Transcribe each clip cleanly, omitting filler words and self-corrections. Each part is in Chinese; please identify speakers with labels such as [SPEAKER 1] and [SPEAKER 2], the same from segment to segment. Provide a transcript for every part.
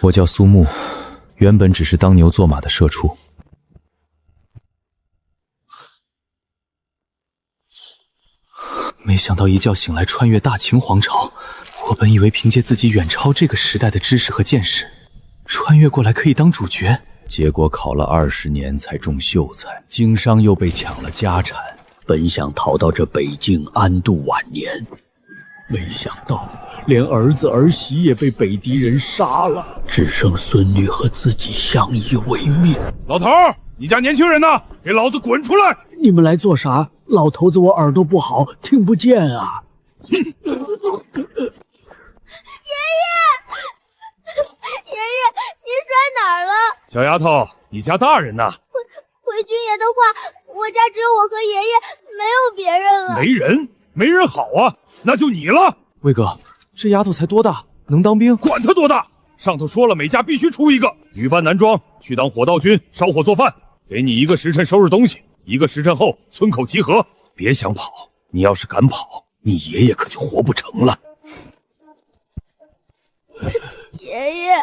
[SPEAKER 1] 我叫苏木，原本只是当牛做马的社畜。没想到一觉醒来穿越大秦皇朝，我本以为凭借自己远超这个时代的知识和见识，穿越过来可以当主角，结果考了20年才中秀才，经商又被抢了家产。
[SPEAKER 2] 本想逃到这北境安度晚年，没想到连儿子儿媳也被北狄人杀了，只剩孙女和自己相依为命。
[SPEAKER 3] 老头儿，你家年轻人呢？给老子滚出来！
[SPEAKER 2] 你们来做啥？老头子，我耳朵不好，听不见啊。
[SPEAKER 4] 爷爷，你摔哪儿了？
[SPEAKER 3] 小丫头，你家大人呢？
[SPEAKER 4] 回军爷的话，我家只有我和爷爷，没有别人了。
[SPEAKER 3] 没人好啊，那就你了。
[SPEAKER 1] 魏哥，这丫头才多大，能当兵？
[SPEAKER 3] 管她多大，上头说了，每家必须出一个女扮男装，去当火道军，烧火做饭。给你1个时辰收拾东西，1个时辰后村口集合。别想跑，你要是敢跑，你爷爷可就活不成了。
[SPEAKER 4] 爷爷，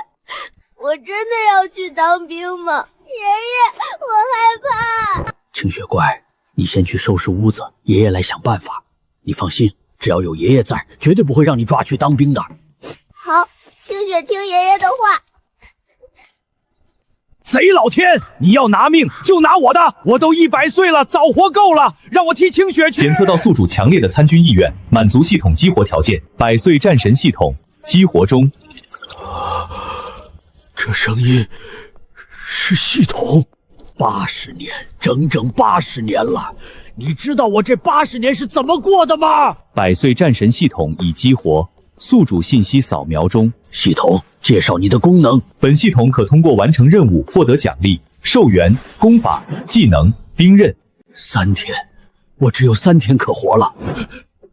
[SPEAKER 4] 我真的要去当兵吗？爷爷，我害怕。
[SPEAKER 2] 清雪乖，你先去收拾屋子，爷爷来想办法。你放心，只要有爷爷在，绝对不会让你抓去当兵的。
[SPEAKER 4] 好，清雪听爷爷的话。
[SPEAKER 2] 贼老天，你要拿命就拿我的，我都100岁了，早活够了，让我替清雪去。
[SPEAKER 5] 检测到宿主强烈的参军意愿，满足系统激活条件，100岁战神系统激活中。
[SPEAKER 2] 这声音是系统，80年，整整80年了。你知道我这80年是怎么过的吗
[SPEAKER 5] ？100岁战神系统已激活，宿主信息扫描中。
[SPEAKER 2] 系统介绍你的功能。
[SPEAKER 5] 本系统可通过完成任务获得奖励、寿元、功法、技能、兵刃。
[SPEAKER 2] 3天，我只有3天可活了。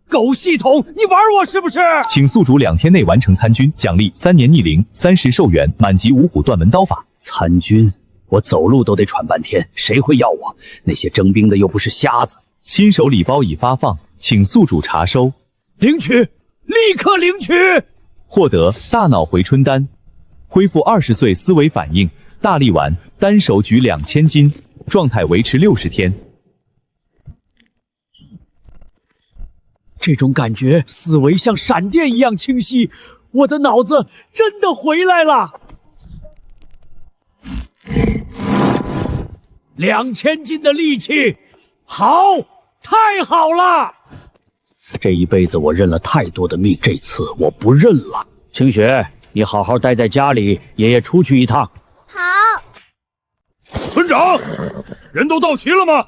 [SPEAKER 2] 狗系统，你玩我是不是？
[SPEAKER 5] 请宿主2天内完成参军，奖励3年逆龄、30寿元，满级五虎断门刀法。
[SPEAKER 2] 参军，我走路都得喘半天，谁会要我？那些征兵的又不是瞎子。
[SPEAKER 5] 新手礼包已发放，请宿主查收。
[SPEAKER 2] 领取，立刻领取。
[SPEAKER 5] 获得大脑回春丹，恢复20岁思维反应，大力丸单手举2000斤，状态维持60天。
[SPEAKER 2] 这种感觉，思维像闪电一样清晰，我的脑子真的回来了。2000斤的力气，好，太好了！这一辈子我认了太多的命，这次我不认了。清雪，你好好待在家里，爷爷出去一趟。
[SPEAKER 4] 好。
[SPEAKER 3] 村长，人都到齐了吗？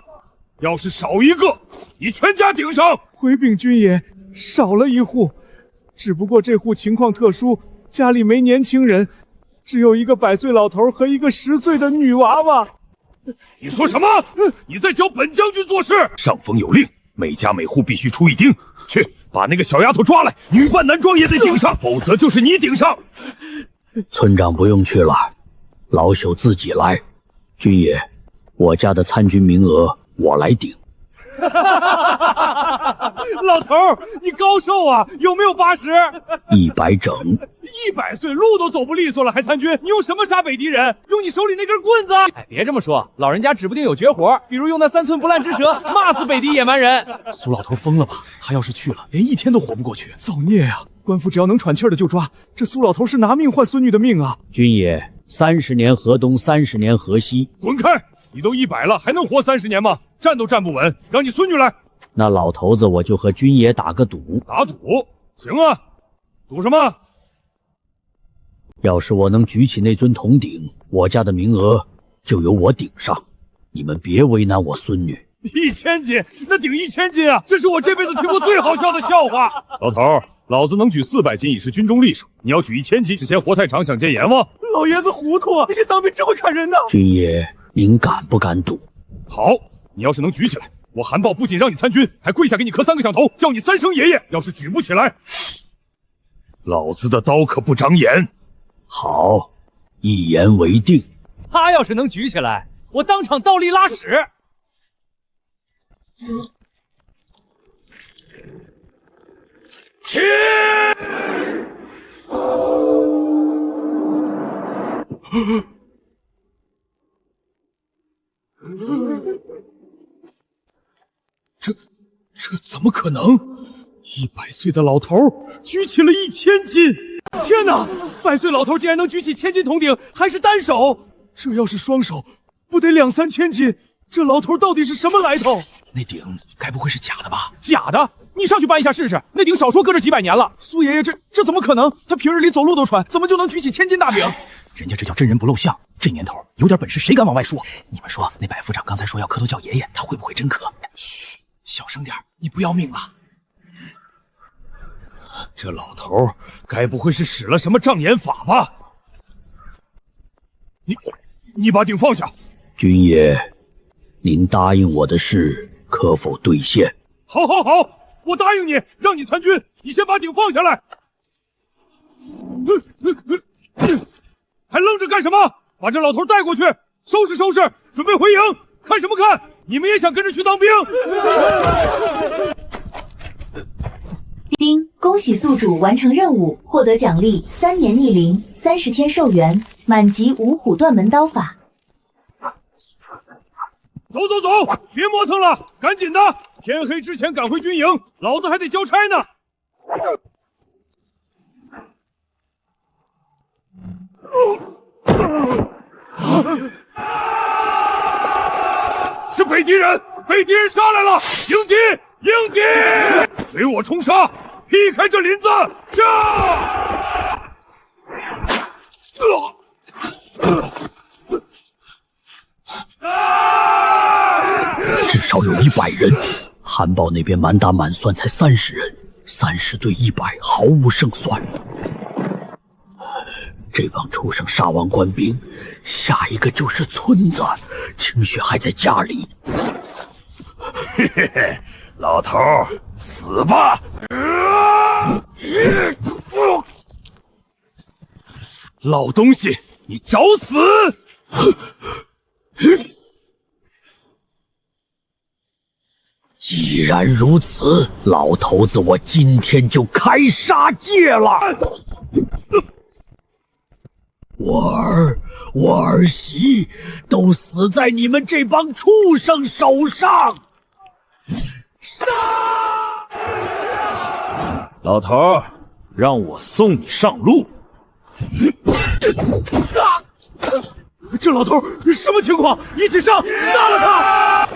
[SPEAKER 3] 要是少一个，你全家顶上。
[SPEAKER 6] 回禀军爷，少了一户，只不过这户情况特殊，家里没年轻人，只有一个100岁老头和一个10岁的女娃娃。
[SPEAKER 3] 你说什么？你在教本将军做事？上峰有令，每家每户必须出1丁，去把那个小丫头抓来，女扮男装也得顶上，否则就是你顶上。
[SPEAKER 2] 村长不用去了，老朽自己来。军爷，我家的参军名额我来顶。
[SPEAKER 6] 老头儿，你高寿啊？有没有
[SPEAKER 2] 80？100整。
[SPEAKER 6] 100岁路都走不利索了，还参军？你用什么杀北狄人？用你手里那根棍子？
[SPEAKER 7] 哎，别这么说，老人家指不定有绝活，比如用那3寸不烂之舌骂死北狄野蛮人。
[SPEAKER 1] 苏老头疯了吧？他要是去了，连1天都活不过去。
[SPEAKER 6] 造孽啊！官府只要能喘气儿的就抓，这苏老头是拿命换孙女的命啊！
[SPEAKER 2] 军爷，30年河东，30年河西。
[SPEAKER 3] 滚开！你都100了，还能活30年吗？站都站不稳，让你孙女来。
[SPEAKER 2] 那老头子，我就和军爷打个赌。
[SPEAKER 3] 打赌？行啊，赌什么？
[SPEAKER 2] 要是我能举起那尊铜鼎，我家的名额就由我顶上。你们别为难我孙女。
[SPEAKER 3] 1000斤，那顶1000斤啊！这是我这辈子听过最好笑的笑话。老头儿，老子能举400斤已是军中利手，你要举1000斤是嫌活太长想见阎王？
[SPEAKER 6] 老爷子糊涂啊！这当兵真会看人的。
[SPEAKER 2] 军爷，您敢不敢赌？
[SPEAKER 3] 好，你要是能举起来，我韩豹不仅让你参军，还跪下给你磕3个响头，叫你3声爷爷。要是举不起来，老子的刀可不长眼。
[SPEAKER 2] 好，一言为定。
[SPEAKER 7] 他要是能举起来，我当场倒立拉屎。
[SPEAKER 3] 起！
[SPEAKER 6] 这怎么可能？100岁的老头举起了1000斤！天哪！100岁老头竟然能举起1000斤铜鼎，还是单手！这要是双手，不得2、3千斤？这老头到底是什么来头？
[SPEAKER 1] 那鼎该不会是假的吧？
[SPEAKER 7] 假的？你上去搬一下试试。那鼎少说搁这几百年了。
[SPEAKER 6] 苏爷爷，这怎么可能？他平日里走路都喘，怎么就能举起1000斤大饼？
[SPEAKER 1] 人家这叫真人不露相。这年头有点本事，谁敢往外说？你们说那百夫长刚才说要磕头叫爷爷，他会不会真磕？嘘，小声点，你不要命了？
[SPEAKER 3] 这老头该不会是使了什么障眼法吧？你把鼎放下。
[SPEAKER 2] 军爷，您答应我的事可否兑现？
[SPEAKER 3] 好，我答应你，让你参军。你先把鼎放下来。还愣着干什么？把这老头带过去，收拾收拾，准备回营。看什么看？你们也想跟着去当兵？
[SPEAKER 8] 丁，恭喜宿主完成任务，获得奖励3年逆鳞，30天寿元，满级五虎断门刀法。
[SPEAKER 3] 走，别磨蹭了，赶紧的！天黑之前赶回军营，老子还得交差呢。是北敌人，北敌人杀来了！迎敌！随我冲杀，劈开这林子！
[SPEAKER 2] 至少有100人，韩豹那边满打满算才30人，30对100，毫无胜算。这帮畜生杀完官兵，下一个就是村子。清雪还在家里。
[SPEAKER 3] 嘿，老头死吧！老东西，你找死！
[SPEAKER 2] 既然如此，老头子，我今天就开杀戒了。我儿媳都死在你们这帮畜生手上！杀！
[SPEAKER 3] 老头，让我送你上路。
[SPEAKER 6] 这老头什么情况？一起上，杀了他！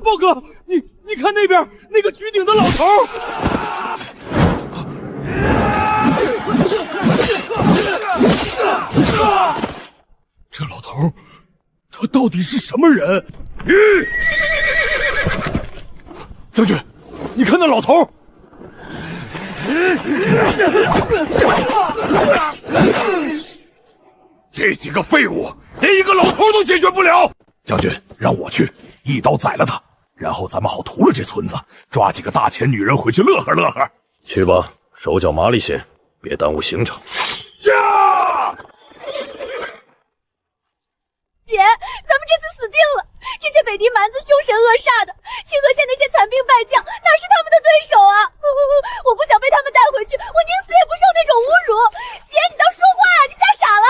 [SPEAKER 6] 豹哥，你看那边那个举鼎的老头！
[SPEAKER 3] 这老头，他到底是什么人？
[SPEAKER 6] 将军，你看那老头！
[SPEAKER 3] 这几个废物，连一个老头都解决不了。
[SPEAKER 9] 将军，让我去，一刀宰了他，然后咱们好屠了这村子，抓几个大钱女人回去乐呵乐呵。
[SPEAKER 3] 去吧，手脚麻利些，别耽误行程。
[SPEAKER 9] 驾！
[SPEAKER 4] 姐，咱们这次死定了！这些北狄蛮子凶神恶煞的，清河县那些残兵败将哪是他们的对手啊！我不想被他们带回去，我宁死也不受那种侮辱。姐，你倒说话呀！你吓傻了！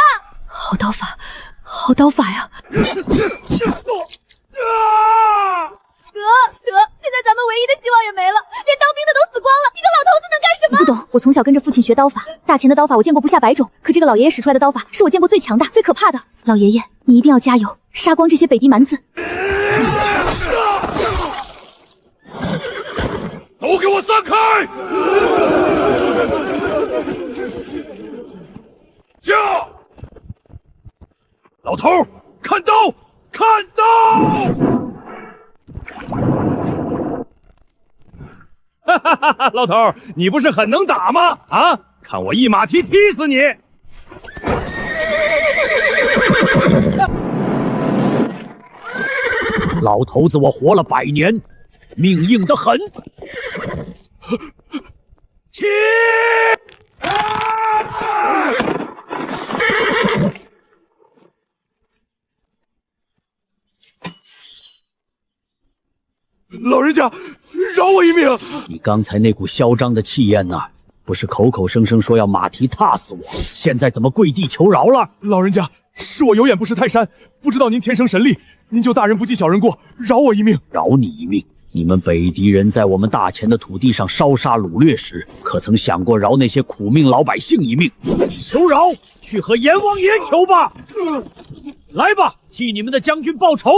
[SPEAKER 8] 好刀法，好刀法呀！
[SPEAKER 4] 得，现在咱们唯一的希望也没了，连当兵的都死光了，一个老头子能干什么？
[SPEAKER 8] 你不懂，我从小跟着父亲学刀法，大钱的刀法我见过不下100种，可这个老爷爷使出来的刀法是我见过最强大、最可怕的。老爷爷，你一定要加油，杀光这些北狄蛮子！
[SPEAKER 3] 都给我散开！驾！老头，看刀！看刀！
[SPEAKER 7] 哈，老头，你不是很能打吗？啊，看我一马蹄踢死你！
[SPEAKER 2] 老头子，我活了100年，命硬得很。
[SPEAKER 3] 起！
[SPEAKER 6] 老人家，饶我一命！
[SPEAKER 2] 你刚才那股嚣张的气焰呢？不是口口声声说要马蹄踏死我，现在怎么跪地求饶了？
[SPEAKER 6] 老人家，是我有眼不识泰山，不知道您天生神力，您就大人不计小人过，饶我一命！
[SPEAKER 2] 饶你一命？你们北狄人在我们大前的土地上烧杀掳掠时，可曾想过饶那些苦命老百姓一命？求饶，去和阎王爷求吧！来吧，替你们的将军报仇，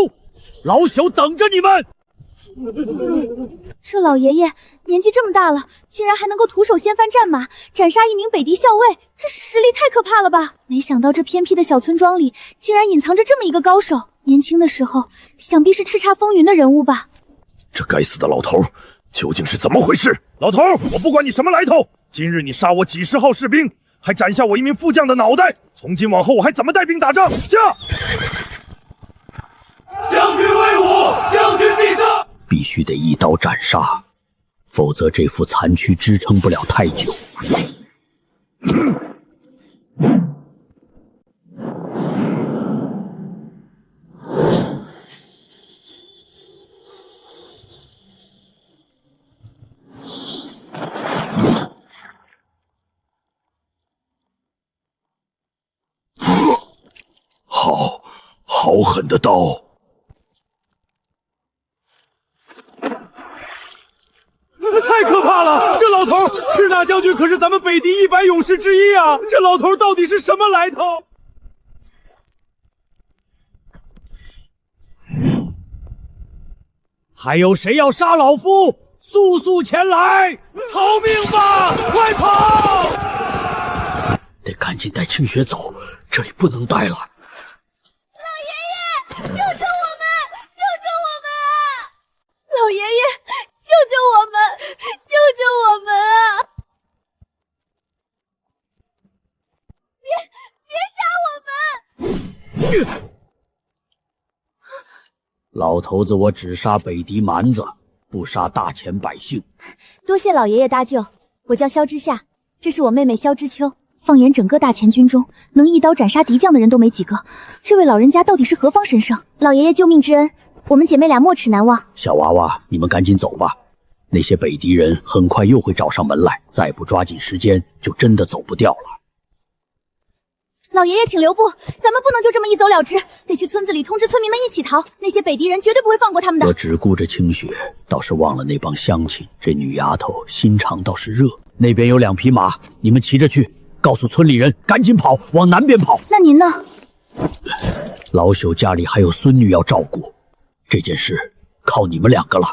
[SPEAKER 2] 老朽等着你们。
[SPEAKER 8] 这老爷爷年纪这么大了，竟然还能够徒手掀翻战马，斩杀一名北狄校尉，这实力太可怕了吧！没想到这偏僻的小村庄里，竟然隐藏着这么一个高手。年轻的时候，想必是叱咤风云的人物吧？
[SPEAKER 9] 这该死的老头究竟是怎么回事？
[SPEAKER 3] 老头，我不管你什么来头，今日你杀我几十号士兵，还斩下我一名副将的脑袋，从今往后我还怎么带兵打仗？驾！
[SPEAKER 9] 将军威武，将军必胜！
[SPEAKER 2] 必须得一刀斩杀，否则这副残躯支撑不了太久。
[SPEAKER 9] 好狠的刀！
[SPEAKER 6] 太可怕了！这老头赤大将军可是咱们北狄100勇士之一啊！这老头到底是什么来头？
[SPEAKER 2] 还有谁要杀老夫？速速前来！
[SPEAKER 6] 逃命吧！快跑！
[SPEAKER 2] 得赶紧带清雪走，这里不能待了。
[SPEAKER 4] 救救我们！救救我们啊！老爷爷，救救我们！救救我们啊！别杀我们！
[SPEAKER 2] 老头子，我只杀北狄蛮子，不杀大前百姓。
[SPEAKER 8] 多谢老爷爷搭救，我叫萧之夏，这是我妹妹萧之秋。放眼整个大前军中，能一刀斩杀敌将的人都没几个。这位老人家到底是何方神圣？老爷爷救命之恩，我们姐妹俩没齿难忘。
[SPEAKER 2] 小娃娃，你们赶紧走吧，那些北狄人很快又会找上门来，再不抓紧时间，就真的走不掉了。
[SPEAKER 8] 老爷爷请留步，咱们不能就这么一走了之，得去村子里通知村民们一起逃。那些北狄人绝对不会放过他们的。
[SPEAKER 2] 我只顾着清雪，倒是忘了那帮乡亲。这女丫头心肠倒是热。那边有2匹马，你们骑着去，告诉村里人赶紧跑，往南边跑。
[SPEAKER 8] 那您呢？
[SPEAKER 2] 老朽家里还有孙女要照顾，这件事靠你们2个了。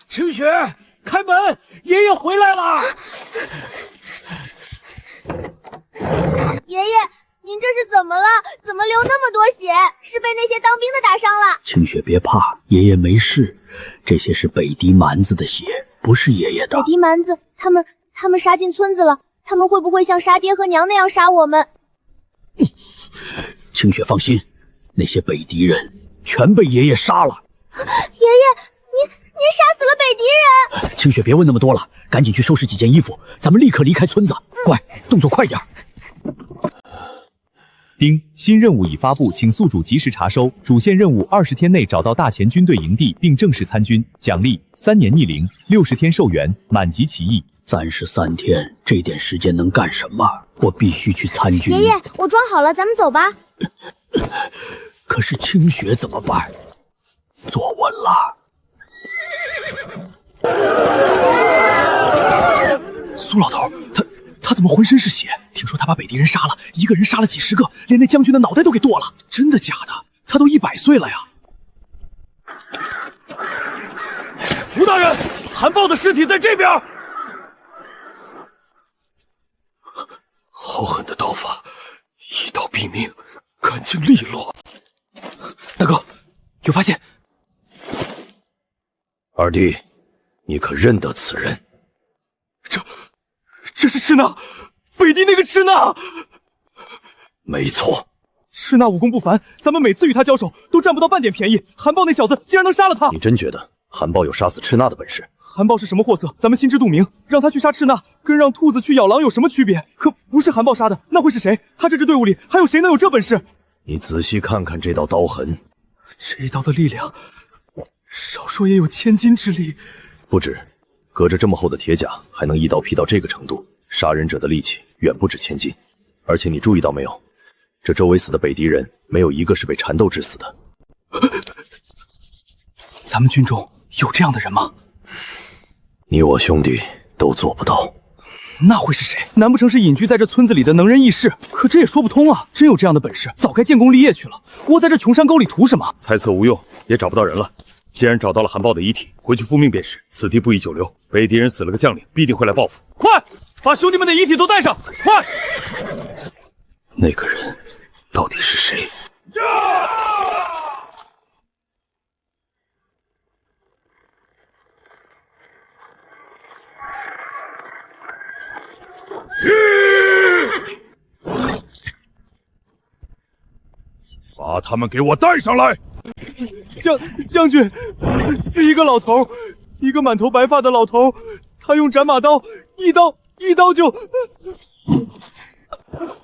[SPEAKER 2] 清雪，开门，爷爷回来了。
[SPEAKER 4] 爷爷，您这是怎么了？怎么流那么多血？是被那些当兵的打伤了？
[SPEAKER 2] 清雪别怕，爷爷没事。这些是北狄蛮子的血，不是爷爷的。
[SPEAKER 8] 北狄蛮子，他们杀进村子了，他们会不会像杀爹和娘那样杀我们？
[SPEAKER 2] 清雪放心，那些北狄人全被爷爷杀了。
[SPEAKER 4] 爷爷，您杀死了北狄人！
[SPEAKER 2] 清雪别问那么多了，赶紧去收拾几件衣服，咱们立刻离开村子。乖，动作快点。
[SPEAKER 5] 丁，新任务已发布，请宿主及时查收。主线任务20天内找到大前军队营地并正式参军，奖励3年逆龄，60天寿元，满级起义。
[SPEAKER 2] 33天，这点时间能干什么？我必须去参军。
[SPEAKER 4] 爷爷，我装好了，咱们走吧。
[SPEAKER 2] 可是清雪怎么办？坐稳了。
[SPEAKER 6] 苏老头，他怎么浑身是血？听说他把北狄人杀了，一个人杀了几十个，连那将军的脑袋都给剁了。真的假的？他都100岁了呀！吴大人，韩豹的尸体在这边。
[SPEAKER 9] 好狠的刀法，一刀毙命，干净利落。
[SPEAKER 6] 大哥，有发现？
[SPEAKER 9] 二弟，你可认得此人？
[SPEAKER 6] 这是赤娜，北狄那个赤娜。
[SPEAKER 9] 没错，
[SPEAKER 6] 赤娜武功不凡，咱们每次与他交手都占不到半点便宜。韩豹那小子竟然能杀了他！
[SPEAKER 9] 你真觉得韩豹有杀死赤娜的本事？
[SPEAKER 6] 韩豹是什么货色，咱们心知肚明。让他去杀赤娜，跟让兔子去咬狼有什么区别？可不是韩豹杀的，那会是谁？他这支队伍里还有谁能有这本事？
[SPEAKER 9] 你仔细看看这道刀痕，
[SPEAKER 6] 这一刀的力量，少说也有1000斤之力。
[SPEAKER 1] 不止，隔着这么厚的铁甲，还能一刀劈到这个程度，杀人者的力气远不止1000斤。而且你注意到没有，这周围死的北狄人，没有一个是被缠斗致死的。
[SPEAKER 6] 咱们军中有这样的人吗？
[SPEAKER 1] 你我兄弟都做不到。
[SPEAKER 6] 那会是谁？难不成是隐居在这村子里的能人异士？可这也说不通啊！真有这样的本事，早该建功立业去了。窝在这穷山沟里图什么？
[SPEAKER 3] 猜测无用，也找不到人了。既然找到了韩豹的遗体，回去复命便是。此地不宜久留，北狄人死了个将领，必定会来报复。
[SPEAKER 6] 快，把兄弟们的遗体都带上！快！
[SPEAKER 1] 那个人到底是谁？
[SPEAKER 3] 把他们给我带上来！
[SPEAKER 6] 将军，是一个老头，一个满头白发的老头，他用斩马刀一刀就……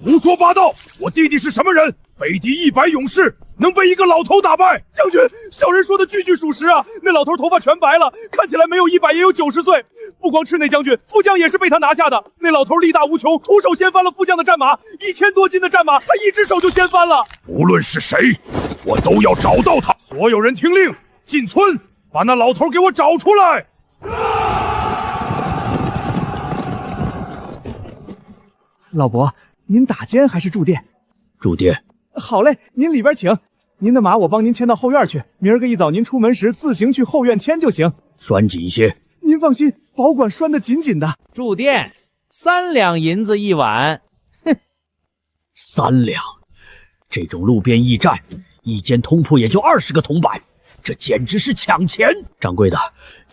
[SPEAKER 3] 胡说八道！我弟弟是什么人？北狄100勇士能被一个老头打败？
[SPEAKER 6] 将军，小人说的句句属实啊！那老头头发全白了，看起来没有100也有90岁。不光赤内将军，副将也是被他拿下的。那老头力大无穷，徒手掀翻了副将的战马，1000多斤的战马，他一只手就掀翻了。
[SPEAKER 3] 无论是谁，我都要找到他！所有人听令，进村，把那老头给我找出来！
[SPEAKER 10] 老伯，您打尖还是驻店？
[SPEAKER 2] 驻店。
[SPEAKER 10] 好嘞，您里边请。您的马我帮您牵到后院去，明儿个一早您出门时自行去后院牵就行。
[SPEAKER 2] 拴紧些。
[SPEAKER 10] 您放心，保管拴得紧紧的。
[SPEAKER 7] 驻店，3两银子一碗。
[SPEAKER 2] 哼，3两，这种路边驿站，一间通铺也就20个铜板，这简直是抢钱！掌柜的，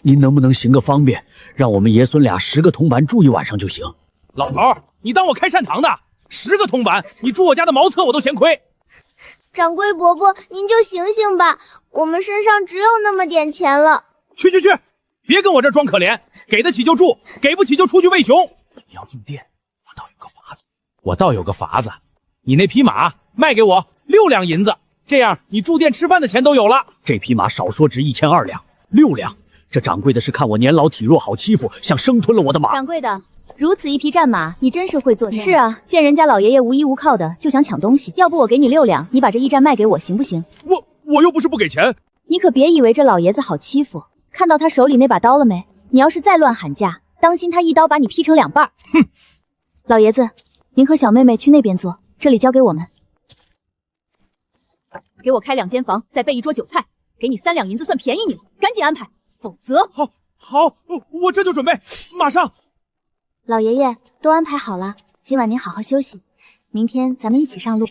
[SPEAKER 2] 您能不能行个方便，让我们爷孙俩10个铜板住一晚上就行？
[SPEAKER 7] 老头，你当我开善堂的？10个铜板，你住我家的茅厕我都嫌亏。
[SPEAKER 4] 掌柜伯伯，您就醒醒吧，我们身上只有那么点钱了。
[SPEAKER 7] 去，别跟我这装可怜，给得起就住，给不起就出去喂熊。你要住店，我倒有个法子。你那匹马卖给我6两银子，这样你住店吃饭的钱都有了。
[SPEAKER 2] 这匹马少说值1200两，6两。这掌柜的是看我年老体弱好欺负，想生吞了我的马。
[SPEAKER 8] 掌柜的，如此一匹战马，你真是会做事。是啊，见人家老爷爷无依无靠的，就想抢东西。要不我给你6两，你把这驿站卖给我，行不行？
[SPEAKER 3] 我又不是不给钱。
[SPEAKER 8] 你可别以为这老爷子好欺负，看到他手里那把刀了没？你要是再乱喊价，当心他一刀把你劈成2半。
[SPEAKER 3] 哼！
[SPEAKER 8] 老爷子，您和小妹妹去那边坐，这里交给我们。给我开2间房，再备一桌酒菜，给你3两银子算便宜你了，赶紧安排，否则……
[SPEAKER 6] 好，我这就准备，马上。
[SPEAKER 8] 老爷爷都安排好了，今晚您好好休息，明天咱们一起上路。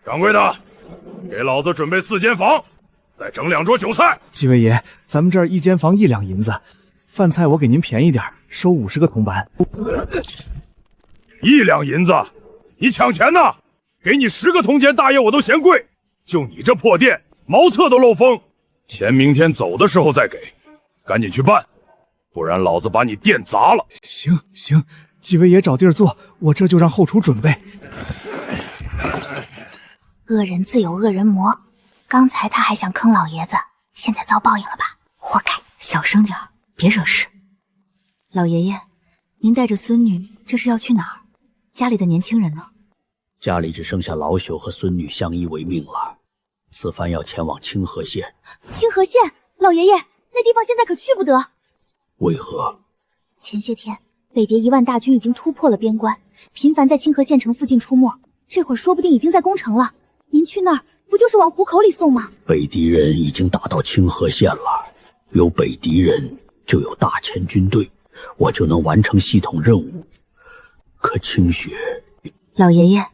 [SPEAKER 3] 掌柜的，给老子准备4间房，再整2桌酒菜。
[SPEAKER 10] 几位爷，咱们这儿1间房1两银子，饭菜我给您便宜点，收50个铜板。
[SPEAKER 3] 1两银子，你抢钱呢？给你10个铜钱，大爷我都嫌贵。就你这破店，茅厕都漏风，钱明天走的时候再给，赶紧去办，不然老子把你店砸了。
[SPEAKER 10] 行，几位爷找地儿坐，我这就让后厨准备。
[SPEAKER 8] 恶人自有恶人磨，刚才他还想坑老爷子，现在遭报应了吧？活该！小声点，别惹事。老爷爷，您带着孙女这是要去哪儿？家里的年轻人呢？
[SPEAKER 2] 家里只剩下老朽和孙女相依为命了。此番要前往清河县。
[SPEAKER 8] 清河县，老爷爷，那地方现在可去不得。
[SPEAKER 2] 为何？
[SPEAKER 8] 前些天北谍1万大军已经突破了边关，频繁在清河县城附近出没，这会儿说不定已经在攻城了。您去那儿不就是往虎口里送吗？
[SPEAKER 2] 北狄人已经打到清河县了，有北狄人就有大千军队，我就能完成系统任务。可清雪……
[SPEAKER 8] 老爷爷，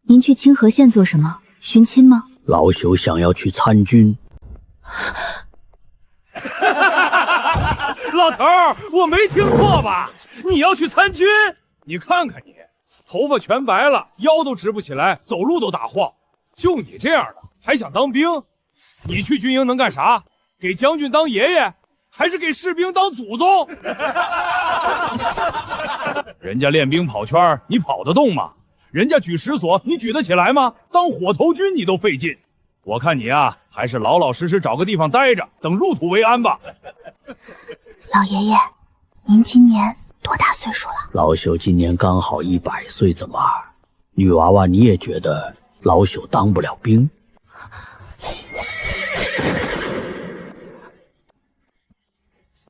[SPEAKER 8] 您去清河县做什么？寻亲吗？
[SPEAKER 2] 老朽想要去参军。
[SPEAKER 6] 老头儿，我没听错吧？你要去参军？你看看你，头发全白了，腰都直不起来，走路都打晃。就你这样的，还想当兵？你去军营能干啥？给将军当爷爷，还是给士兵当祖宗？人家练兵跑圈，你跑得动吗？
[SPEAKER 3] 人家举石锁，你举得起来吗？当火头军你都费劲。我看你啊，还是老老实实找个地方待着，等入土为安吧。
[SPEAKER 8] 老爷爷，您今年多大岁数了？
[SPEAKER 2] 老朽今年刚好100岁，怎么？女娃娃，你也觉得老朽当不了兵？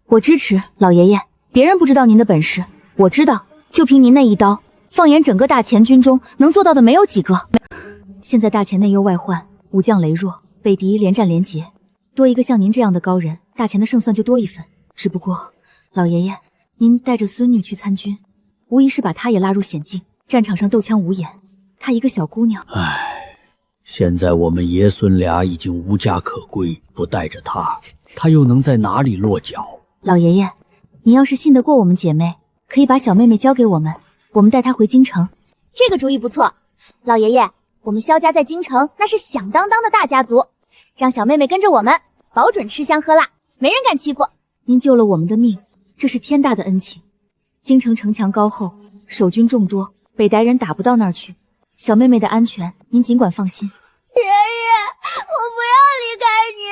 [SPEAKER 8] 我支持老爷爷，别人不知道您的本事，我知道，就凭您那一刀，放眼整个大前军中，能做到的没有几个。现在大前内忧外患，武将羸弱，北狄连战连捷，多一个像您这样的高人，大前的胜算就多一分。只不过，老爷爷，您带着孙女去参军，无疑是把她也拉入险境，战场上斗枪无眼，她一个小姑娘。
[SPEAKER 2] 唉，现在我们爷孙俩已经无家可归，不带着她，她又能在哪里落脚？
[SPEAKER 8] 老爷爷，您要是信得过我们姐妹，可以把小妹妹交给我们，我们带她回京城。
[SPEAKER 4] 这个主意不错，老爷爷，我们萧家在京城那是响当当的大家族，让小妹妹跟着我们，保准吃香喝辣，没人敢欺负。
[SPEAKER 8] 您救了我们的命，这是天大的恩情。京城城墙高厚，守军众多，北狄人打不到那儿去。小妹妹的安全，您尽管放心。
[SPEAKER 4] 爷爷，我不要离开你，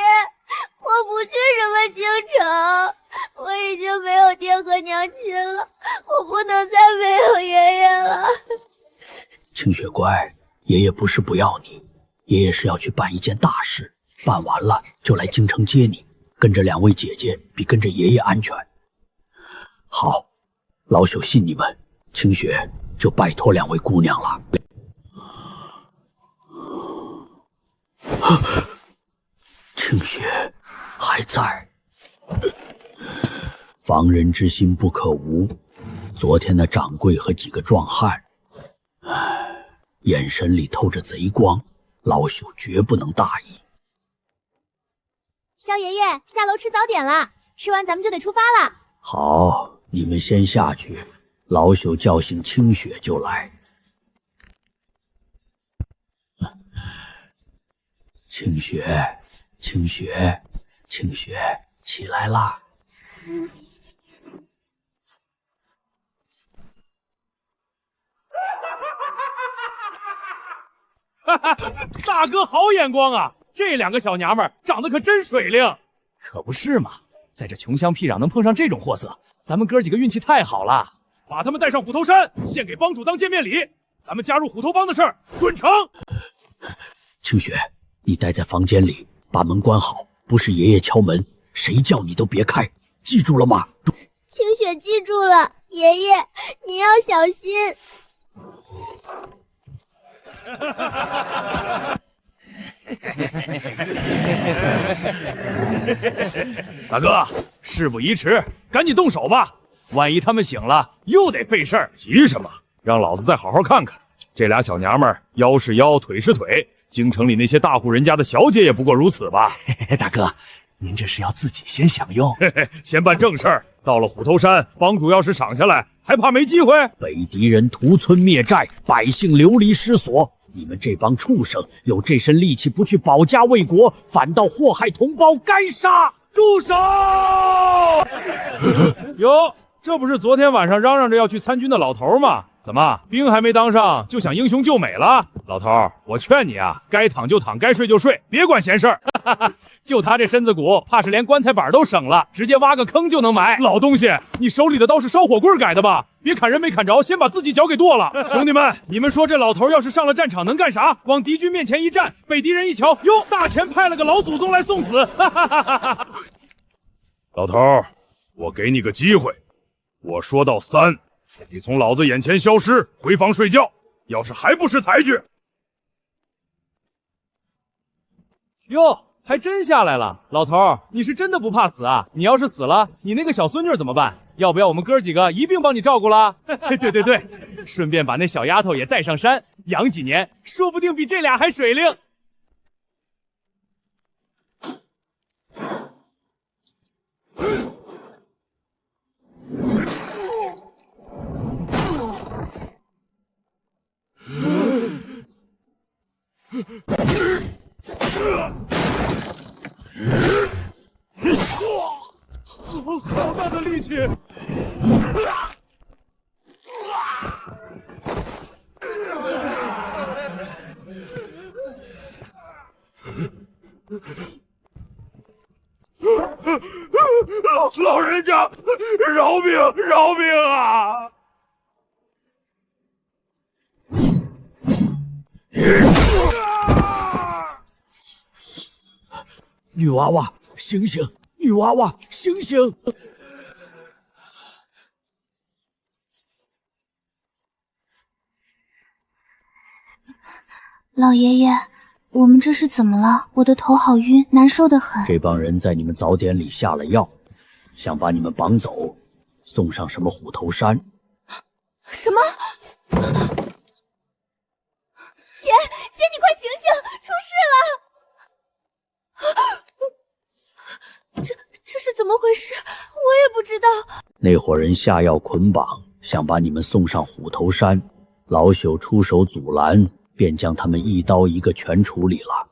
[SPEAKER 4] 我不去什么京城，我已经没有爹和娘亲了，我不能再没有爷爷了。
[SPEAKER 2] 清雪乖，爷爷不是不要你，爷爷是要去办一件大事，办完了就来京城接你，跟着2位姐姐比跟着爷爷安全。好，老朽信你们，清雪就拜托2位姑娘了。清雪还在，防人之心不可无。昨天那掌柜和几个壮汉，眼神里透着贼光，老朽绝不能大意。
[SPEAKER 4] 萧爷爷，下楼吃早点了，吃完咱们就得出发了。
[SPEAKER 2] 好，你们先下去，老朽叫醒清雪就来。清雪，清雪，清雪，起来啦！
[SPEAKER 3] 大哥好眼光啊！这2个小娘们长得可真水灵。
[SPEAKER 7] 可不是嘛，在这穷乡僻壤能碰上这种货色，咱们哥几个运气太好了。
[SPEAKER 3] 把他们带上虎头山，献给帮主当见面礼。咱们加入虎头帮的事儿准成。
[SPEAKER 2] 清雪，你待在房间里，把门关好，不是爷爷敲门，谁叫你都别开，记住了吗？
[SPEAKER 4] 清雪记住了，爷爷，你要小心。
[SPEAKER 3] 大哥，事不宜迟，赶紧动手吧。万一他们醒了，又得费事儿。急什么？让老子再好好看看。这俩小娘们儿，腰是腰，腿是腿。京城里那些大户人家的小姐也不过如此吧？
[SPEAKER 7] 大哥，您这是要自己先享用？
[SPEAKER 3] 先办正事儿。到了虎头山，帮主要是赏下来，还怕没机会？
[SPEAKER 2] 北狄人屠村灭寨，百姓流离失所。你们这帮畜生，有这身力气不去保家卫国，反倒祸害同胞，该杀！
[SPEAKER 3] 住手！哟，这不是昨天晚上嚷嚷着要去参军的老头吗？怎么兵还没当上就想英雄救美了？老头，我劝你啊，该躺就躺，该睡就睡，别管闲事儿。就他这身子骨，怕是连棺材板都省了，直接挖个坑就能埋。老东西，你手里的刀是烧火棍改的吧？别砍人没砍着，先把自己脚给剁了。兄弟们，你们说这老头要是上了战场能干啥？往敌军面前一站，被敌人一瞧，哟，大前派了个老祖宗来送死。老头，我给你个机会，我说到3。你从老子眼前消失，回房睡觉。要是还不识抬举，
[SPEAKER 7] 哟，还真下来了。老头，你是真的不怕死啊？你要是死了，你那个小孙女怎么办？要不要我们哥几个一并帮你照顾了？对，顺便把那小丫头也带上山，养几年，说不定比这俩还水灵。
[SPEAKER 3] 好大的力气！饶命！饶命啊！
[SPEAKER 2] 女娃娃，醒醒！女娃娃，醒醒！
[SPEAKER 8] 老爷爷，我们这是怎么了？我的头好晕，难受得很。
[SPEAKER 2] 这帮人在你们早点里下了药，想把你们绑走，送上什么虎头山？
[SPEAKER 8] 什么？姐，你快醒醒，出事了！这是怎么回事？我也不知道。
[SPEAKER 2] 那伙人下药捆绑，想把你们送上虎头山，老朽出手阻拦，便将他们一刀一个全处理了。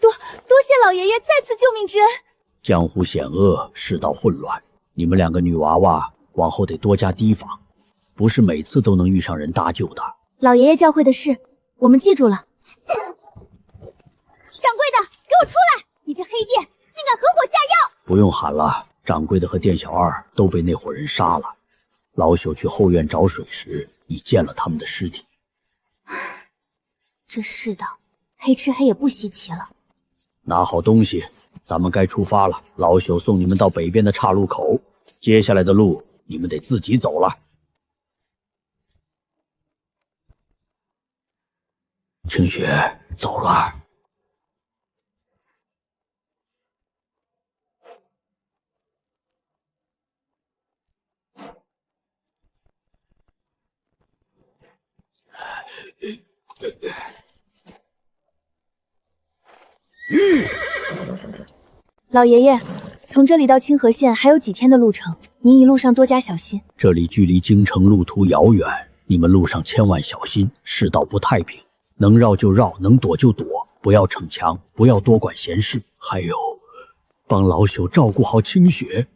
[SPEAKER 8] 多谢老爷爷再次救命之恩。
[SPEAKER 2] 江湖险恶，世道混乱，你们两个女娃娃往后得多加提防，不是每次都能遇上人搭救的。
[SPEAKER 8] 老爷爷教会的事，我们记住了。掌柜的，给我出来！你这黑店竟敢合伙下药！
[SPEAKER 2] 不用喊了，掌柜的和店小二都被那伙人杀了。老朽去后院找水时，已见了他们的尸体。
[SPEAKER 8] 这世道，黑吃黑也不稀奇了。
[SPEAKER 2] 拿好东西，咱们该出发了。老朽送你们到北边的岔路口，接下来的路你们得自己走了。清雪，走了。
[SPEAKER 8] 老爷爷，从这里到清河县还有几天的路程，您一路上多加小心。
[SPEAKER 2] 这里距离京城路途遥远，你们路上千万小心，世道不太平，能绕就绕，能躲就躲，不要逞强，不要多管闲事。还有，帮老朽照顾好清雪，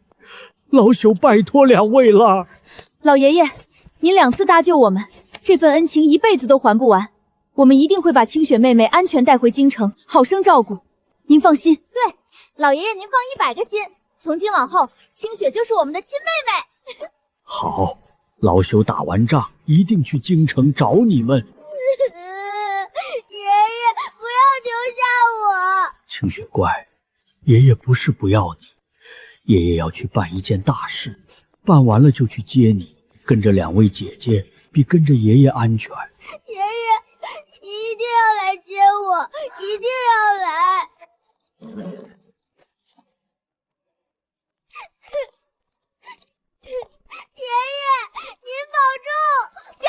[SPEAKER 2] 老朽拜托两位了。
[SPEAKER 8] 老爷爷，您2次搭救我们，这份恩情一辈子都还不完。我们一定会把清雪妹妹安全带回京城，好生照顾。您放心。对，老爷爷您放100个心，从今往后，清雪就是我们的亲妹妹。
[SPEAKER 2] 好，老朽打完仗一定去京城找你们。
[SPEAKER 4] 爷爷，不要丢下我！
[SPEAKER 2] 清雪乖，爷爷不是不要你，爷爷要去办一件大事，办完了就去接你，跟着2位姐姐比跟着爷爷安全。
[SPEAKER 4] 爷爷，你一定要来接我，一定要来！爷爷，您保重！驾！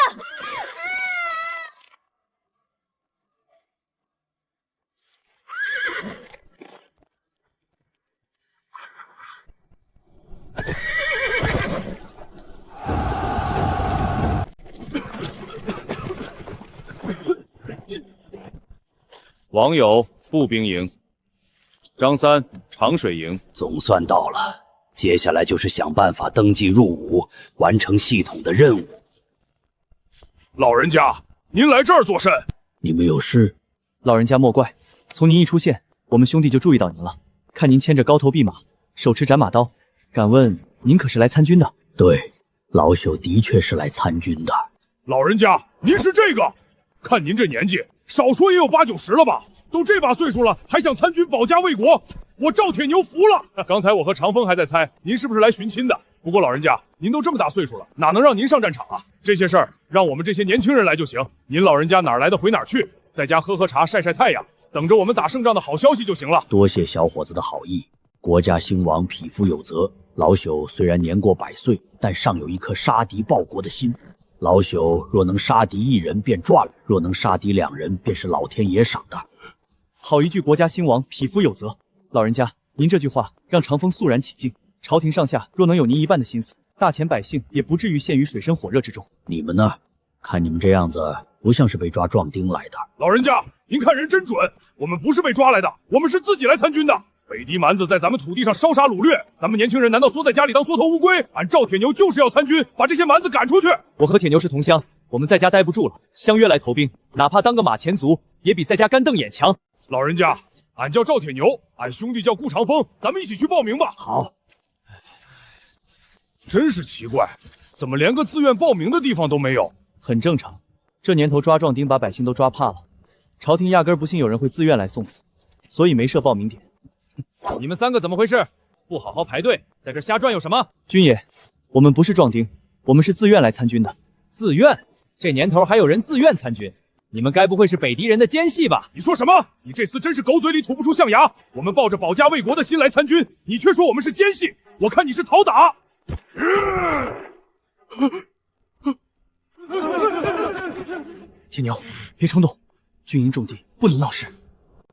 [SPEAKER 3] 王友步兵营，张三长水营。
[SPEAKER 1] 总算到了，接下来就是想办法登记入伍，完成系统的任务。
[SPEAKER 3] 老人家，您来这儿做甚？
[SPEAKER 2] 你们有事？
[SPEAKER 5] 老人家莫怪，从您一出现，我们兄弟就注意到您了。看您牵着高头弼马，手持斩马刀，敢问您可是来参军的？
[SPEAKER 2] 对，老朽的确是来参军的。
[SPEAKER 3] 老人家，您是这个？看您这年纪，少说也有8、90了吧？都这把岁数了，还想参军保家卫国，我赵铁牛服了。刚才我和长风还在猜您是不是来寻亲的。不过老人家，您都这么大岁数了，哪能让您上战场啊？这些事儿让我们这些年轻人来就行。您老人家哪儿来的回哪儿去，在家喝喝茶，晒晒太阳，等着我们打胜仗的好消息就行了。
[SPEAKER 2] 多谢小伙子的好意，国家兴亡，匹夫有责。老朽虽然年过100岁，但尚有一颗杀敌报国的心。老朽若能杀敌1人便赚了，若能杀敌2人，便是老天爷赏的。
[SPEAKER 5] 好一句国家兴亡，匹夫有责。老人家，您这句话让长风肃然起敬。朝廷上下若能有您一半的心思，大钱百姓也不至于陷于水深火热之中。
[SPEAKER 2] 你们呢？看你们这样子，不像是被抓壮丁来的。
[SPEAKER 3] 老人家，您看人真准，我们不是被抓来的，我们是自己来参军的。北狄蛮子在咱们土地上烧杀掳掠，咱们年轻人难道缩在家里当缩头乌龟？俺赵铁牛就是要参军，把这些蛮子赶出去。
[SPEAKER 5] 我和铁牛是同乡，我们在家待不住了，相约来投兵，哪怕当个马前卒，也比在家干瞪眼强。
[SPEAKER 3] 老人家，俺叫赵铁牛，俺兄弟叫顾长风，咱们一起去报名吧。
[SPEAKER 2] 好。
[SPEAKER 3] 真是奇怪，怎么连个自愿报名的地方都没有？
[SPEAKER 10] 很正常，这年头抓壮丁把百姓都抓怕了，朝廷压根不信有人会自愿来送死，所以没设报名点。
[SPEAKER 7] 你们3个怎么回事？不好好排队，在这瞎转悠什么？
[SPEAKER 10] 军爷，我们不是壮丁，我们是自愿来参军的。
[SPEAKER 7] 自愿？这年头还有人自愿参军？你们该不会是北狄人的奸细吧？
[SPEAKER 3] 你说什么？你这厮真是狗嘴里吐不出象牙！我们抱着保家卫国的心来参军，你却说我们是奸细，我看你是讨打！
[SPEAKER 10] 铁牛，别冲动，军营重地，不能闹事。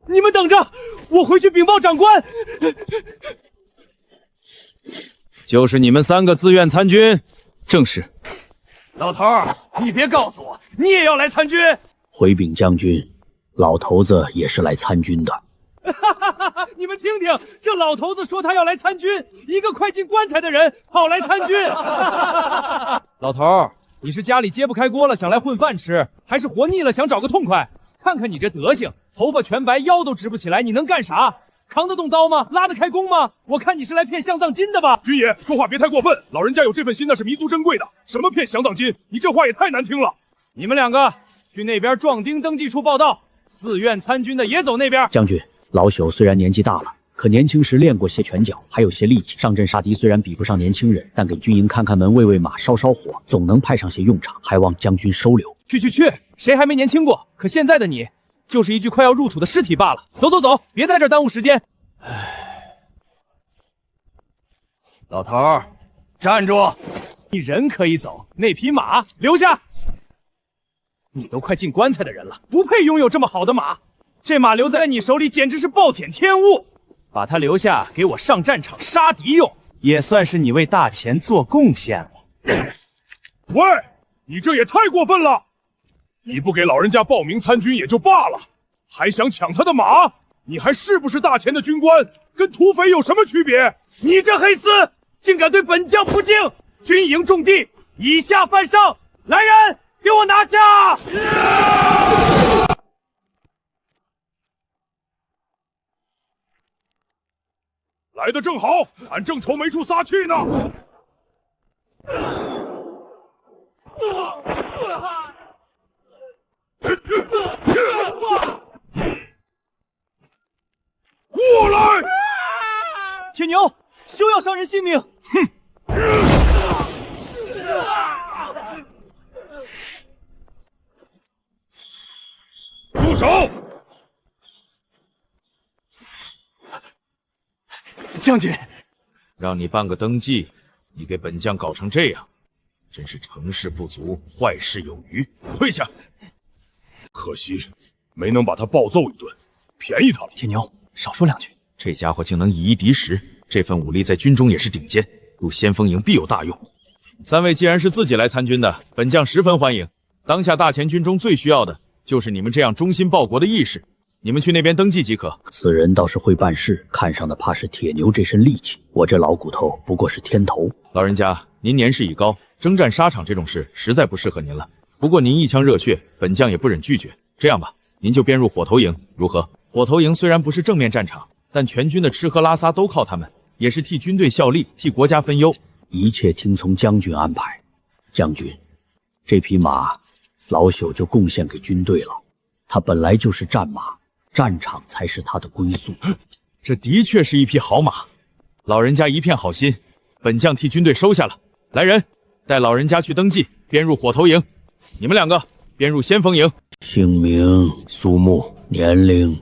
[SPEAKER 10] 你们等着，我回去禀报长官。
[SPEAKER 7] 就是你们3个自愿参军？
[SPEAKER 10] 正是。
[SPEAKER 6] 老头儿，你别告诉我你也要来参军。
[SPEAKER 2] 回禀将军，老头子也是来参军的。
[SPEAKER 10] 你们听听，这老头子说他要来参军，一个快进棺材的人跑来参军。
[SPEAKER 7] 老头儿，你是家里揭不开锅了想来混饭吃，还是活腻了想找个痛快？看看你这德行，头发全白，腰都直不起来，你能干啥？扛得动刀吗？拉得开弓吗？我看你是来骗降葬金的吧？
[SPEAKER 3] 军爷，说话别太过分，老人家有这份心那是弥足珍贵的，什么骗降葬金？你这话也太难听了。
[SPEAKER 10] 你们2个去那边壮丁登记处报到，自愿参军的也走那边。
[SPEAKER 2] 将军，老朽虽然年纪大了，可年轻时练过些拳脚，还有些力气。上阵杀敌虽然比不上年轻人，但给军营看看门、喂喂马、烧烧火，总能派上些用场，还望将军收留。
[SPEAKER 10] 去，谁还没年轻过？可现在的你，就是一具快要入土的尸体罢了。走，别在这儿耽误时间。
[SPEAKER 6] 老头儿，站住！
[SPEAKER 10] 你人可以走，那匹马留下。你都快进棺材的人了，不配拥有这么好的马。这马留在你手里简直是暴殄天物，把它留下给我上战场杀敌用，也算是你为大钱做贡献了。
[SPEAKER 3] 喂，你这也太过分了！你不给老人家报名参军也就罢了，还想抢他的马？你还是不是大钱的军官？跟土匪有什么区别？
[SPEAKER 10] 你这黑厮竟敢对本将不敬！军营重地，以下犯上！来人，给我拿下！
[SPEAKER 3] 来得正好，俺正愁没处撒气呢。过来！
[SPEAKER 10] 铁牛，休要伤人性命！哼！
[SPEAKER 3] 住手！
[SPEAKER 6] 将军，
[SPEAKER 9] 让你办个登记，你给本将搞成这样，真是成事不足，坏事有余。退下！
[SPEAKER 3] 可惜没能把他暴揍一顿，便宜他了。
[SPEAKER 10] 铁牛，少说2句。
[SPEAKER 9] 这家伙竟能以一敌十，这份武力在军中也是顶尖，入先锋营必有大用。3位既然是自己来参军的，本将十分欢迎。当下大前军中最需要的就是你们这样忠心报国的义士，你们去那边登记即可。
[SPEAKER 2] 此人倒是会办事，看上的怕是铁牛这身力气，我这老骨头不过是添头。
[SPEAKER 9] 老人家，您年事已高，征战沙场这种事实在不适合您了。不过您一腔热血，本将也不忍拒绝。这样吧，您就编入火头营，如何？火头营虽然不是正面战场，但全军的吃喝拉撒都靠他们，也是替军队效力，替国家分忧。
[SPEAKER 2] 一切听从将军安排。将军，这匹马老朽就贡献给军队了。它本来就是战马，战场才是它的归宿。
[SPEAKER 9] 这的确是一匹好马，老人家一片好心，本将替军队收下了。来人，带老人家去登记，编入火头营。你们2个编入先锋营。
[SPEAKER 2] 姓名苏木，年龄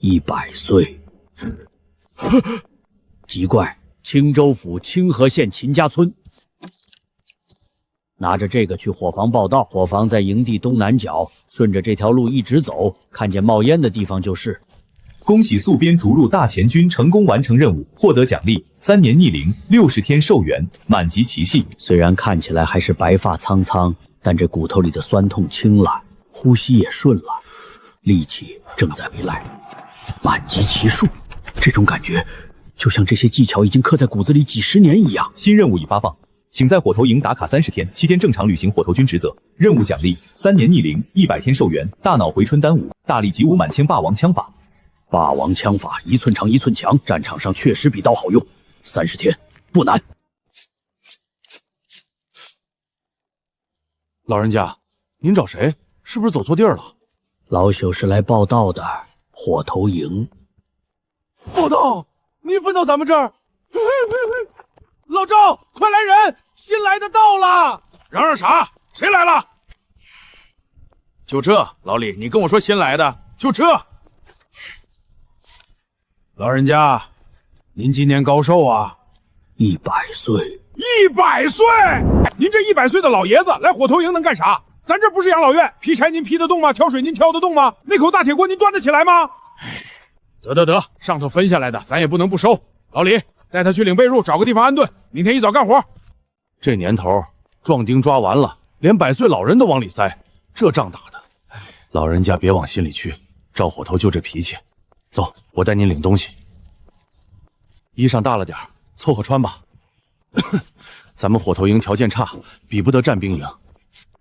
[SPEAKER 2] 100岁。籍贯青州府清河县秦家村。拿着这个去伙房报到，伙房在营地东南角，顺着这条路一直走，看见冒烟的地方就是。
[SPEAKER 5] 恭喜宿编逐入大前军成功完成任务，获得奖励3年逆龄，60天寿元，满级奇系。
[SPEAKER 2] 虽然看起来还是白发苍苍，但这骨头里的酸痛轻了，呼吸也顺了，力气正在回来，满级奇数。这种感觉就像这些技巧已经刻在骨子里几10年一样。
[SPEAKER 5] 新任务已发放，请在火头营打卡30天，期间正常履行火头军职责。任务奖励3年逆龄，100天寿元，大脑回春丹武，大力击5满千霸王枪法。
[SPEAKER 2] 霸王枪法1寸长1寸强，战场上确实比刀好用。30天不难。
[SPEAKER 3] 老人家，您找谁？是不是走错地儿了？
[SPEAKER 2] 老朽是来报道的，火头营。
[SPEAKER 10] 报道，您分到咱们这儿。老赵，快来人！新来的到了。
[SPEAKER 3] 嚷啥？谁来了？
[SPEAKER 9] 就这，老李，你跟我说新来的，就这。
[SPEAKER 3] 老人家，您今年高寿啊
[SPEAKER 2] ？100岁。
[SPEAKER 3] 100岁？您这100岁的老爷子来火头营能干啥？咱这不是养老院，劈柴您劈得动吗？挑水您挑得动吗？那口大铁锅您端得起来吗？得，上头分下来的，咱也不能不收。老李，带他去领被褥，找个地方安顿，明天一早干活。这年头，壮丁抓完了，连100岁老人都往里塞，这仗打的，老人家别往心里去。赵火头就这脾气。走，我带您领东西。衣裳大了点，凑合穿吧。咱们火头营条件差，比不得战兵营。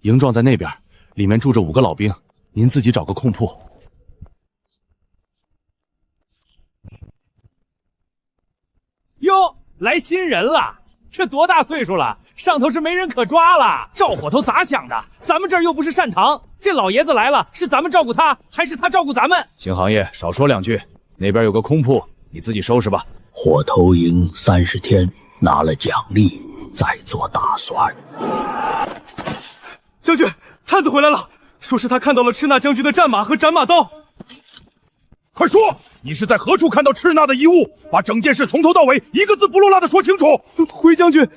[SPEAKER 3] 营帐在那边，里面住着5个老兵，您自己找个空铺。
[SPEAKER 7] 哟，来新人了，这多大岁数了？上头是没人可抓了。赵火头咋想的？咱们这儿又不是善堂，这老爷子来了，是咱们照顾他，还是他照顾咱们？
[SPEAKER 3] 邢行业，少说2句。那边有个空铺，你自己收拾吧。
[SPEAKER 2] 火头营30天，拿了奖励再做打算。
[SPEAKER 6] 将军，探子回来了，说是他看到了赤纳将军的战马和斩马刀。
[SPEAKER 3] 快说，你是在何处看到赤纳的遗物？把整件事从头到尾一个字不落落的说清楚。
[SPEAKER 6] 回将军，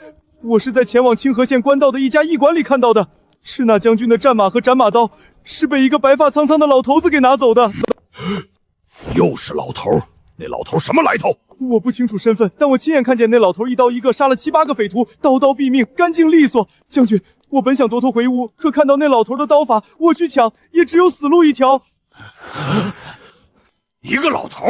[SPEAKER 6] 我是在前往清河县官道的一家驿馆里看到的。赤纳将军的战马和斩马刀是被一个白发苍苍的老头子给拿走的。
[SPEAKER 3] 又是老头？那老头什么来头？
[SPEAKER 6] 我不清楚身份，但我亲眼看见那老头一刀一个杀了7、8个匪徒，刀刀毙命，干净利索。将军，我本想夺头回屋，可看到那老头的刀法，我去抢也只有死路一条。
[SPEAKER 3] 一个老头？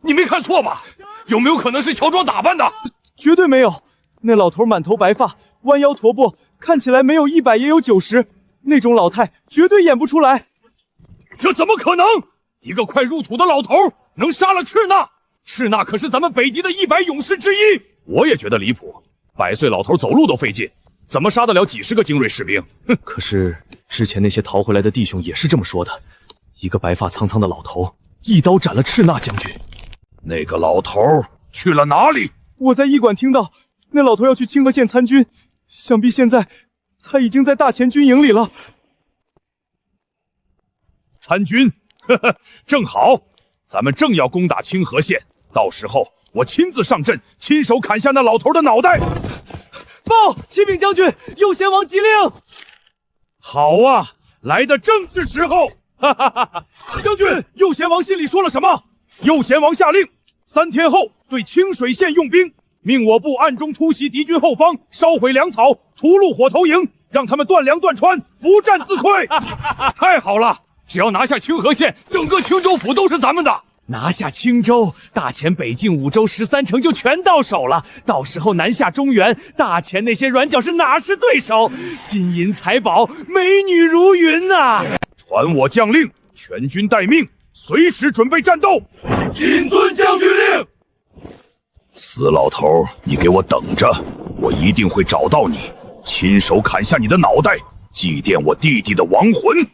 [SPEAKER 3] 你没看错吧？有没有可能是乔装打扮的？
[SPEAKER 6] 绝对没有。那老头满头白发，弯腰驼膊，看起来没有100也有90，那种老态绝对演不出来。
[SPEAKER 3] 这怎么可能？一个快入土的老头能杀了赤纳？赤纳可是咱们北敌的100勇士之一。我也觉得离谱，100岁老头走路都费劲，怎么杀得了几10个精锐士兵？
[SPEAKER 1] 哼！可是之前那些逃回来的弟兄也是这么说的，一个白发苍苍的老头一刀斩了赤纳将军。
[SPEAKER 3] 那个老头去了哪里？
[SPEAKER 6] 我在驿馆听到，那老头要去清河县参军，想必现在他已经在大前军营里了。
[SPEAKER 3] 参军？呵呵，正好，咱们正要攻打清河县，到时候我亲自上阵，亲手砍下那老头的脑袋。
[SPEAKER 6] 报，启禀将军，右贤王急令。
[SPEAKER 3] 好啊，来的正是时候。哈哈哈哈！将军，右贤王心里说了什么？右贤王下令，3天后对清水县用兵，命我部暗中突袭敌军后方，烧毁粮草，屠戮火头营，让他们断粮断川，不战自溃。太好了！只要拿下清河县，整个青州府都是咱们的。
[SPEAKER 7] 拿下青州，大前北境5州13城就全到手了。到时候南下中原，大前那些软脚是哪是对手？金银财宝，美女如云呐！
[SPEAKER 3] 传我将令，全军待命，随时准备战斗。谨遵将军令。死老头，你给我等着，我一定会找到你，亲手砍下你的脑袋，祭奠我弟弟的亡魂。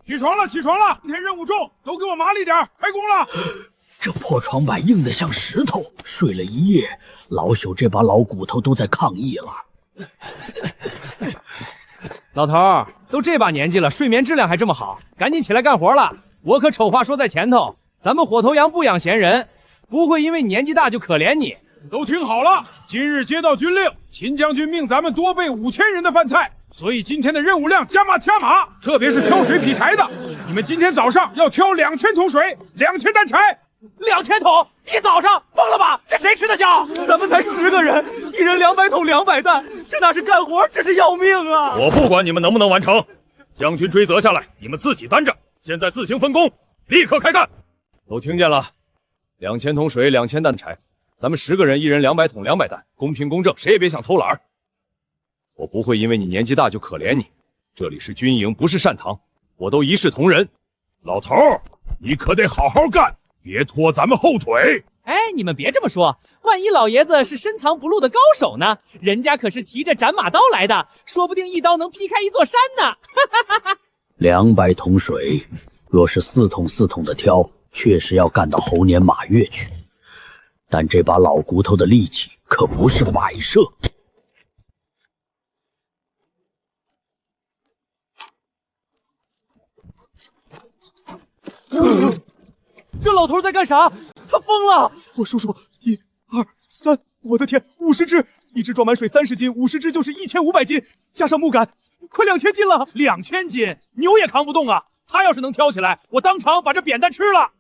[SPEAKER 3] 起床了，起床了！今天任务重，都给我麻利点，开工了。
[SPEAKER 2] 这破床板硬得像石头，睡了一夜，老朽这把老骨头都在抗议了。
[SPEAKER 7] 老头儿，都这把年纪了，睡眠质量还这么好，赶紧起来干活了。我可丑话说在前头，咱们火头营不养闲人，不会因为你年纪大就可怜你。
[SPEAKER 3] 都听好了，今日接到军令，秦将军命咱们多备5000人的饭菜。所以今天的任务量加码，特别是挑水劈柴的，你们今天早上要挑2000桶水，2000担柴
[SPEAKER 7] ，2000桶，一早上，疯了吧？这谁吃得消？
[SPEAKER 6] 咱们才10个人，一人200桶200担，这哪是干活，这是要命啊！
[SPEAKER 3] 我不管你们能不能完成，将军追责下来，你们自己担着。现在自行分工，立刻开干。
[SPEAKER 10] 都听见了，2000桶水，2000担柴，咱们10个人，一人200桶200担，公平公正，谁也别想偷懒。我不会因为你年纪大就可怜你，这里是军营，不是善堂，我都一视同仁。
[SPEAKER 3] 老头，你可得好好干，别拖咱们后腿。
[SPEAKER 7] 哎，你们别这么说，万一老爷子是深藏不露的高手呢？人家可是提着斩马刀来的，说不定一刀能劈开一座山呢。
[SPEAKER 2] 200桶水，若是4桶4桶的挑，确实要干到猴年马月去。但这把老骨头的力气可不是摆设。
[SPEAKER 6] 这老头在干啥？他疯了！我数数，1、2、3，我的天，50只，一只装满水30斤，50只就是1500斤，加上木杆，快2000斤了。
[SPEAKER 10] 2000斤，牛也扛不动啊！他要是能挑起来，我当场把这扁担吃了。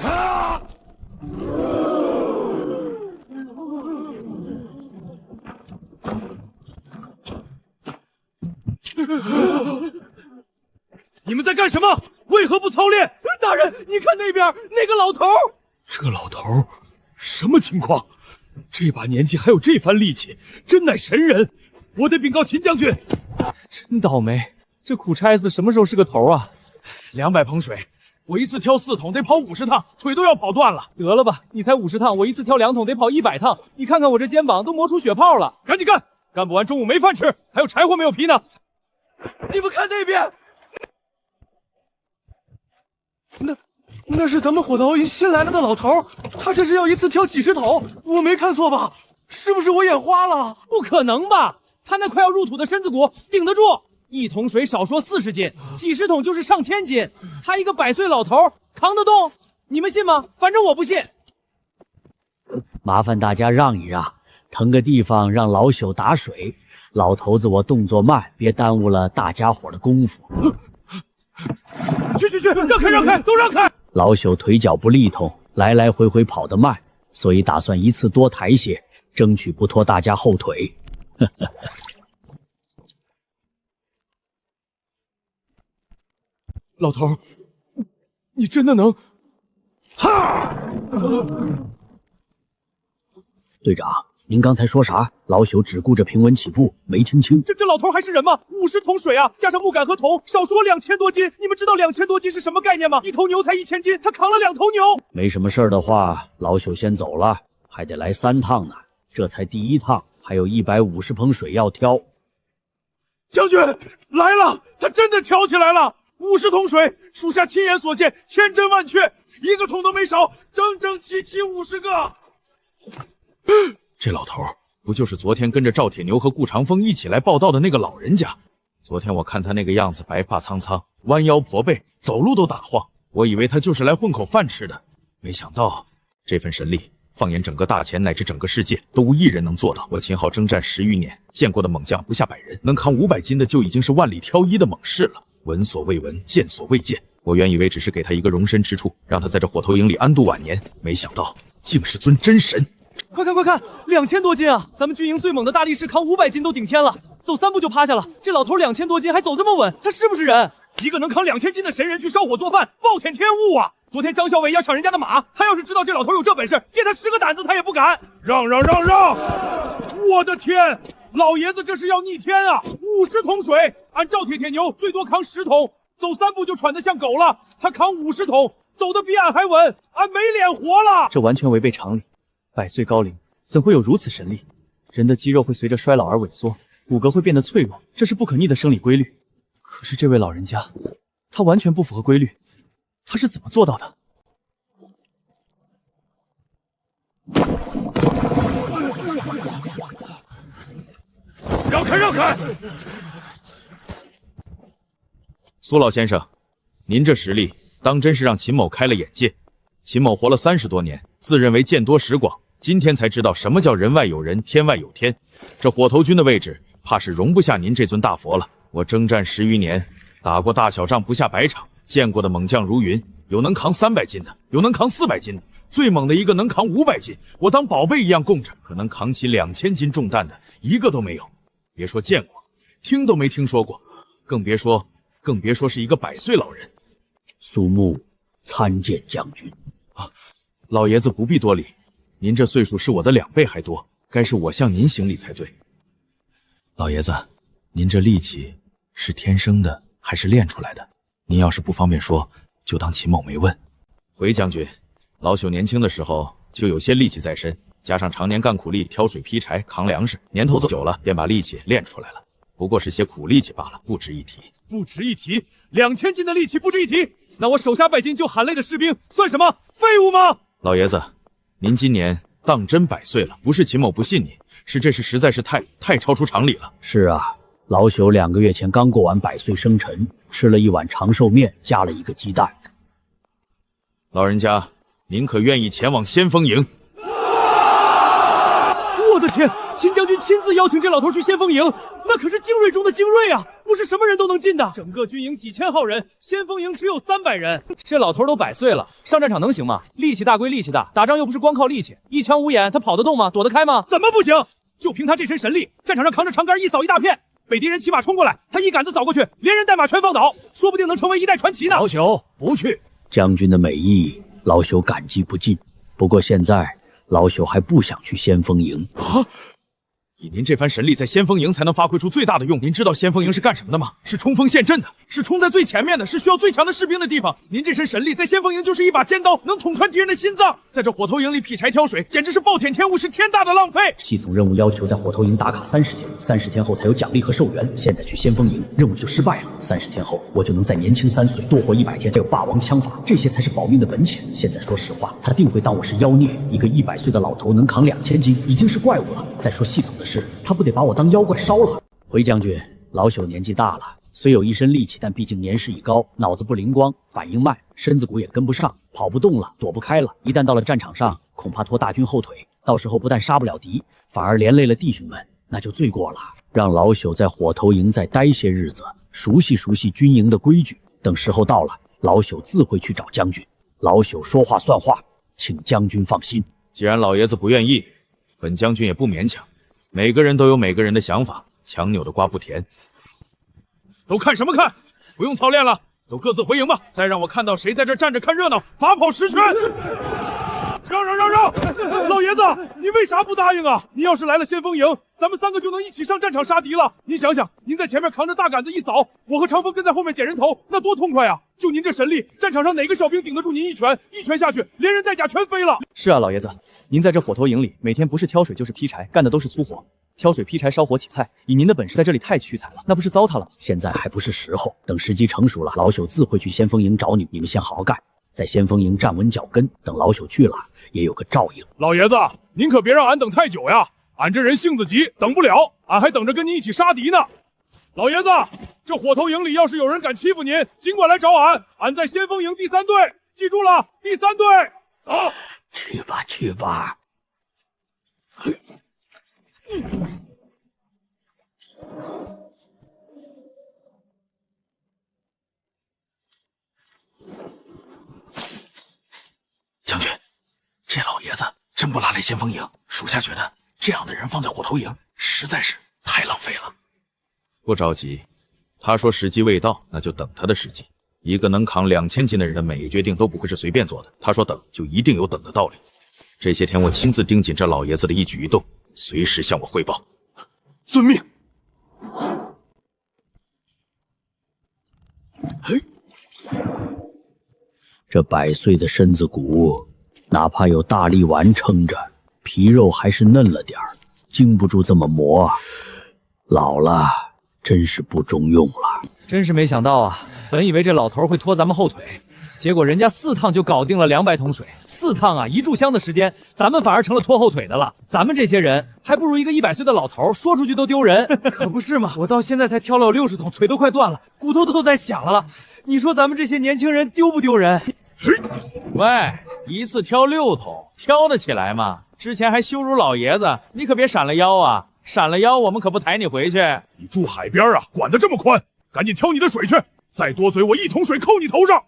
[SPEAKER 10] 啊！
[SPEAKER 6] 你们在干什么？为何不操练？大人，你看那边那个老头。
[SPEAKER 3] 这老头什么情况？这把年纪还有这番力气，真乃神人！我得禀告秦将军。
[SPEAKER 7] 真倒霉，这苦差事什么时候是个头啊
[SPEAKER 10] ？200盆水，我一次挑4桶，得跑50趟，腿都要跑断了。
[SPEAKER 7] 得了吧，你才50趟，我一次挑2桶得跑100趟。你看看我这肩膀都磨出血泡了。
[SPEAKER 10] 赶紧干，干不完中午没饭吃，还有柴火没有劈呢。
[SPEAKER 6] 你们看那边。那是咱们火头营新来了的老头，他这是要一次挑几10桶，我没看错吧？是不是我眼花了？
[SPEAKER 7] 不可能吧？他那快要入土的身子骨顶得住，1桶水少说40斤，几10桶就是上千斤，他一个100岁老头扛得动？你们信吗？反正我不信。
[SPEAKER 2] 麻烦大家让一让，腾个地方让老朽打水。老头子我动作慢，别耽误了大家伙的功夫。
[SPEAKER 6] 去，让开，都让开！
[SPEAKER 2] 老朽腿脚不利通，来来回回跑得慢，所以打算一次多抬些，争取不拖大家后腿。
[SPEAKER 6] 老头，你真的能？哈！
[SPEAKER 2] 队长，您刚才说啥？老朽只顾着平稳起步，没听清。
[SPEAKER 6] 这老头还是人吗？50桶水啊，加上木杆和桶，少说2000多斤。你们知道2000多斤是什么概念吗？一头牛才1000斤，他扛了2头牛。
[SPEAKER 2] 没什么事儿的话，老朽先走了，还得来3趟呢。这才第1趟，还有150盆水要挑。
[SPEAKER 6] 将军来了，他真的挑起来了！50桶水，属下亲眼所见，千真万确，一个桶都没少，整整齐齐50个。
[SPEAKER 9] 这老头不就是昨天跟着赵铁牛和顾长风一起来报道的那个老人家？昨天我看他那个样子，白发苍苍，弯腰驼背，走路都打晃，我以为他就是来混口饭吃的，没想到这份神力，放眼整个大钱乃至整个世界，都无一人能做到。我秦昊征战10余年，见过的猛将不下100人，能扛500斤的就已经是万里挑一的猛士了。闻所未闻，见所未见。我原以为只是给他一个容身之处，让他在这火头营里安度晚年，没想到竟是尊真神。
[SPEAKER 7] 快看，2000多斤啊！咱们军营最猛的大力士扛500斤都顶天了，走3步就趴下了。这老头2000多斤还走这么稳，他是不是人？
[SPEAKER 10] 一个能扛2000斤的神人去烧火做饭，暴殄天物啊！昨天张校尉要抢人家的马，他要是知道这老头有这本事，借他10个胆子他也不敢。
[SPEAKER 3] 让！我的天，老爷子这是要逆天啊！50桶水，按赵铁牛最多扛10桶，走3步就喘得像狗了。他扛50桶，走得比俺还稳，俺没脸活了。
[SPEAKER 7] 这完全违背常理。100岁高龄，怎会有如此神力？人的肌肉会随着衰老而萎缩，骨骼会变得脆弱，这是不可逆的生理规律。可是这位老人家，他完全不符合规律，他是怎么做到的？
[SPEAKER 3] 让开！
[SPEAKER 9] 苏老先生，您这实力当真是让秦某开了眼界。秦某活了30多年，自认为见多识广，今天才知道什么叫人外有人，天外有天。这火头军的位置，怕是容不下您这尊大佛了。我征战10余年，打过大小仗不下100场，见过的猛将如云，有能扛300斤的，有能扛400斤的，最猛的一个能扛500斤，我当宝贝一样供着。可能扛起2000斤重担的，一个都没有。别说见过，听都没听说过，更别说是一个100岁老人。
[SPEAKER 2] 苏木参见将军。
[SPEAKER 9] 老爷子不必多礼，您这岁数是我的2倍还多，该是我向您行礼才对。老爷子，您这力气是天生的还是练出来的？您要是不方便说，
[SPEAKER 1] 就当秦某没问。
[SPEAKER 9] 回将军，老朽年轻的时候就有些力气在身，加上常年干苦力，挑水劈柴扛粮食，年头久了便把力气练出来了。不过是些苦力气罢了，不值一提。
[SPEAKER 6] 不值一提，2000斤的力气不值一提，那我手下拜金就喊累的士兵算什么？废物吗？
[SPEAKER 9] 老爷子，您今年当真100岁了，不是秦某不信你，是这事实在是太超出常理了。
[SPEAKER 2] 是啊，老朽2个月前刚过完100岁生辰，吃了一碗长寿面，加了一个鸡蛋。
[SPEAKER 9] 老人家，您可愿意前往先锋营？
[SPEAKER 6] 我的天，秦将军亲自邀请这老头去先锋营，那可是精锐中的精锐啊，不是什么人都能进的。整个军营几千号人，先锋营只有300人。
[SPEAKER 10] 这老头都100岁了，上战场能行吗？力气大归力气大，打仗又不是光靠力气，一枪无眼，他跑得动吗？躲得开吗？
[SPEAKER 6] 怎么不行？就凭他这身神力，战场上扛着长杆一扫一大片，北敌人骑马冲过来，他一杆子扫过去，连人带马全放倒，说不定能成为一代传奇呢。
[SPEAKER 2] 老朽不去。将军的美意，老朽感激不尽。不过现在，老朽还不想去先锋营
[SPEAKER 9] 啊！以您这番神力，在先锋营才能发挥出最大的用。您知道先锋营是干什么的吗？是冲锋陷阵的，是冲在最前面的，是需要最强的士兵的地方。您这身神力在先锋营就是一把尖刀，能捅穿敌人的心脏。在这火头营里劈柴挑水，简直是暴殄天物，是天大的浪费。
[SPEAKER 2] 系统任务要求在火头营打卡30天，30天后才有奖励和寿元。现在去先锋营，任务就失败了。30天后，我就能再年轻3岁，多活100天，还有霸王枪法，这些才是保命的本钱。现在说实话，他定会当我是妖孽。一个100岁的老头能扛2000斤，已经是怪物了。再说系统的事，他不得把我当妖怪烧了？回将军，老朽年纪大了，虽有一身力气，但毕竟年事已高，脑子不灵光，反应慢，身子骨也跟不上，跑不动了，躲不开了。一旦到了战场上，恐怕拖大军后腿，到时候不但杀不了敌，反而连累了弟兄们，那就罪过了。让老朽在火头营再待些日子，熟悉熟悉军营的规矩。等时候到了，老朽自会去找将军。老朽说话算话，请将军放心。
[SPEAKER 9] 既然老爷子不愿意，本将军也不勉强。每个人都有每个人的想法，强扭的瓜不甜。
[SPEAKER 3] 都看什么看？不用操练了，都各自回营吧。再让我看到谁在这站着看热闹，罚跑10圈。让！老爷子，你为啥不答应啊？你要是来了先锋营，咱们3个就能一起上战场杀敌了。您想想，您在前面扛着大杆子一扫，我和长风跟在后面捡人头，那多痛快啊！就您这神力，战场上哪个小兵顶得住您一拳？一拳下去，连人带甲全飞了。
[SPEAKER 10] 是啊，老爷子，您在这火头营里，每天不是挑水就是劈柴，干的都是粗活。挑水、劈柴、烧火、起菜，以您的本事在这里太屈才了，那不是糟蹋了？
[SPEAKER 2] 现在还不是时候，等时机成熟了，老朽自会去先锋营找你，你们先好好干，在先锋营站稳脚跟，等老朽去了也有个照应。
[SPEAKER 3] 老爷子，您可别让俺等太久呀！俺这人性子急，等不了，俺还等着跟你一起杀敌呢。老爷子，这火头营里要是有人敢欺负您，尽管来找俺，俺在先锋营第3队，记住了，第3队，走。
[SPEAKER 2] 去吧去吧。将军，这老爷子真不拉来先锋营，属下觉得这样的人放在火头营实在是太浪费了。
[SPEAKER 9] 不着急，他说时机未到，那就等他的时机。一个能扛2000斤的人的每一决定都不会是随便做的，他说等就一定有等的道理。这些天我亲自盯紧这老爷子的一举一动，随时向我汇报。
[SPEAKER 3] 遵命。
[SPEAKER 2] 这100岁的身子骨，哪怕有大力丸撑着，皮肉还是嫩了点儿，经不住这么磨啊。老了，真是不中用了。
[SPEAKER 10] 真是没想到啊！本以为这老头会拖咱们后腿，结果人家4趟就搞定了200桶水，4趟啊，1炷香的时间，咱们反而成了拖后腿的了。咱们这些人还不如一个100岁的老头，说出去都丢人。可不是嘛，我到现在才挑了60桶，腿都快断了，骨头都在响了。你说咱们这些年轻人丢不丢人？
[SPEAKER 9] 喂，一次挑6桶，挑得起来吗？之前还羞辱老爷子，你可别闪了腰啊！闪了腰，我们可不抬你回去。
[SPEAKER 3] 你住海边啊，管得这么宽？赶紧挑你的水去！再多嘴，我1桶水扣你头上！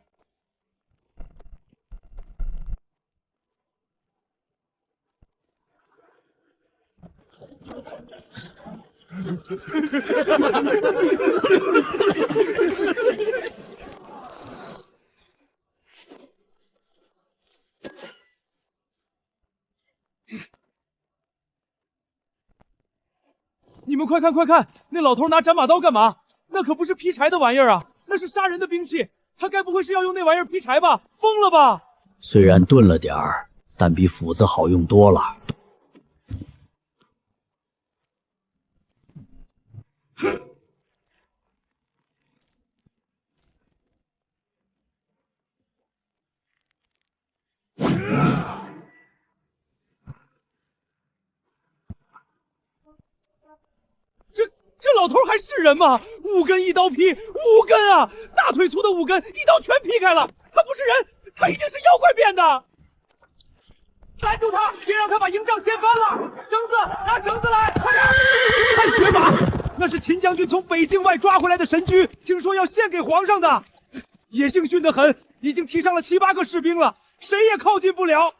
[SPEAKER 10] 你们快看快看，那老头拿斩马刀干嘛？那可不是劈柴的玩意儿啊，那是杀人的兵器。他该不会是要用那玩意儿劈柴吧？疯了吧？
[SPEAKER 2] 虽然钝了点儿，但比斧子好用多了。
[SPEAKER 10] 这老头还是人吗？5根一刀劈，5根啊！大腿粗的5根，一刀全劈开了。他不是人，他一定是妖怪变的。拦住他，别让他把营帐掀翻了！绳子，拿绳子来，快点！汗血马，那是秦将军从北境外抓回来的神驹，听说要献给皇上的。野性驯得很，已经踢伤了7、8个士兵了，谁也靠近不了。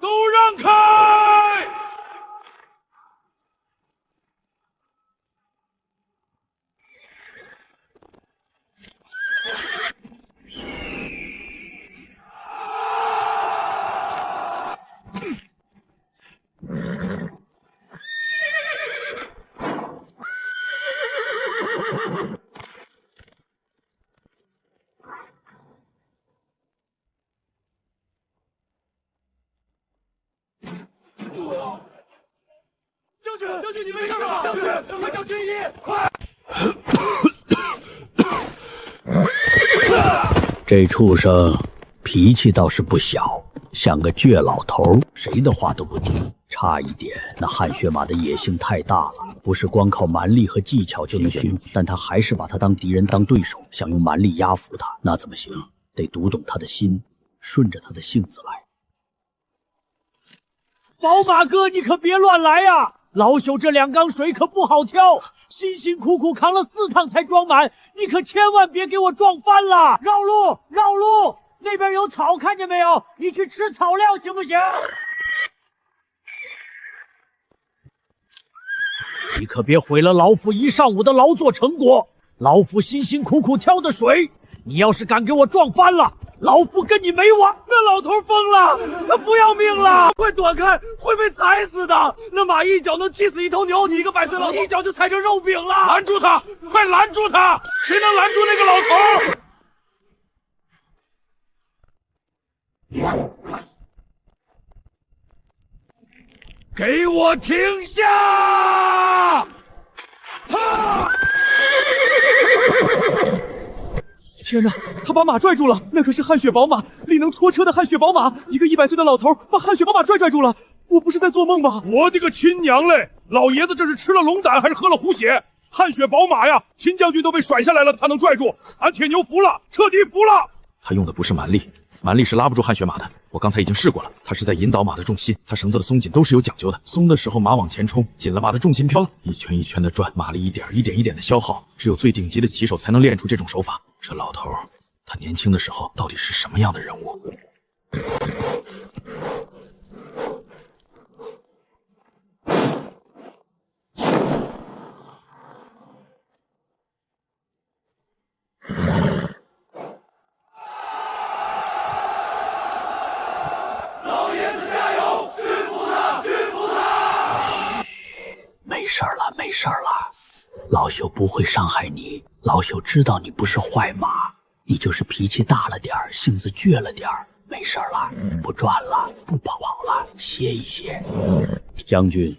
[SPEAKER 3] 都让开！
[SPEAKER 10] 将军，你没事吧？将军，快叫军医！快！
[SPEAKER 2] 这畜生脾气倒是不小，像个倔老头，谁的话都不听。差一点，那汗血马的野性太大了，不是光靠蛮力和技巧就能驯服，但他还是把他当敌人当对手，想用蛮力压服他，那怎么行？得读懂他的心，顺着他的性子来。宝马哥，你可别乱来呀！老朽这2缸水可不好挑，辛辛苦苦扛了4趟才装满，你可千万别给我撞翻了！绕路，绕路！那边有草，看见没有？你去吃草料行不行？你可别毁了老夫1上午的劳作成果，老夫辛辛苦苦挑的水，你要是敢给我撞翻了，老夫跟你没完！
[SPEAKER 10] 那老头疯了，他不要命了！快躲开，会被踩死的！那马一脚能踢死1头牛，你一个100岁老头一脚就踩成肉饼了！
[SPEAKER 3] 拦住他！快拦住他！谁能拦住那个老头？给我停下！
[SPEAKER 10] 天哪，他把马拽住了，那可是汗血宝马，力能拖车的汗血宝马。一个100岁的老头把汗血宝马拽住了，我不是在做梦吧？
[SPEAKER 3] 我的个亲娘嘞！老爷子这是吃了龙胆还是喝了虎血？汗血宝马呀，秦将军都被甩下来了，他能拽住？俺铁牛服了，彻底服了！
[SPEAKER 9] 他用的不是蛮力，蛮力是拉不住汗血马的。我刚才已经试过了，他是在引导马的重心，他绳子的松紧都是有讲究的。松的时候马往前冲，紧了马的重心飘了，一圈一圈的转，马力一点一点的消耗。只有最顶级的骑手才能练出这种手法。这老头，他年轻的时候到底是什么样的人物？
[SPEAKER 2] 没事了，老朽不会伤害你。老朽知道你不是坏马，你就是脾气大了点儿，性子倔了点儿。没事了，不转了，不跑了，歇一歇。将军，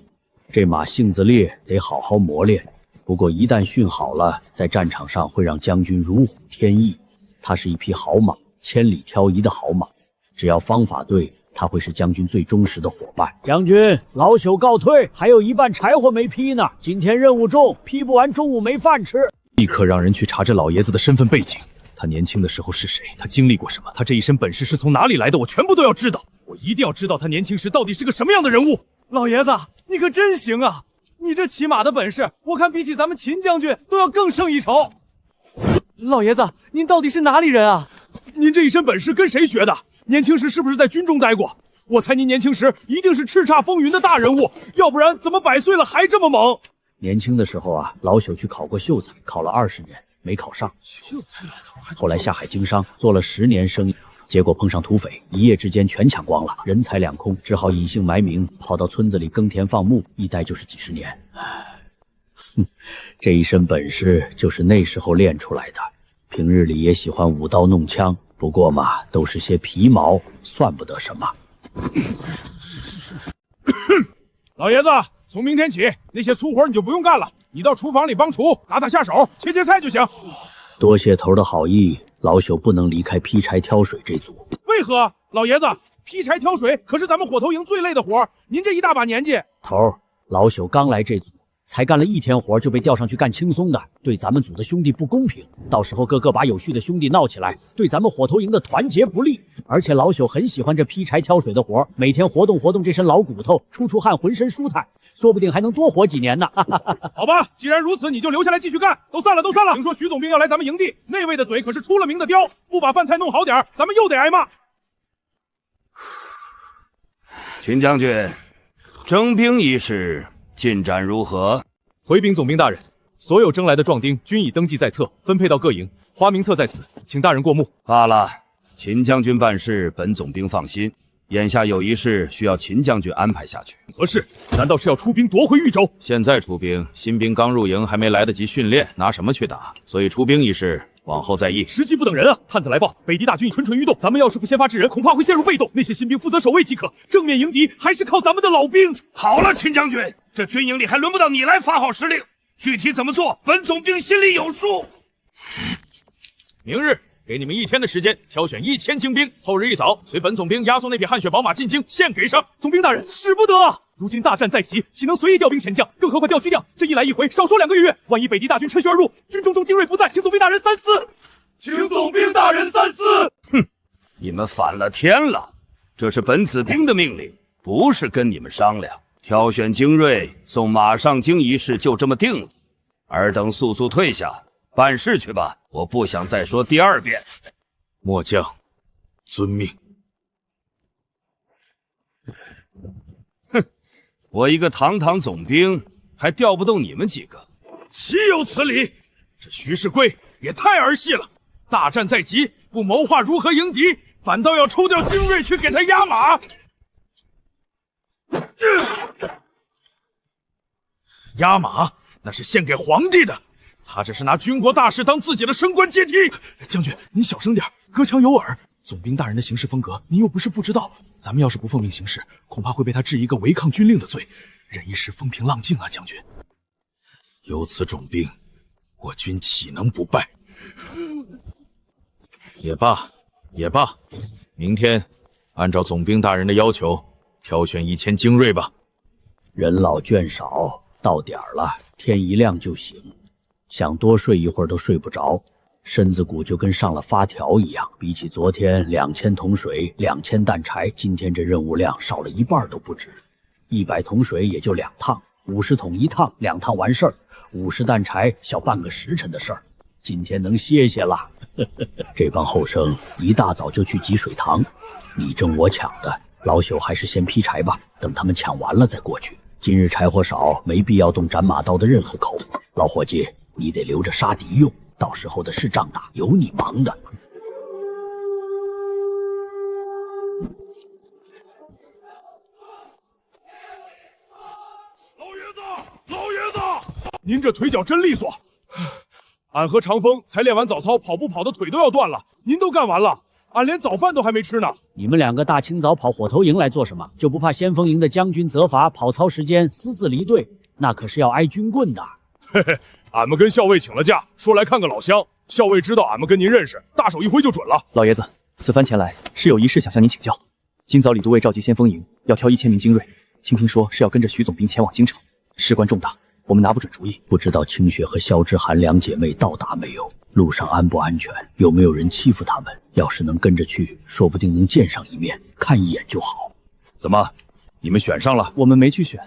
[SPEAKER 2] 这马性子烈，得好好磨练。不过一旦训好了，在战场上会让将军如虎添翼。它是一匹好马，千里挑一的好马，只要方法对，他会是将军最忠实的伙伴。将军，老朽告退，还有1半柴火没劈呢。今天任务重，劈不完中午没饭吃。
[SPEAKER 5] 立刻让人去查这老爷子的身份背景，他年轻的时候是谁？他经历过什么？他这一身本事是从哪里来的？我全部都要知道。我一定要知道他年轻时到底是个什么样的人物。
[SPEAKER 10] 老爷子，你可真行啊！你这骑马的本事，我看比起咱们秦将军都要更胜一筹。老爷子，您到底是哪里人啊？
[SPEAKER 3] 您这一身本事跟谁学的？年轻时是不是在军中待过？我猜您年轻时一定是叱咤风云的大人物，要不然怎么100岁了还这么猛？
[SPEAKER 2] 年轻的时候啊，老朽去考过秀才，考了20年没考上。后来下海经商，做了10年生意，结果碰上土匪，一夜之间全抢光了，人财两空，只好隐姓埋名，跑到村子里耕田放牧，一待就是几十年。这一身本事就是那时候练出来的。平日里也喜欢舞刀弄枪，不过嘛，都是些皮毛，算不得什么。
[SPEAKER 10] 老爷子，从明天起，那些粗活你就不用干了，你到厨房里帮厨，打下手，切菜就行。
[SPEAKER 2] 多谢头的好意，老朽不能离开劈柴挑水这组。
[SPEAKER 10] 为何？老爷子，劈柴挑水可是咱们火头营最累的活，您这一大把年纪，
[SPEAKER 2] 头，老朽刚来这组，才干了1天活就被调上去干轻松的，对咱们组的兄弟不公平。到时候个个把有序的兄弟闹起来，对咱们火头营的团结不利。而且老朽很喜欢这劈柴挑水的活，每天活动活动这身老骨头，出汗，浑身舒坦，说不定还能多活几年呢。
[SPEAKER 10] 好吧，既然如此，你就留下来继续干。都散了，都散了。听说徐总兵要来咱们营地，那位的嘴可是出了名的刁，不把饭菜弄好点，咱们又得挨骂。
[SPEAKER 11] 秦将军，征兵一事进展如何？
[SPEAKER 5] 回禀总兵大人，所有征来的壮丁均已登记在册，分配到各营，花名册在此，请大人过目。
[SPEAKER 11] 罢了，秦将军办事，本总兵放心。眼下有一事需要秦将军安排下去。
[SPEAKER 3] 何事？难道是要出兵夺回豫州？
[SPEAKER 9] 现在出兵，新兵刚入营，还没来得及训练，拿什么去打？所以出兵一事往后再议。
[SPEAKER 3] 时机不等人啊！探子来报，北敌大军蠢蠢欲动，咱们要是不先发制人，恐怕会陷入被动。那些新兵负责守卫即可，正面迎敌还是靠咱们的老兵。
[SPEAKER 11] 好了，秦将军，这军营里还轮不到你来发号施令，具体怎么做，本总兵心里有数。
[SPEAKER 9] 明日给你们1天的时间，挑选1000精兵，后日一早随本总兵押送那匹汗血宝马进京，献给上。
[SPEAKER 3] 总兵大人，使不得啊！如今大战在即，岂能随意调兵遣将？更何况调机调，这一来一回，少说2个月。万一北敌大军趁虚而入，军中精锐不在，请总兵大人三思。
[SPEAKER 11] 请总兵大人三思。哼，你们反了天了！这是本子兵的命令，不是跟你们商量。挑选精锐，送马上京一事就这么定了。尔等速速退下，办事去吧。我不想再说第2遍。
[SPEAKER 9] 末将遵命。
[SPEAKER 11] 哼，我一个堂堂总兵，还调不动你们几个，
[SPEAKER 10] 岂有此理！这徐世贵也太儿戏了。大战在即，不谋划如何迎敌，反倒要抽调精锐去给他压马。压马那是献给皇帝的，他这是拿军国大事当自己的升官阶梯。
[SPEAKER 6] 将军，您小声点，隔墙有耳。总兵大人的行事风格，您又不是不知道。咱们要是不奉命行事，恐怕会被他治一个违抗军令的罪。忍一时风平浪静啊，将军。
[SPEAKER 10] 有此种兵，我军岂能不败？
[SPEAKER 9] 也罢，也罢，明天按照总兵大人的要求，挑选1000精锐吧。
[SPEAKER 2] 人老眷少，到点儿了，天一亮就醒。想多睡一会儿都睡不着，身子骨就跟上了发条一样。比起昨天2000桶水、2000担柴，今天这任务量少了1半都不止。100桶水也就2趟，50桶1趟，2趟完事儿。50担柴小半个时辰的事儿，今天能歇歇了。这帮后生一大早就去挤水塘，你争我抢的，老朽还是先劈柴吧，等他们抢完了再过去。今日柴火少，没必要动斩马刀的任何口。老伙计，你得留着杀敌用，到时候的是仗打，有你忙的。
[SPEAKER 3] 老爷子，您这腿脚真利索。俺和长风才练完早操，跑步跑的腿都要断了，您都干完了，俺连早饭都还没吃呢。
[SPEAKER 2] 你们2个大清早跑火头营来做什么？就不怕先锋营的将军责罚跑操时间私自离队？那可是要挨军棍的。
[SPEAKER 3] 嘿嘿，俺们跟校尉请了假，说来看个老乡。校尉知道俺们跟您认识，大手一挥就准了。
[SPEAKER 1] 老爷子，此番前来是有一事想向您请教。今早李都尉召集先锋营，要挑1000名精锐，听说是要跟着徐总兵前往京城，事关重大，我们拿不准主意。
[SPEAKER 2] 不知道清雪和萧之寒2姐妹到达没有？路上安不安全？有没有人欺负他们？要是能跟着去，说不定能见上一面，看一眼就好。
[SPEAKER 3] 怎么，你们选上了？
[SPEAKER 1] 我们没去选，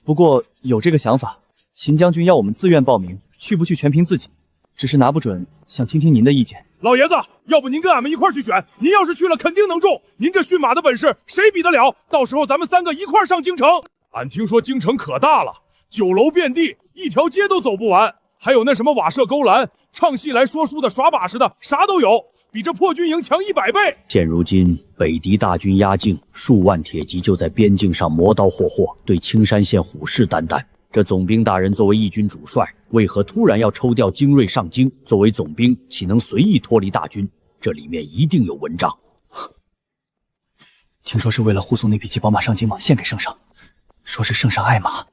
[SPEAKER 1] 不过有这个想法。秦将军要我们自愿报名，去不去全凭自己，只是拿不准，想听听您的意见。
[SPEAKER 3] 老爷子，要不您跟俺们一块去选？您要是去了，肯定能中。您这驯马的本事，谁比得了？到时候咱们3个一块上京城。俺听说京城可大了，酒楼遍地，一条街都走不完。还有那什么瓦舍勾栏，唱戏来说书的、耍把式的，啥都有。
[SPEAKER 6] 比这破军营强100倍。
[SPEAKER 2] 现如今北狄大军压境，数万铁骑就在边境上磨刀霍霍，对青山县虎视眈眈。这总兵大人作为义军主帅，为何突然要抽调精锐上京？作为总兵，岂能随意脱离大军？这里面一定有文章。
[SPEAKER 1] 听说是为了护送那匹骑宝马上京吗？献给圣上，说是圣上爱马，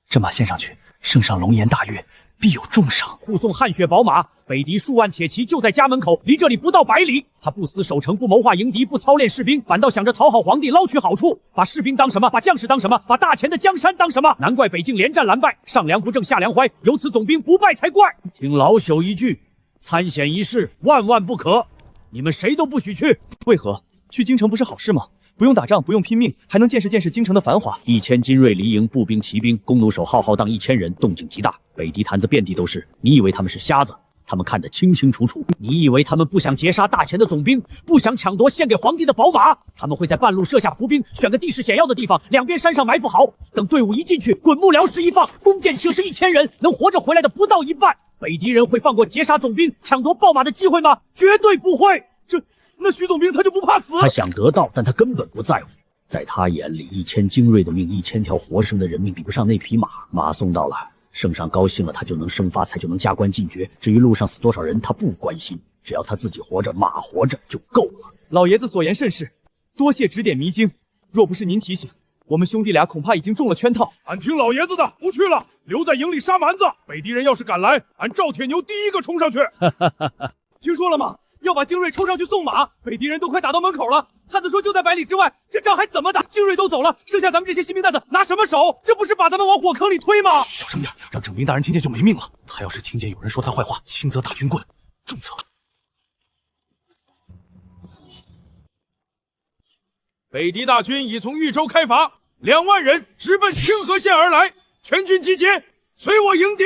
[SPEAKER 1] 这马献上去，圣上龙颜大悦，必有重赏。
[SPEAKER 7] 护送汗血宝马，北狄数万铁骑就在家门口，离这里不到100里。他不思守城，不谋划迎敌，不操练士兵，反倒想着讨好皇帝，捞取好处。把士兵当什么？把将士当什么？把大钱的江山当什么？难怪北境连战难败，上梁不正下梁歪，有此总兵不败才怪。听老朽一句，参险一试，万万不可。你们谁都不许去。
[SPEAKER 10] 为何？去京城不是好事吗？不用打仗，不用拼命，还能见识见识京城的繁华。
[SPEAKER 2] 1000精锐离营，步兵、骑兵，弓弩手浩浩荡1000人，动静极大。北狄坛子遍地都是，你以为他们是瞎子？他们看得清清楚楚。你以为他们不想截杀大钱的总兵，不想抢夺献给皇帝的宝马？他们会在半路设下伏兵，选个地势险要的地方，两边山上埋伏好。等队伍一进去，滚幕僚士一放，弓箭轻是1000人，能活着回来的不到一半。北狄人会放过截杀总兵、抢夺宝马的机会吗？绝对不会。
[SPEAKER 6] 那徐总兵他就不怕死？
[SPEAKER 2] 他想得到，但他根本不在乎。在他眼里，1000精锐的命，1000条活生的人命比不上那匹马。马送到了，圣上高兴了，他就能生发财，就能加官进爵。至于路上死多少人，他不关心，只要他自己活着，马活着就够了。
[SPEAKER 10] 老爷子所言甚是，多谢指点迷津。若不是您提醒，我们兄弟俩恐怕已经中了圈套。
[SPEAKER 6] 俺听老爷子的，不去了，留在营里杀蛮子。北狄人要是敢来，俺赵铁牛第一个冲上去。
[SPEAKER 10] 听说了吗？要把精锐抽上去送马，北狄人都快打到门口了。探子说就在100里之外，这仗还怎么打？精锐都走了，剩下咱们这些新兵蛋子拿什么守？这不是把咱们往火坑里推吗？
[SPEAKER 1] 小声点，让整兵大人听见就没命了。他要是听见有人说他坏话，轻则打军棍，重则……
[SPEAKER 3] 北狄大军已从豫州开拔，2万人直奔清河县而来，全军集结，随我迎敌。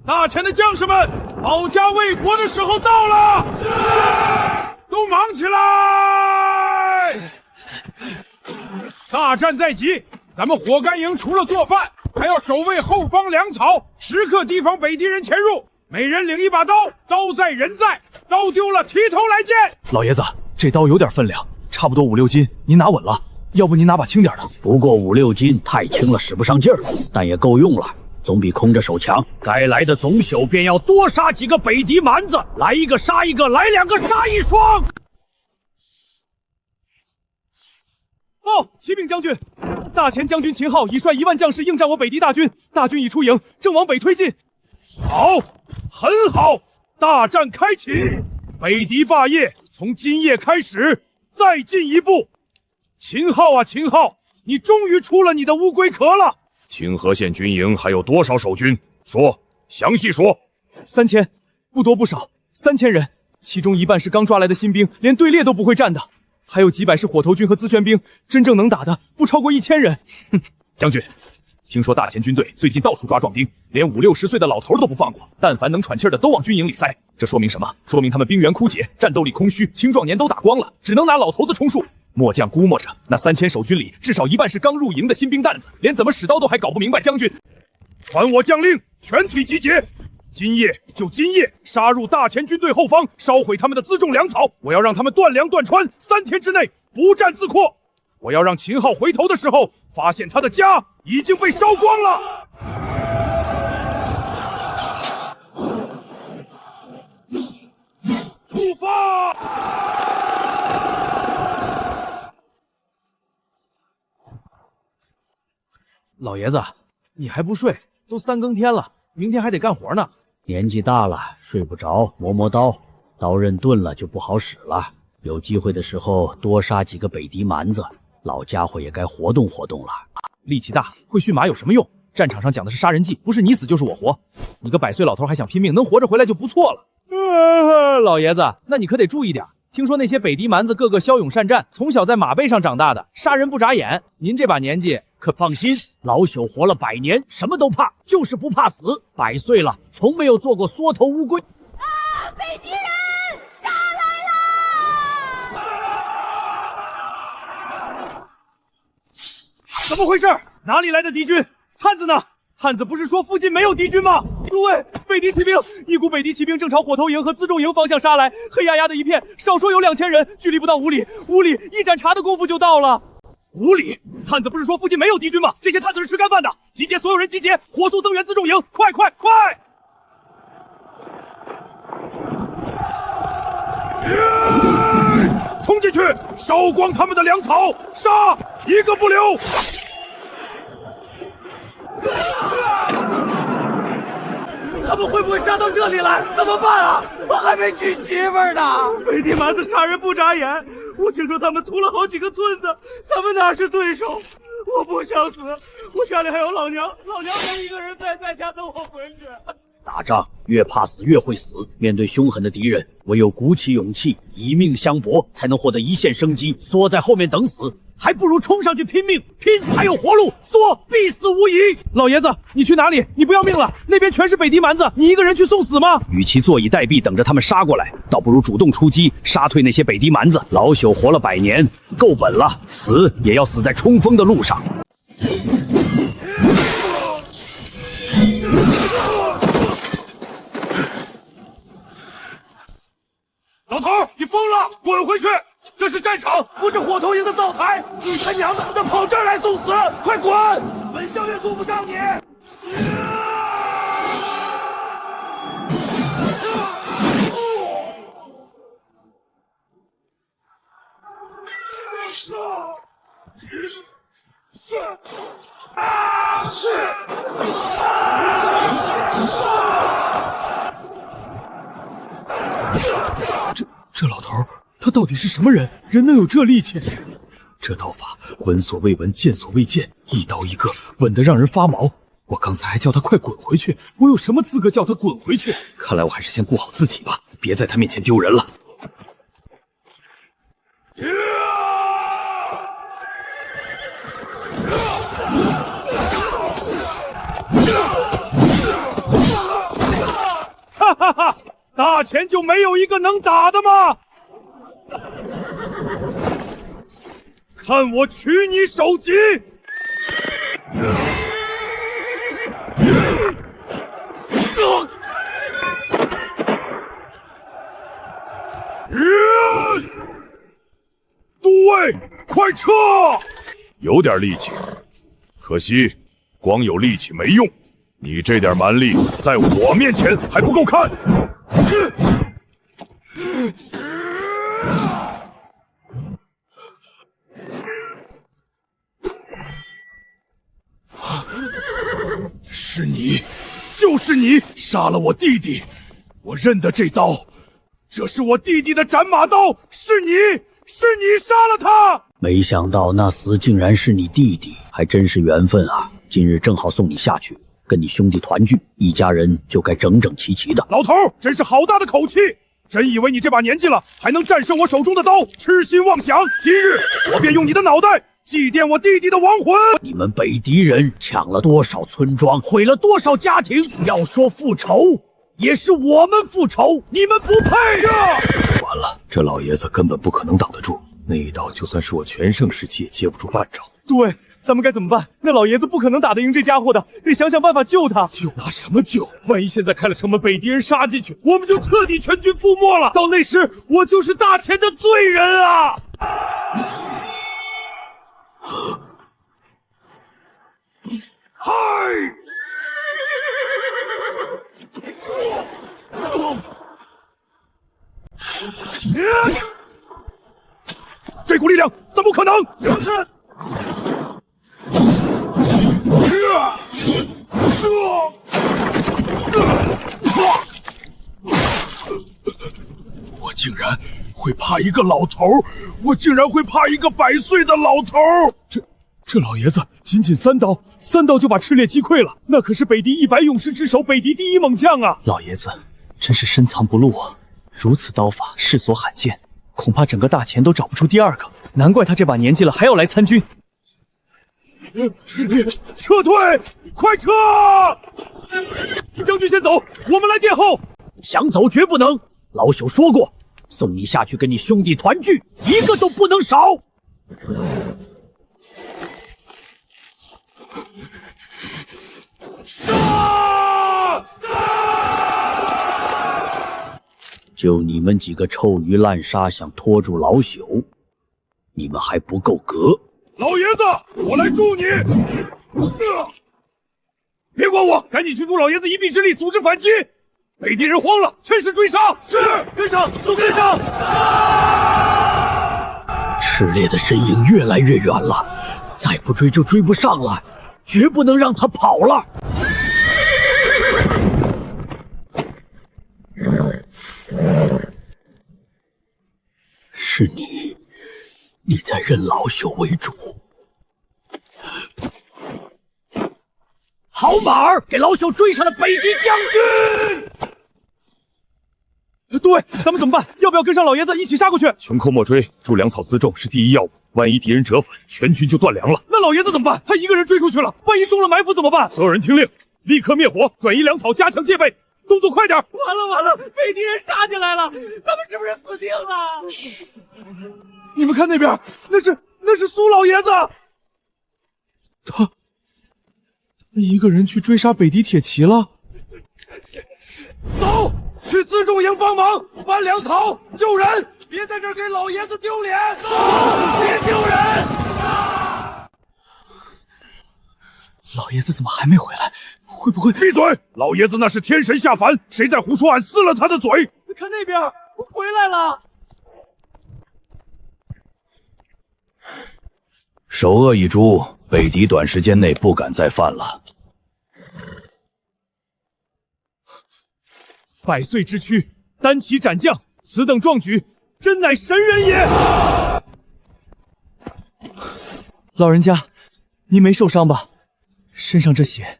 [SPEAKER 3] 大钱的将士们，保家卫国的时候到了！是，都忙起来！大战在即，咱们火干营除了做饭，还要守卫后方粮草，时刻提防北狄人潜入。每人领一把刀，刀在人在，刀丢了提头来见。
[SPEAKER 1] 老爷子，这刀有点分量，差不多5、6斤，您拿稳了。要不您拿把轻点的？
[SPEAKER 2] 不过5、6斤太轻了，使不上劲儿，但也够用了。总比空着手强。该来的总宿便要多杀几个北狄蛮子，来一个杀一个，来2个杀1双。
[SPEAKER 10] 报，启禀将军，大前将军秦昊已率1万将士应战我北狄大军，大军已出营，正往北推进。
[SPEAKER 3] 好，很好，大战开启。北狄霸业从今夜开始，再进一步。秦昊啊，秦昊，你终于出了你的乌龟壳了。清河县军营还有多少守军？说，详细说。
[SPEAKER 10] 3000，不多不少，3000人，其中1半是刚抓来的新兵，连队列都不会站的，还有几百是火头军和资宣兵，真正能打的不超过1000人。
[SPEAKER 5] 哼，将军，听说大前军队最近到处抓壮丁，连50、60岁的老头都不放过，但凡能喘气的都往军营里塞。这说明什么？说明他们兵源枯竭，战斗力空虚，青壮年都打光了，只能拿老头子充数。末将估摸着，那3000守军里至少1半是刚入营的新兵蛋子，连怎么使刀都还搞不明白。将军，
[SPEAKER 3] 传我将令，全体集结！今夜就今夜，杀入大前军队后方，烧毁他们的辎重粮草。我要让他们断粮断穿，3天之内不战自扩。我要让秦昊回头的时候，发现他的家已经被烧光了。出发！
[SPEAKER 10] 老爷子，你还不睡？都3更天了，明天还得干活呢。
[SPEAKER 2] 年纪大了，睡不着，磨磨刀，刀刃钝了就不好使了。有机会的时候多杀几个北狄蛮子，老家伙也该活动活动了。
[SPEAKER 10] 力气大，会驯马有什么用？战场上讲的是杀人技，不是你死就是我活。你个100岁老头还想拼命，能活着回来就不错了。老爷子，那你可得注意点。听说那些北狄蛮子个个骁勇善战，从小在马背上长大的，杀人不眨眼。您这把年纪，
[SPEAKER 2] 可放心，老朽活了100年，什么都怕，就是不怕死。100岁了，从没有做过缩头乌龟。
[SPEAKER 4] 啊！北狄人杀来
[SPEAKER 6] 了！怎么回事？哪里来的敌军？汉子呢？汉子不是说附近没有敌军吗？
[SPEAKER 10] 对，北狄骑兵，一股北狄骑兵正朝火头营和辎重营方向杀来，黑压压的一片，少说有2000人，距离不到5里，5里一盏茶的功夫就到了。5里，探子不是说附近没有敌军吗？这些探子是吃干饭的，集结所有人集结，火速增援辎重营，快快快！
[SPEAKER 3] 冲进去，烧光他们的粮草，杀，一个不留！
[SPEAKER 6] 他们会不会杀到这里来？怎么办啊？我还没娶媳妇呢！北狄蛮子杀人不眨眼，我听说他们屠了好几个村子，咱们哪是对手？我不想死，我家里还有老娘，老娘还一个人在家等我回去。
[SPEAKER 2] 打仗越怕死越会死，面对凶狠的敌人，唯有鼓起勇气，以命相搏，才能获得一线生机。缩在后面等死，还不如冲上去拼命，拼还有活路，缩必死无疑。
[SPEAKER 10] 老爷子，你去哪里？你不要命了？那边全是北狄蛮子，你一个人去送死吗？
[SPEAKER 2] 与其坐以待毙，等着他们杀过来，倒不如主动出击，杀退那些北狄蛮子。老朽活了100年，够本了，死也要死在冲锋的路上。
[SPEAKER 3] 老头，你疯了，滚回去！这是战场，不是火头营的灶台！你他娘的跑这儿来送死！快滚！本校也顾不上你！
[SPEAKER 6] 这老头，他到底是什么人？人能有这力气？这刀法闻所未闻，见所未见，一刀一个，稳得让人发毛。我刚才还叫他快滚回去，我有什么资格叫他滚回去？看来我还是先顾好自己吧，别在他面前丢人了。
[SPEAKER 3] 哈哈哈！大前就没有一个能打的吗？看我取你首级！都尉，快撤！有点力气，可惜光有力气没用。你这点蛮力，在我面前还不够看。是你，就是你杀了我弟弟，我认得这刀，这是我弟弟的斩马刀，是你杀了他。
[SPEAKER 2] 没想到那厮竟然是你弟弟，还真是缘分啊！今日正好送你下去，跟你兄弟团聚，一家人就该整整齐齐的。
[SPEAKER 3] 老头，真是好大的口气！真以为你这把年纪了，还能战胜我手中的刀？痴心妄想！今日我便用你的脑袋祭奠我弟弟的亡魂！
[SPEAKER 2] 你们北狄人抢了多少村庄，毁了多少家庭？要说复仇，也是我们复仇，你们不配呀！
[SPEAKER 6] 完了，这老爷子根本不可能挡得住，那一刀就算是我全盛时期也接不住半招。
[SPEAKER 10] 对，咱们该怎么办？那老爷子不可能打得赢这家伙的，得想想办法救他。
[SPEAKER 3] 救拿什么救？万一现在开了城门，北狄人杀进去，我们就彻底全军覆没了。到那时，我就是大前的罪人啊！嗨！这股力量怎么可能？我竟然会怕一个老头，我竟然会怕一个100岁的老头！
[SPEAKER 6] 这老爷子仅仅3刀就把赤烈击溃了，那可是北狄100勇士之首，北狄第一猛将啊！
[SPEAKER 1] 老爷子真是深藏不露啊，如此刀法世所罕见，恐怕整个大前都找不出第二个，难怪他这把年纪了还要来参军。
[SPEAKER 3] 撤退！快撤！将军先走，我们来殿后。
[SPEAKER 2] 想走绝不能，老朽说过，送你下去跟你兄弟团聚，一个都不能少。
[SPEAKER 3] 杀！
[SPEAKER 2] 就你们几个臭鱼烂沙想拖住老朽，你们还不够格。
[SPEAKER 3] 老爷子，我来助你！别管我，赶紧去助老爷子一臂之力，组织反击！北敌人慌了，趁势追杀！是，跟上，都跟上！
[SPEAKER 2] 炽烈的身影越来越远了，再不追就追不上了，绝不能让他跑了。是你在认老朽为主。好马儿，给老朽追上了北敌将军！
[SPEAKER 6] 对，咱们怎么办？要不要跟上老爷子一起杀过去？
[SPEAKER 3] 穷寇莫追，助粮草辎重是第一要务。万一敌人折返，全军就断粮了。
[SPEAKER 6] 那老爷子怎么办？他一个人追出去了，万一中了埋伏怎么办？
[SPEAKER 3] 所有人听令，立刻灭火，转移粮草，加强戒备。动作快点！
[SPEAKER 6] 完了，北敌人杀进来了，咱们是不是死定了？嘘，你们看那边，那是苏老爷子，他一个人去追杀北敌铁骑了。
[SPEAKER 3] 走，去辎重营帮忙，搬粮草，救人，别在这儿给老爷子丢脸！走，别丢人！
[SPEAKER 6] 老爷子怎么还没回来？会不会？
[SPEAKER 3] 闭嘴！老爷子那是天神下凡，谁再胡说，俺撕了他的嘴！
[SPEAKER 6] 看那边，回来了。
[SPEAKER 2] 首恶一诛，北敌短时间内不敢再犯了。
[SPEAKER 6] 百岁之躯，单骑斩将，此等壮举，真乃神人也！老人家，您没受伤吧？身上这血……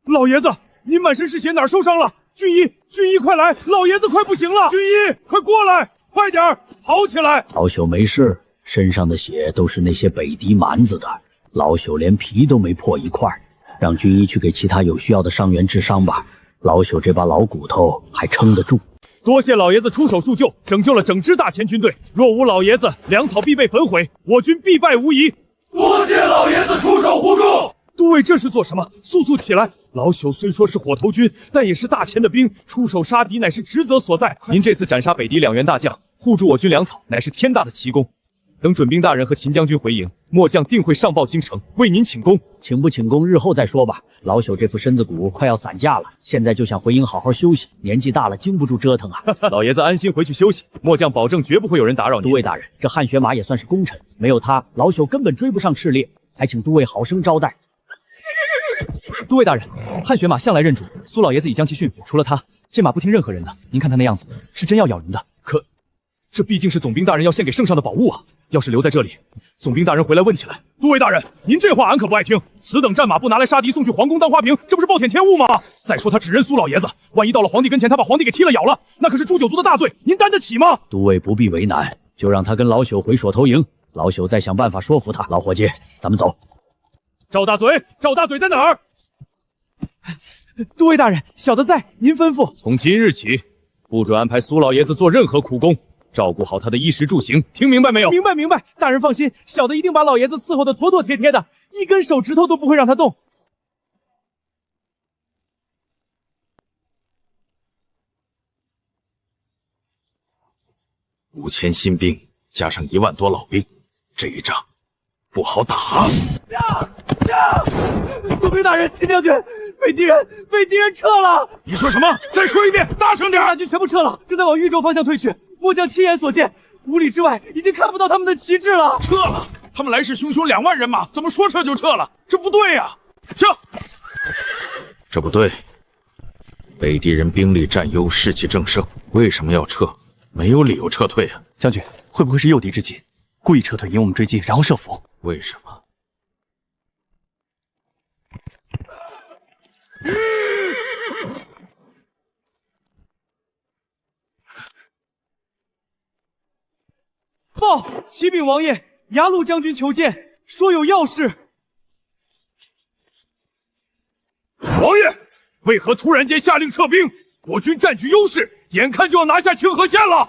[SPEAKER 6] 老爷子，您满身是血，哪儿受伤了？军医，快来！老爷子快不行了！军医，快过来！快点儿，跑起来！
[SPEAKER 2] 老朽没事，身上的血都是那些北敌蛮子的，老朽连皮都没破一块，让军医去给其他有需要的伤员治伤吧。老朽这把老骨头还撑得住。
[SPEAKER 6] 多谢老爷子出手铸就，拯救了整支大前军队。若无老爷子，粮草必被焚毁，我军必败无疑。
[SPEAKER 3] 多谢老爷子出手护助。
[SPEAKER 6] 都尉这是做什么？速起来！老朽虽说是火头军，但也是大前的兵，出手杀敌乃是职责所在。
[SPEAKER 5] 您这次斩杀北敌2员大将，护助我军粮草，乃是天大的奇功。等准兵大人和秦将军回营，末将定会上报京城，为您请功。
[SPEAKER 2] 请不请功，日后再说吧。老朽这副身子骨快要散架了，现在就想回营好好休息。年纪大了，经不住折腾啊。
[SPEAKER 5] 老爷子安心回去休息，末将保证绝不会有人打扰您。
[SPEAKER 2] 都尉大人，这汗血马也算是功臣，没有他，老朽根本追不上炽烈，还请都尉好生招待。
[SPEAKER 5] 都尉大人，汗血马向来认主，苏老爷子已将其驯服，除了他，这马不听任何人的。您看他那样子，是真要咬人的。可，这毕竟是总兵大人要献给圣上的宝物啊！要是留在这里，总兵大人回来问起来。
[SPEAKER 6] 都尉大人，您这话俺可不爱听。此等战马不拿来杀敌，送去皇宫当花瓶，这不是暴殄天物吗？再说他只认苏老爷子，万一到了皇帝跟前，他把皇帝给踢了咬了，那可是诛九族的大罪，您担得起吗？
[SPEAKER 2] 都尉不必为难，就让他跟老朽回锁头营，老朽再想办法说服他。老伙计，咱们走。
[SPEAKER 6] 赵大嘴在哪儿？
[SPEAKER 5] 都尉大人，小的在，您吩咐。从今日起，不准安排苏老爷子做任何苦工，照顾好他的衣食住行，听明白没有？
[SPEAKER 6] 明白。大人放心，小的一定把老爷子伺候得妥妥帖帖的，一根手指头都不会让他动。
[SPEAKER 9] 5000新兵加上1万多老兵，这一仗不好打。
[SPEAKER 6] 总兵大人，秦将军，北敌人撤了！
[SPEAKER 3] 你说什么？再说一遍，大声点！
[SPEAKER 6] 大军全部撤了，正在往豫州方向退去。末将亲眼所见，5里之外已经看不到他们的旗帜了。
[SPEAKER 3] 撤了！他们来势汹汹，2万人马，怎么说撤就撤了？这不对呀！撤！
[SPEAKER 9] 这不对，北敌人兵力占优，士气正盛，为什么要撤？没有理由撤退啊！
[SPEAKER 1] 将军，会不会是诱敌之计，故意撤退引我们追击，然后设伏？
[SPEAKER 9] 为什么？
[SPEAKER 6] 报，启禀王爷，牙鹿将军求见，说有要事。
[SPEAKER 3] 王爷，为何突然间下令撤兵？我军占据优势，眼看就要拿下清河县了。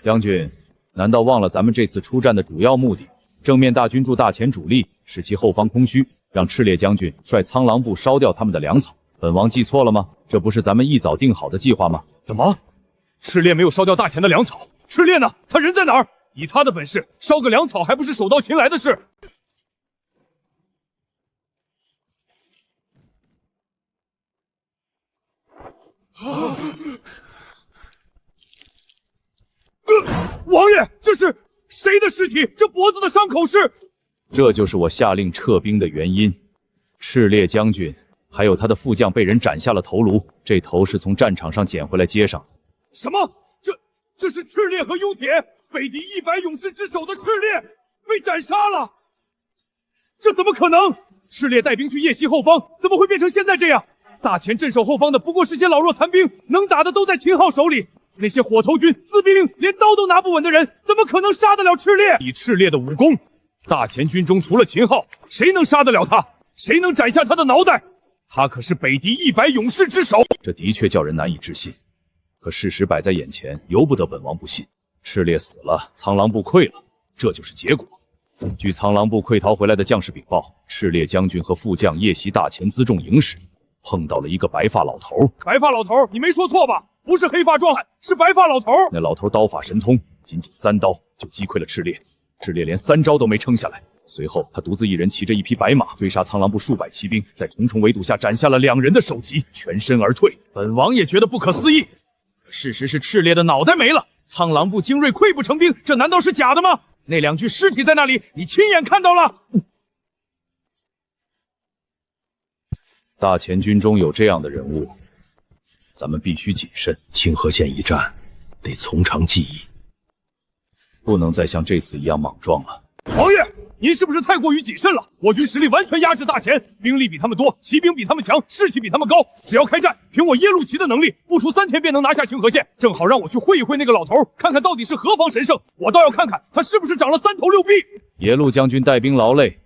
[SPEAKER 5] 将军，难道忘了咱们这次出战的主要目的？正面大军驻大前主力，使其后方空虚，让炽烈将军率苍狼部烧掉他们的粮草。本王记错了吗？这不是咱们一早定好的计划吗？
[SPEAKER 6] 怎么，
[SPEAKER 3] 赤烈没有烧掉大钱的粮草，赤烈呢？他人在哪儿？以他的本事，烧个粮草还不是手到擒来的事？王爷，这是谁的尸体？这脖子的伤口是……
[SPEAKER 9] 这就是我下令撤兵的原因。赤烈将军还有他的副将被人斩下了头颅，这头是从战场上捡回来接上。
[SPEAKER 3] 什么？这是赤烈和幽铁，北敌100勇士之首的赤烈被斩杀了？这怎么可能？赤烈带兵去夜袭后方，怎么会变成现在这样？大前镇守后方的不过是些老弱残兵，能打的都在秦昊手里。那些火头军、自闭令连刀都拿不稳的人，怎么可能杀得了赤烈？以赤烈的武功，大前军中除了秦昊，谁能杀得了他？谁能斩下他的脑袋？他可是北敌100勇士之首。
[SPEAKER 9] 这的确叫人难以置信，可事实摆在眼前，由不得本王不信。赤烈死了，苍狼部溃了，这就是结果。据苍狼部溃逃回来的将士禀报，赤烈将军和副将夜袭大前辎重营时，碰到了一个白发老头。
[SPEAKER 3] 白发老头，你没说错吧？不是黑发壮汉，是白发老头。
[SPEAKER 9] 那老头刀法神通，仅仅3刀就击溃了赤烈。赤烈连3招都没撑下来。随后，他独自一人骑着一匹白马，追杀苍狼部数百骑兵，在重重围堵下斩下了2人的首级，全身而退。
[SPEAKER 7] 本王也觉得不可思议。事实是赤烈的脑袋没了，苍狼部精锐溃不成兵，这难道是假的吗？那2具尸体在那里，你亲眼看到了。
[SPEAKER 9] 大前军中有这样的人物，咱们必须谨慎。
[SPEAKER 2] 清河县一战，得从长计议，
[SPEAKER 9] 不能再像这次一样莽撞了。
[SPEAKER 3] 王爷，您是不是太过于谨慎了？我军实力完全压制大前，兵力比他们多，骑兵比他们强，士气比他们高。只要开战，凭我耶路齐的能力，不出3天便能拿下清河县。正好让我去会一会那个老头，看看到底是何方神圣。我倒要看看他是不是长了3头6臂。
[SPEAKER 9] 野路将军带兵劳累，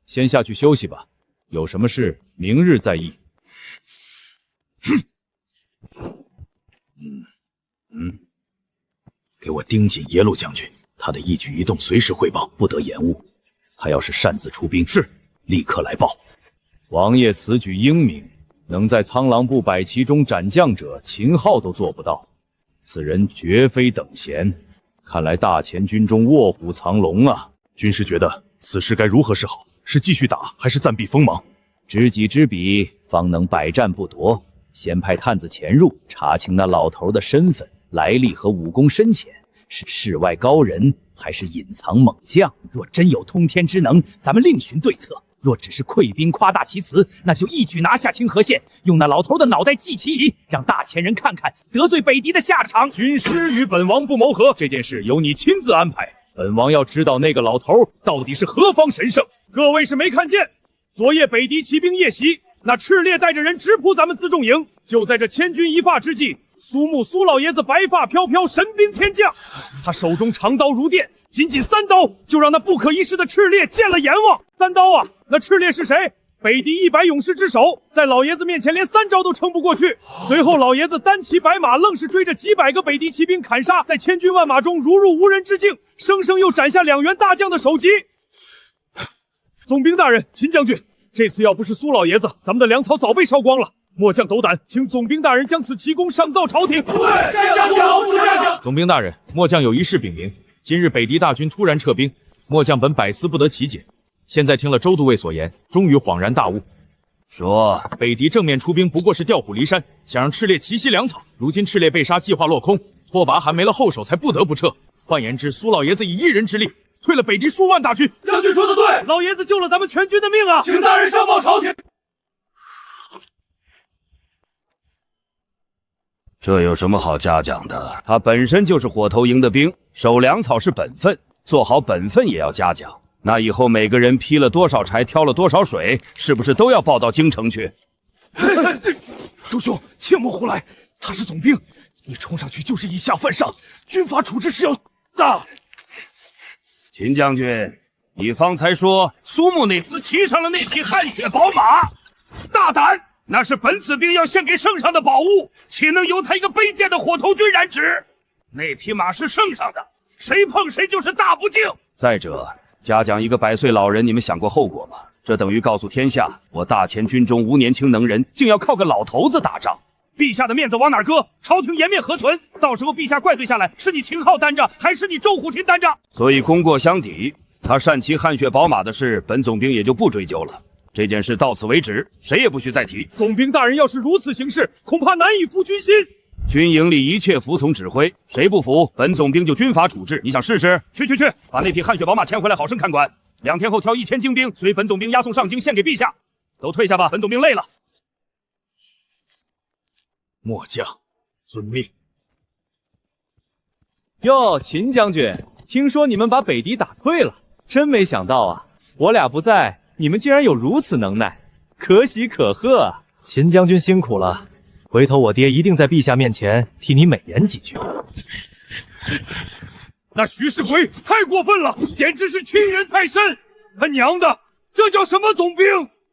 [SPEAKER 9] 先下去休息吧。有什么事，明日再议。
[SPEAKER 2] 给我盯紧耶路将军，他的一举一动随时汇报，不得延误。他要是擅自出兵，
[SPEAKER 3] 是
[SPEAKER 2] 立刻来报。
[SPEAKER 9] 王爷此举英明，能在苍狼部百骑中斩将者，秦昊都做不到。此人绝非等闲，看来大前军中卧虎藏龙啊！
[SPEAKER 3] 军师觉得此事该如何是好？是继续打，还是暂避锋芒？
[SPEAKER 9] 知己知彼，方能百战不夺。先派探子潜入，查清那老头的身份、来历和武功深浅，是世外高人，还是隐藏猛将？若真有通天之能，咱们另寻对策；若只是溃兵夸大其词，那就一举拿下清河县，用那老头的脑袋祭旗仪，让大前人看看得罪北敌的下场。
[SPEAKER 3] 军师与本王不谋合，这件事由你亲自安排。
[SPEAKER 9] 本王要知道那个老头
[SPEAKER 3] 到底是何方神圣。各位是没看见，昨夜北敌骑兵夜袭，那赤烈带着人直扑咱们辎重营。就在这千钧一发之际，苏老爷子白发飘飘，神兵天降，他手中长刀如电，仅仅3刀就让那不可一世的赤烈见了阎王。3刀啊！那赤烈是谁？北敌100勇士之首，在老爷子面前连3招都撑不过去。随后老爷子单骑白马，愣是追着几百个北敌骑兵砍杀，在千军万马中如入无人之境，生生又斩下2员大将的首级。总兵大人，秦将军，这次要不是苏老爷子，咱们的粮草早被烧光了。末将斗胆，请总兵大人将此奇功上奏朝廷。
[SPEAKER 9] 总兵大人，末将有一事禀明。今日北敌大军突然撤兵，末将本百思不得其解。现在听了周都尉所言，终于恍然大悟。
[SPEAKER 11] 说，
[SPEAKER 9] 北敌正面出兵不过是调虎离山，想让赤烈奇袭粮草。如今赤烈被杀，计划落空，拓跋还没了后手，才不得不撤。换言之，苏老爷子以一人之力退了北敌数万大军。
[SPEAKER 3] 将军说的对，老爷子救了咱们全军的命啊！请大人上报朝廷。
[SPEAKER 11] 这有什么好嘉奖的？他本身就是火头营的兵，守粮草是本分，做好本分也要嘉奖。那以后每个人劈了多少柴，挑了多少水，是不是都要报到京城去？
[SPEAKER 6] 周兄，切莫胡来，他是总兵，你冲上去就是以下犯上，军法处置是要的。
[SPEAKER 11] 秦将军，你方才说苏木内司骑上了那匹汗血宝马，大胆！那是本子兵要献给圣上的宝物，岂能由他一个卑贱的火头军染指？那匹马是圣上的，谁碰谁就是大不敬。再者，嘉奖一个100岁老人，你们想过后果吗？这等于告诉天下，我大前军中无年轻能人，竟要靠个老头子打仗。
[SPEAKER 3] 陛下的面子往哪搁？朝廷颜面何存？到时候陛下怪罪下来，是你秦昊担着，还是你周虎廷担着？
[SPEAKER 11] 所以功过相抵，他擅骑汗血宝马的事，本总兵也就不追究了。这件事到此为止，谁也不许再提。
[SPEAKER 3] 总兵大人要是如此行事，恐怕难以服军心。
[SPEAKER 11] 军营里一切服从指挥，谁不服，本总兵就军法处置。你想试试？去，把那匹汗血宝马牵回来，好生看管。2天后挑1000精兵，随本总兵押送上京，献给陛下。都退下吧，本总兵累了。
[SPEAKER 3] 末将遵命。
[SPEAKER 10] 哟，秦将军，听说你们把北狄打退了，真没想到啊！我俩不在，你们竟然有如此能耐，可喜可贺啊！
[SPEAKER 6] 秦将军辛苦了，回头我爹一定在陛下面前替你美言几句。
[SPEAKER 3] 那徐世贵太过分了，简直是欺人太甚！他娘的，这叫什么总兵？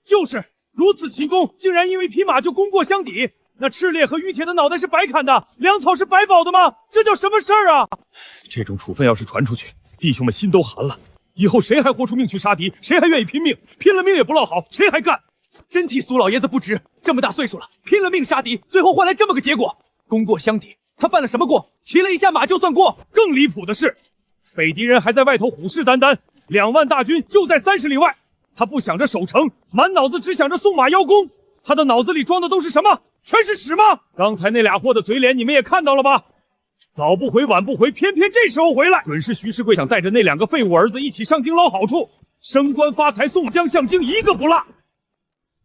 [SPEAKER 10] 就是如此奇功，竟然因为匹马就功过相抵。那赤烈和于铁的脑袋是白砍的，粮草是白保的吗？这叫什么事儿啊？
[SPEAKER 3] 这种处分要是传出去，弟兄们心都寒了。以后谁还豁出命去杀敌？谁还愿意拼命？拼了命也不落好，谁还干？
[SPEAKER 10] 真替苏老爷子不值，这么大岁数了，拼了命杀敌，最后换来这么个结果，功过相抵。他犯了什么过？骑了一下马就算过？
[SPEAKER 3] 更离谱的是，北狄人还在外头虎视眈眈，2万大军就在30里外。他不想着守城，满脑子只想着送马邀功。他的脑子里装的都是什么？全是屎吗？刚才那俩货的嘴脸你们也看到了吧？早不回晚不回，偏偏这时候回来，准是徐世贵想带着那2个废物儿子一起上京捞好处，升官发财送将相京一个不落。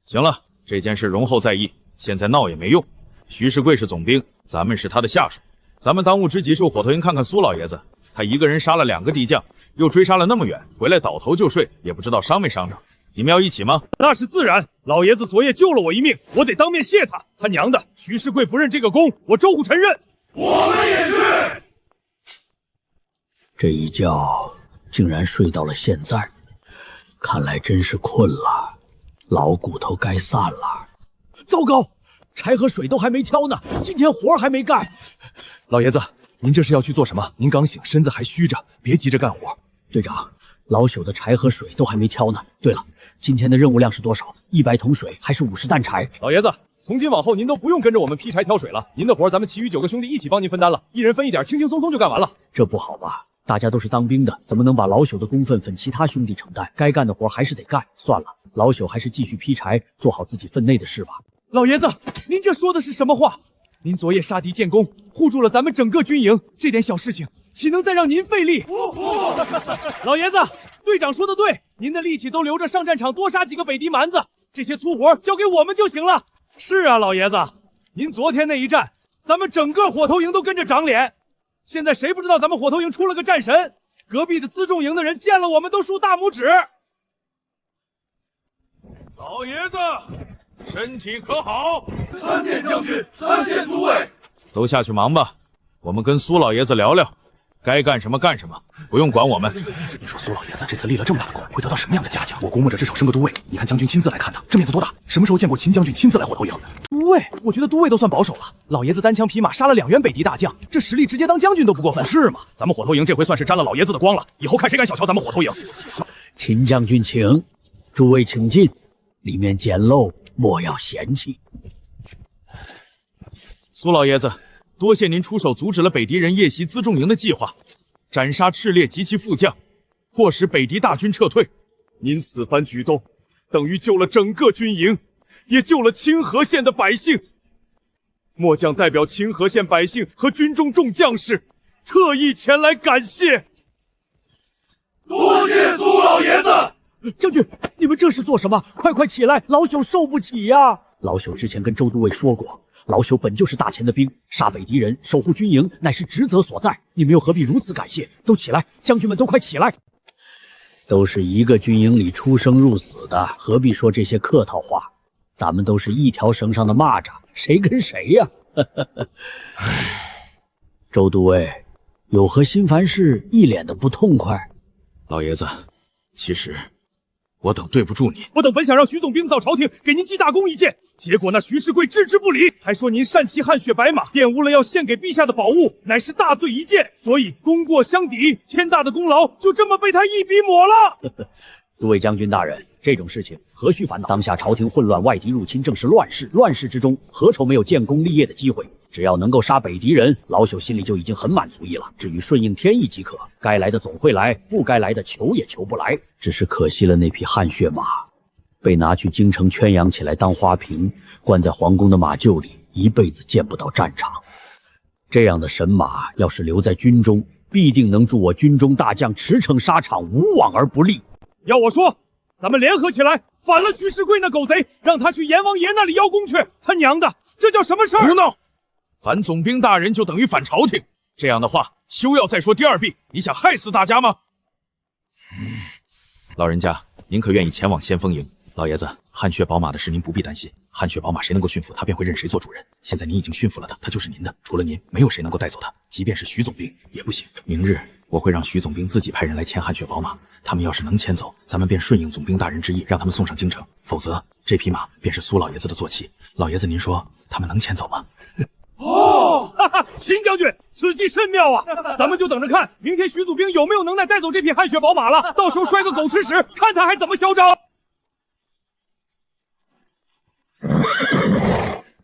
[SPEAKER 9] 行了，这件事容后再议，现在闹也没用。徐世贵是总兵，咱们是他的下属，咱们当务之急是火头营看看苏老爷子，他一个人杀了2个敌将，又追杀了那么远，回来倒头就睡，也不知道伤没伤着。你们要一起吗？
[SPEAKER 3] 那是自然，老爷子昨夜救了我一命，我得当面谢他。他娘的，徐世贵不认这个功，我周虎臣认。
[SPEAKER 11] 我们也是。
[SPEAKER 2] 这一觉竟然睡到了现在，看来真是困了，老骨头该散了。糟糕，柴和水都还没挑呢，今天活还没干。
[SPEAKER 6] 老爷子，您这是要去做什么？您刚醒，身子还虚着，别急着干活。
[SPEAKER 2] 队长，老朽的柴和水都还没挑呢。对了，今天的任务量是多少？100桶水还是50担柴？
[SPEAKER 10] 老爷子，从今往后您都不用跟着我们劈柴挑水了，您的活咱们其余9个兄弟一起帮您分担了，一人分一点，轻轻松松就干完了。
[SPEAKER 2] 这不好吧？大家都是当兵的，怎么能把老朽的功分分其他兄弟承担？该干的活还是得干。算了，老朽还是继续劈柴，做好自己分内的事吧。
[SPEAKER 10] 老爷子，您这说的是什么话？您昨夜杀敌建功，护住了咱们整个军营，这点小事情岂能再让您费力？老爷子，队长说的对，您的力气都留着上战场多杀几个北狄蛮子，这些粗活交给我们就行了。是啊，老爷子，您昨天那一战，咱们整个火头营都跟着长脸。现在谁不知道咱们火头营出了个战神？隔壁的辎重营的人见了我们都竖大拇指。
[SPEAKER 3] 老爷子，身体可好？
[SPEAKER 11] 参见将军，参见诸位。
[SPEAKER 9] 都下去忙吧，我们跟苏老爷子聊聊，该干什么干什么，不用管我们。
[SPEAKER 6] 你说苏老爷子这次立了这么大的功，会得到什么样的嘉奖？我估摸着至少升个都尉。你看将军亲自来看他，这面子多大？什么时候见过秦将军亲自来火头营？
[SPEAKER 10] 都尉，我觉得都尉都算保守了。老爷子单枪匹马杀了2员北狄大将，这实力直接当将军都不过分，
[SPEAKER 3] 是吗？咱们火头营这回算是沾了老爷子的光了，以后看谁敢小瞧咱们火头营。
[SPEAKER 2] 秦将军请，诸位请进，里面简陋，莫要嫌弃。
[SPEAKER 9] 苏老爷子，多谢您出手阻止了北狄人夜袭辎重营的计划，斩杀赤烈及其副将，迫使北狄大军撤退。
[SPEAKER 3] 您此番举动，等于救了整个军营，也救了清河县的百姓。末将代表清河县百姓和军中众将士，特意前来感谢。
[SPEAKER 11] 多谢苏老爷子。
[SPEAKER 2] 将军，你们这是做什么？快起来，老朽受不起呀！老朽之前跟周都尉说过，老朽本就是大前的兵，杀北狄人，守护军营，乃是职责所在。你们又何必如此感谢？都起来，将军们都快起来！都是一个军营里出生入死的，何必说这些客套话？咱们都是一条绳上的蚂蚱，谁跟谁呀？周都尉有何心烦事？一脸的不痛快。
[SPEAKER 9] 老爷子，其实我等对不住你。
[SPEAKER 3] 我等本想让徐总兵造朝廷，给您记大功一件，结果那徐世贵置之不理，还说您擅骑汗血白马，玷污了要献给陛下的宝物，乃是大罪一件，所以功过相抵，天大的功劳就这么被他一笔抹了。
[SPEAKER 2] 诸位将军大人，这种事情何须烦恼？当下朝廷混乱，外敌入侵，正是乱世。乱世之中，何愁没有建功立业的机会？只要能够杀北狄人，老朽心里就已经很满足意了。至于顺应天意即可，该来的总会来，不该来的求也求不来。只是可惜了那匹汗血马，被拿去京城圈养起来当花瓶，关在皇宫的马厩里，一辈子见不到战场。这样的神马，要是留在军中，必定能助我军中大将驰骋沙场，无往而不利。
[SPEAKER 6] 要我说，咱们联合起来反了徐世贵那狗贼，让他去阎王爷那里邀功去。他娘的，这叫什么事儿？
[SPEAKER 9] 胡闹！反总兵大人就等于反朝廷，这样的话休要再说第二遍。你想害死大家吗？老人家，您可愿意前往先锋营？老爷子，汗血宝马的事您不必担心，汗血宝马谁能够驯服，他便会认谁做主人。现在您已经驯服了他，他就是您的，除了您，没有谁能够带走他，即便是徐总兵也不行。明日我会让徐总兵自己派人来牵汗血宝马，他们要是能牵走，咱们便顺应总兵大人之意，让他们送上京城；否则，这匹马便是苏老爷子的坐骑。老爷子，您说他们能牵走吗？
[SPEAKER 6] 哦，哈哈，秦将军，此计甚妙啊！咱们就等着看，明天徐祖兵有没有能耐带走这匹汗血宝马了。到时候摔个狗吃屎，看他还怎么嚣张！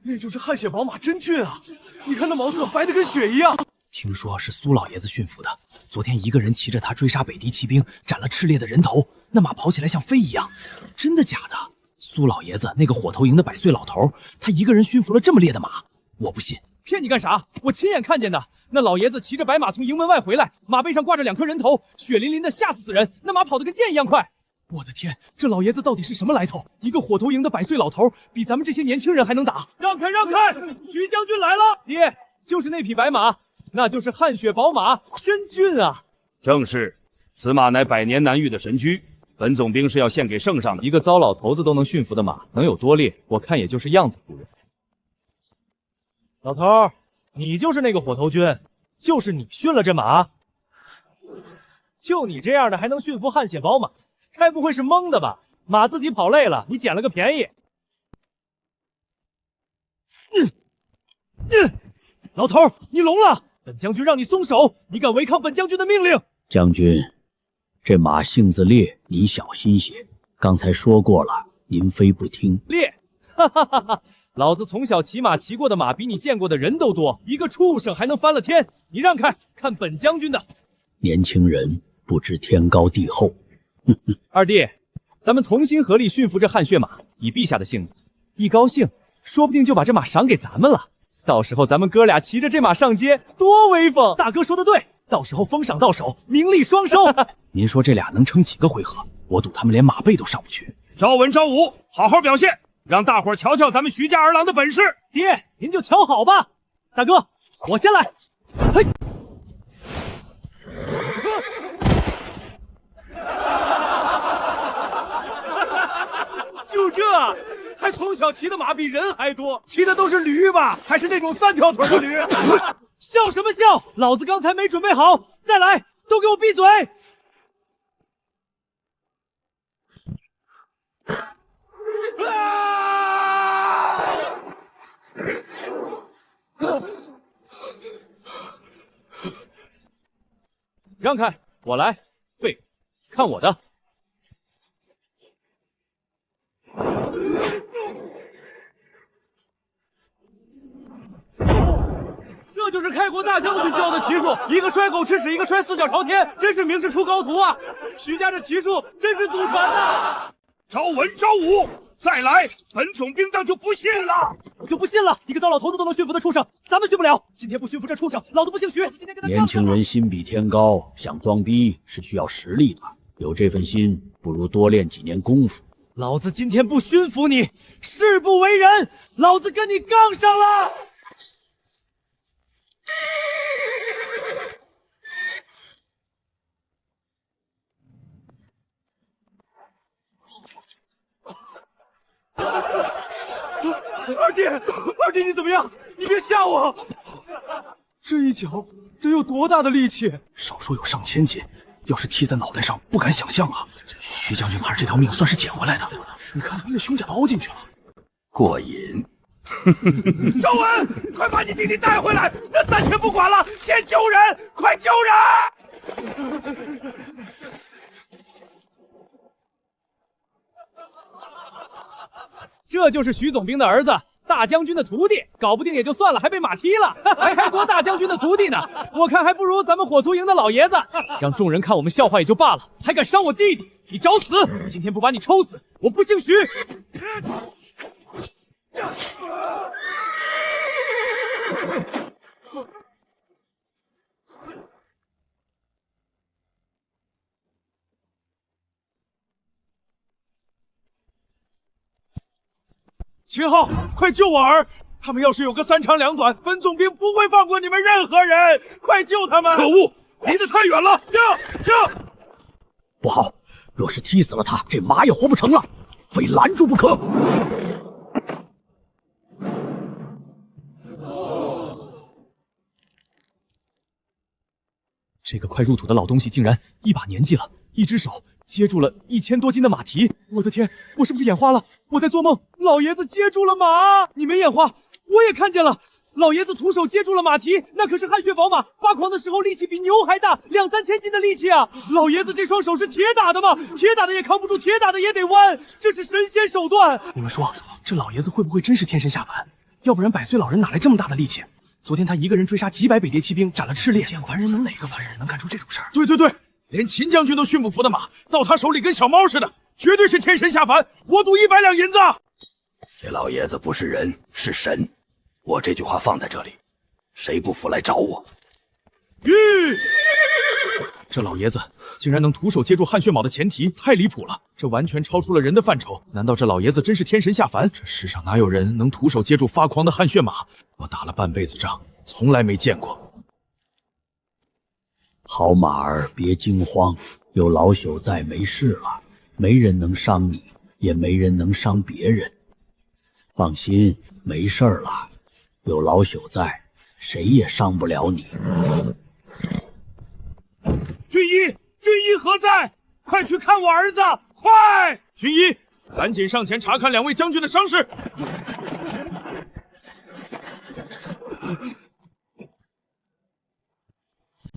[SPEAKER 6] 那就是汗血宝马真俊啊！你看那毛色白得跟雪一样。
[SPEAKER 1] 听说是苏老爷子驯服的，昨天一个人骑着它追杀北狄骑兵，斩了炽烈的人头，那马跑起来像飞一样。真的假的？苏老爷子那个火头营的百岁老头，他一个人驯服了这么烈的马？我不信。
[SPEAKER 10] 骗你干啥？我亲眼看见的。那老爷子骑着白马从营门外回来，马背上挂着2颗人头，血淋淋的，吓死人。那马跑得跟箭一样快。
[SPEAKER 6] 我的天，这老爷子到底是什么来头？一个火头营的百岁老头，比咱们这些年轻人还能打。让开，让开！徐将军来了。
[SPEAKER 10] 爹，就是那匹白马，那就是汗血宝马，真俊啊！
[SPEAKER 11] 正是，此马乃百年难遇的神驹，本总兵是要献给圣上的。
[SPEAKER 7] 一个糟老头子都能驯服的马，能有多烈？我看也就是样子服人。
[SPEAKER 10] 老头，你就是那个火头军，就是你驯了这马？就你这样的还能驯服汗血宝马？该不会是蒙的吧？马自己跑累了，你捡了个便宜。
[SPEAKER 6] 老头，你聋了！本将军让你松手，你敢违抗本将军的命令？
[SPEAKER 2] 将军，这马性子烈，你小心些。刚才说过了，您非不听。
[SPEAKER 10] 烈，哈哈哈哈！老子从小骑马骑过的马比你见过的人都多，一个畜生还能翻了天？你让开，看本将军的！
[SPEAKER 2] 年轻人不知天高地厚。
[SPEAKER 10] 二弟，咱们同心合力驯服这汗血马，以陛下的性子，一高兴，说不定就把这马赏给咱们了。到时候咱们哥俩骑着这马上街，多威风！
[SPEAKER 6] 大哥说的对，到时候封赏到手，名利双收。
[SPEAKER 1] 您说这俩能撑几个回合？我赌他们连马背都上不去。
[SPEAKER 11] 朝文朝武，好好表现，让大伙瞧瞧咱们徐家二郎的本事。
[SPEAKER 6] 爹，您就瞧好吧。大哥，我先来。嘿。就这，还从小骑的马比人还多，骑的都是驴吧？还是那种3条腿的驴？笑什么笑？老子刚才没准备好，再来，都给我闭嘴！
[SPEAKER 10] 让开，我来。废，看我的！
[SPEAKER 6] 这就是开国大将军教的骑术，一个摔狗吃屎，一个摔4脚朝天，真是名师出高徒啊！徐家这骑术真是祖传呐！
[SPEAKER 11] 朝文朝武，再来，本总兵当就不信了！
[SPEAKER 6] 我就不信了，一个糟老头子都能驯服的畜生，咱们驯不了。今天不驯服这畜生，老子不姓徐！
[SPEAKER 2] 年轻人心比天高，想装逼是需要实力的。有这份心，不如多练几年功夫。
[SPEAKER 6] 老子今天不驯服你，誓不为人！老子跟你杠上了！二弟，你怎么样？你别吓我！这一脚得有多大的力气？
[SPEAKER 1] 少说有上千斤，要是踢在脑袋上，不敢想象啊！徐将军拿着这条命算是捡回来的。你看，这胸甲凹进去了，
[SPEAKER 11] 过瘾。周文，快把你弟弟带回来！那暂且不管了，先救人，快救人！
[SPEAKER 10] 这就是徐总兵的儿子，大将军的徒弟，搞不定也就算了，还被马踢了，还开国大将军的徒弟呢。我看还不如咱们火簇营的老爷子，让众人看我们笑话也就罢了，还敢伤我弟弟，你找死！今天不把你抽死，我不姓徐。
[SPEAKER 6] 秦昊，快救我儿！他们要是有个三长两短，本总兵不会放过你们任何人！快救他们！
[SPEAKER 3] 可恶，离得太远了！救！
[SPEAKER 2] 不好，若是踢死了他，这马也活不成了，非拦住不可。
[SPEAKER 10] 这个快入土的老东西竟然一把年纪了，一只手接住了1000多斤的马蹄！我的天，我是不是眼花了？我在做梦，老爷子接住了马！你没眼花，我也看见了，老爷子徒手接住了马蹄，那可是汗血宝马，发狂的时候力气比牛还大，2、3千斤的力气啊！老爷子这双手是铁打的吗？铁打的也扛不住，铁打的也得弯，这是神仙手段！你们说，这老爷子会不会真是天神下凡？要不然100岁老人哪来这么大的力气？昨天他一个人追杀几百北蝶骑兵，斩了赤烈。见凡人能哪个凡人能干出这种事儿？
[SPEAKER 6] 对，连秦将军都驯不服的马，到他手里跟小猫似的，绝对是天神下凡！我赌100两银子。
[SPEAKER 11] 这老爷子不是人，是神。我这句话放在这里，谁不服来找我。
[SPEAKER 9] 这老爷子竟然能徒手接住汗血蟒的前蹄，太离谱了！这完全超出了人的范畴。难道这老爷子真是天神下凡？这世上哪有人能徒手接住发狂的汗血马？我打了半辈子仗，从来没见过。
[SPEAKER 2] 好马儿，别惊慌，有老朽在，没事了，没人能伤你，也没人能伤别人。放心，没事了，有老朽在，谁也伤不了你。
[SPEAKER 6] 军医何在？快去看我儿子！快！
[SPEAKER 9] 军医，赶紧上前查看2位将军的伤势。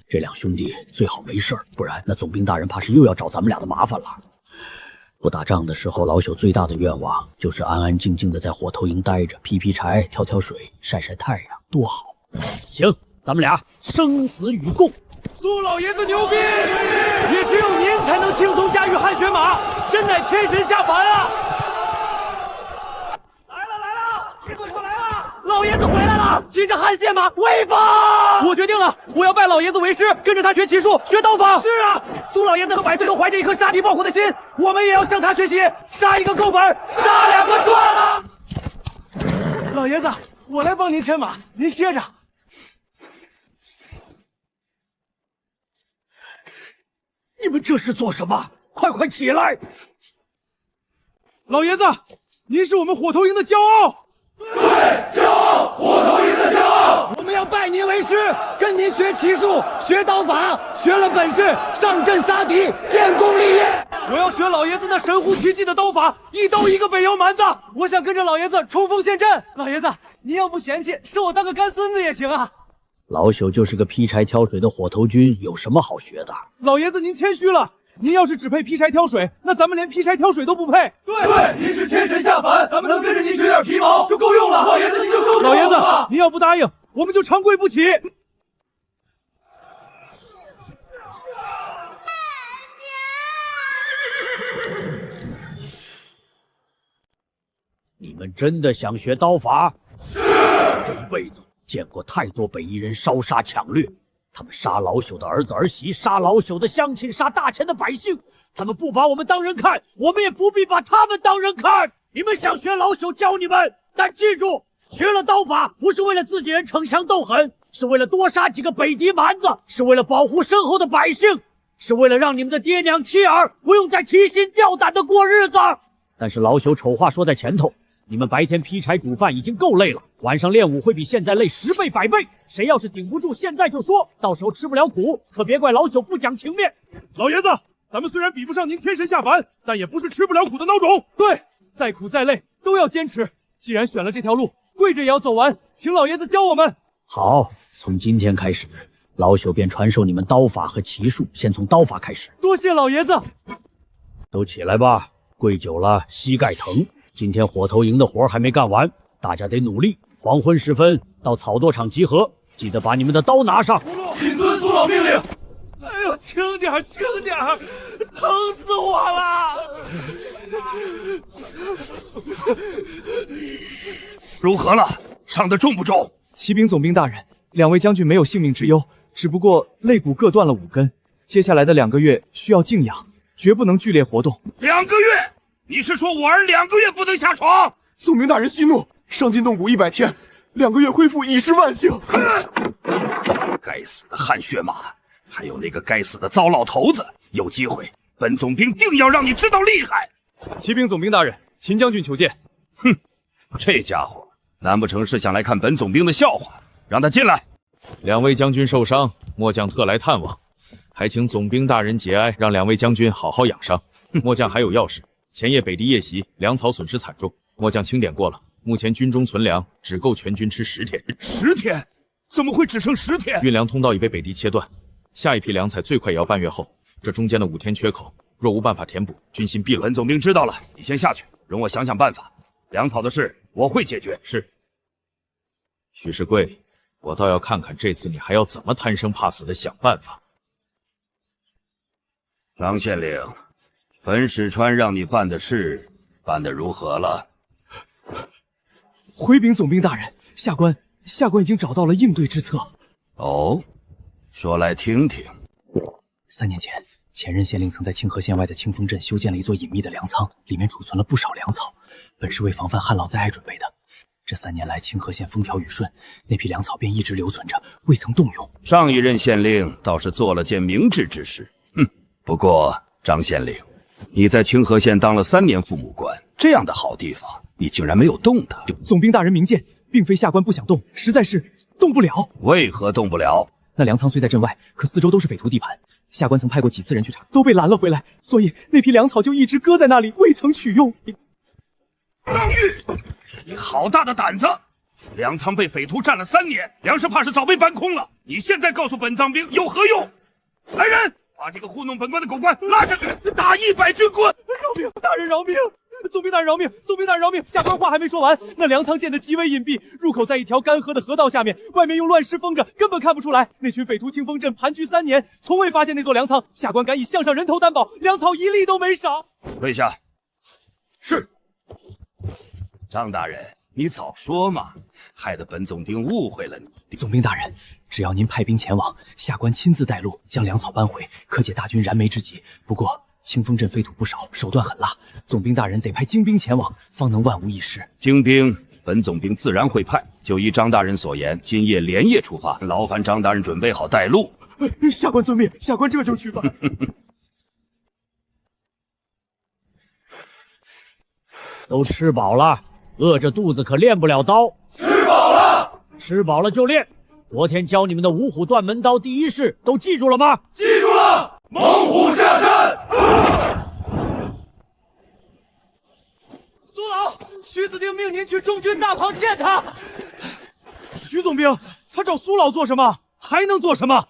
[SPEAKER 2] 这两兄弟最好没事儿，不然那总兵大人怕是又要找咱们俩的麻烦了。不打仗的时候，老朽最大的愿望就是安安静静的在火头营待着，劈劈柴，挑挑水，晒晒太阳，多好！行，咱们俩生死与共。
[SPEAKER 6] 苏老爷子牛逼，也只有您才能轻松驾驭汗血马，真乃天神下凡啊！来了，铁子快来了！老爷子回来了，骑着汗血马威风！
[SPEAKER 10] 我决定了，我要拜老爷子为师，跟着他学骑术，学刀法。
[SPEAKER 6] 是啊，苏老爷子和百岁都怀着一颗杀敌报国的心，我们也要向他学习，杀一个够本，杀2个赚了。老爷子，我来帮您牵马，您歇着。
[SPEAKER 2] 你们这是做什么？快起来！
[SPEAKER 6] 老爷子，您是我们火头营的骄傲。对，骄傲，火头营的骄傲。我们要拜您为师，跟您学骑术，学刀法，学了本事，上阵杀敌，建功立业。我要学老爷子那神乎其技的刀法，一刀一个北腰蛮子。我想跟着老爷子冲锋陷阵。老爷子，您要不嫌弃，收我当个干孙子也行啊。
[SPEAKER 2] 老朽就是个劈柴挑水的火头军，有什么好学的？
[SPEAKER 6] 老爷子您谦虚了，您要是只配劈柴挑水，那咱们连劈柴挑水都不配。对，您是天神下凡，咱们能跟着您学点皮毛就够用了。老爷子您就收下。老爷子，您要不答应，我们就长跪不起。
[SPEAKER 2] 你们真的想学刀法？是。这一辈子见过太多北夷人烧杀抢掠，他们杀老朽的儿子儿媳，杀老朽的乡亲，杀大钱的百姓。他们不把我们当人看，我们也不必把他们当人看。你们想学老朽教你们，但记住，学了刀法不是为了自己人逞强斗狠，是为了多杀几个北狄蛮子，是为了保护身后的百姓，是为了让你们的爹娘妻儿不用再提心吊胆的过日子。但是老朽丑话说在前头，你们白天劈柴煮饭已经够累了，晚上练武会比现在累10倍100倍。谁要是顶不住，现在就说，到时候吃不了苦，可别怪老朽不讲情面。
[SPEAKER 6] 老爷子，咱们虽然比不上您天神下凡，但也不是吃不了苦的孬种。对，再苦再累都要坚持。既然选了这条路，跪着也要走完，请老爷子教我们。
[SPEAKER 2] 好，从今天开始，老朽便传授你们刀法和骑术，先从刀法开始。
[SPEAKER 6] 多谢老爷子。
[SPEAKER 2] 都起来吧，跪久了膝盖疼。今天火头营的活还没干完，大家得努力。黄昏时分到草垛场集合，记得把你们的刀拿上。
[SPEAKER 6] 谨遵苏老命令。哎呦，轻点，轻点，疼死我了！
[SPEAKER 11] 如何了？伤得重不重？
[SPEAKER 6] 骑兵总兵大人，2位将军没有性命之忧，只不过肋骨各断了5根，接下来的2个月需要静养，绝不能剧烈活动。
[SPEAKER 11] 2个月？你是说我儿2个月不能下床？
[SPEAKER 12] 总兵大人息怒，伤筋动骨100天，2个月恢复已是万幸。
[SPEAKER 11] 该死的汗血马，还有那个该死的糟老头子，有机会，本总兵定要让你知道厉害。
[SPEAKER 6] 骑兵总兵大人，秦将军求见。
[SPEAKER 11] 哼，这家伙难不成是想来看本总兵的笑话？让他进来。
[SPEAKER 9] 2位将军受伤，末将特来探望，还请总兵大人节哀，让2位将军好好养伤。末将还有要事。前夜北敌夜袭，粮草损失惨重，末将清点过了，目前军中存粮只够全军吃10天。
[SPEAKER 11] 10天？怎么会只剩10天？
[SPEAKER 9] 运粮通道已被北敌切断，下一批粮菜最快也要半月后，这中间的5天缺口，若无办法填补，军心必乱。
[SPEAKER 11] 本总兵知道了，你先下去，容我想想办法。粮草的事我会解决。
[SPEAKER 9] 是。许世贵，我倒要看看这次你还要怎么贪生怕死的想办法。
[SPEAKER 11] 张县令，本史川让你办的事办得如何了？
[SPEAKER 6] 回禀总兵大人，下官已经找到了应对之策。
[SPEAKER 11] 哦，说来听听。
[SPEAKER 1] 3年前，前任县令曾在清河县外的清风镇修建了一座隐秘的粮仓，里面储存了不少粮草，本是为防范旱涝灾害准备的。这3年来，清河县风调雨顺，那批粮草便一直留存着，未曾动用。
[SPEAKER 11] 上一任县令倒是做了件明智之事。不过张县令，你在清河县当了3年父母官，这样的好地方，你竟然没有动它。
[SPEAKER 6] 总兵大人明鉴，并非下官不想动，实在是动不了。
[SPEAKER 11] 为何动不了？
[SPEAKER 6] 那粮仓虽在镇外，可四周都是匪徒地盘，下官曾派过几次人去查，都被拦了回来，所以那批粮草就一直搁在那里，未曾取用。
[SPEAKER 11] 张玉，你好大的胆子！粮仓被匪徒占了3年，粮食怕是早被搬空了。你现在告诉本藏兵有何用？来人，把这个糊弄本官的狗官拉下去，打100军棍！
[SPEAKER 6] 饶命！大人饶命！总兵大人饶命！总兵大人饶命！下官话还没说完，那粮仓建得极为隐蔽，入口在一条干涸的河道下面，外面用乱石封着，根本看不出来。那群匪徒清风镇盘踞3年，从未发现那座粮仓。下官敢以项上人头担保，粮草一粒都没少。
[SPEAKER 11] 跪下。是。张大人，你早说嘛，害得本总兵误会了你。
[SPEAKER 1] 总兵大人，只要您派兵前往，下官亲自带路，将粮草搬回，可解大军燃眉之急。不过清风镇匪徒不少，手段狠辣，总兵大人得派精兵前往，方能万无一失。
[SPEAKER 11] 精兵，本总兵自然会派。就依张大人所言，今夜连夜出发，劳烦张大人准备好带路。
[SPEAKER 6] 下官遵命，下官这就去办。
[SPEAKER 2] 都吃饱了，饿着肚子可练不了刀。
[SPEAKER 6] 吃饱了，
[SPEAKER 2] 吃饱了就练。昨天教你们的五虎断门刀第一式都记住了吗？
[SPEAKER 6] 记住了。猛虎下山。苏老，徐子丁命您去中军大棚见他。徐总兵，他找苏老做什么？还能做什么？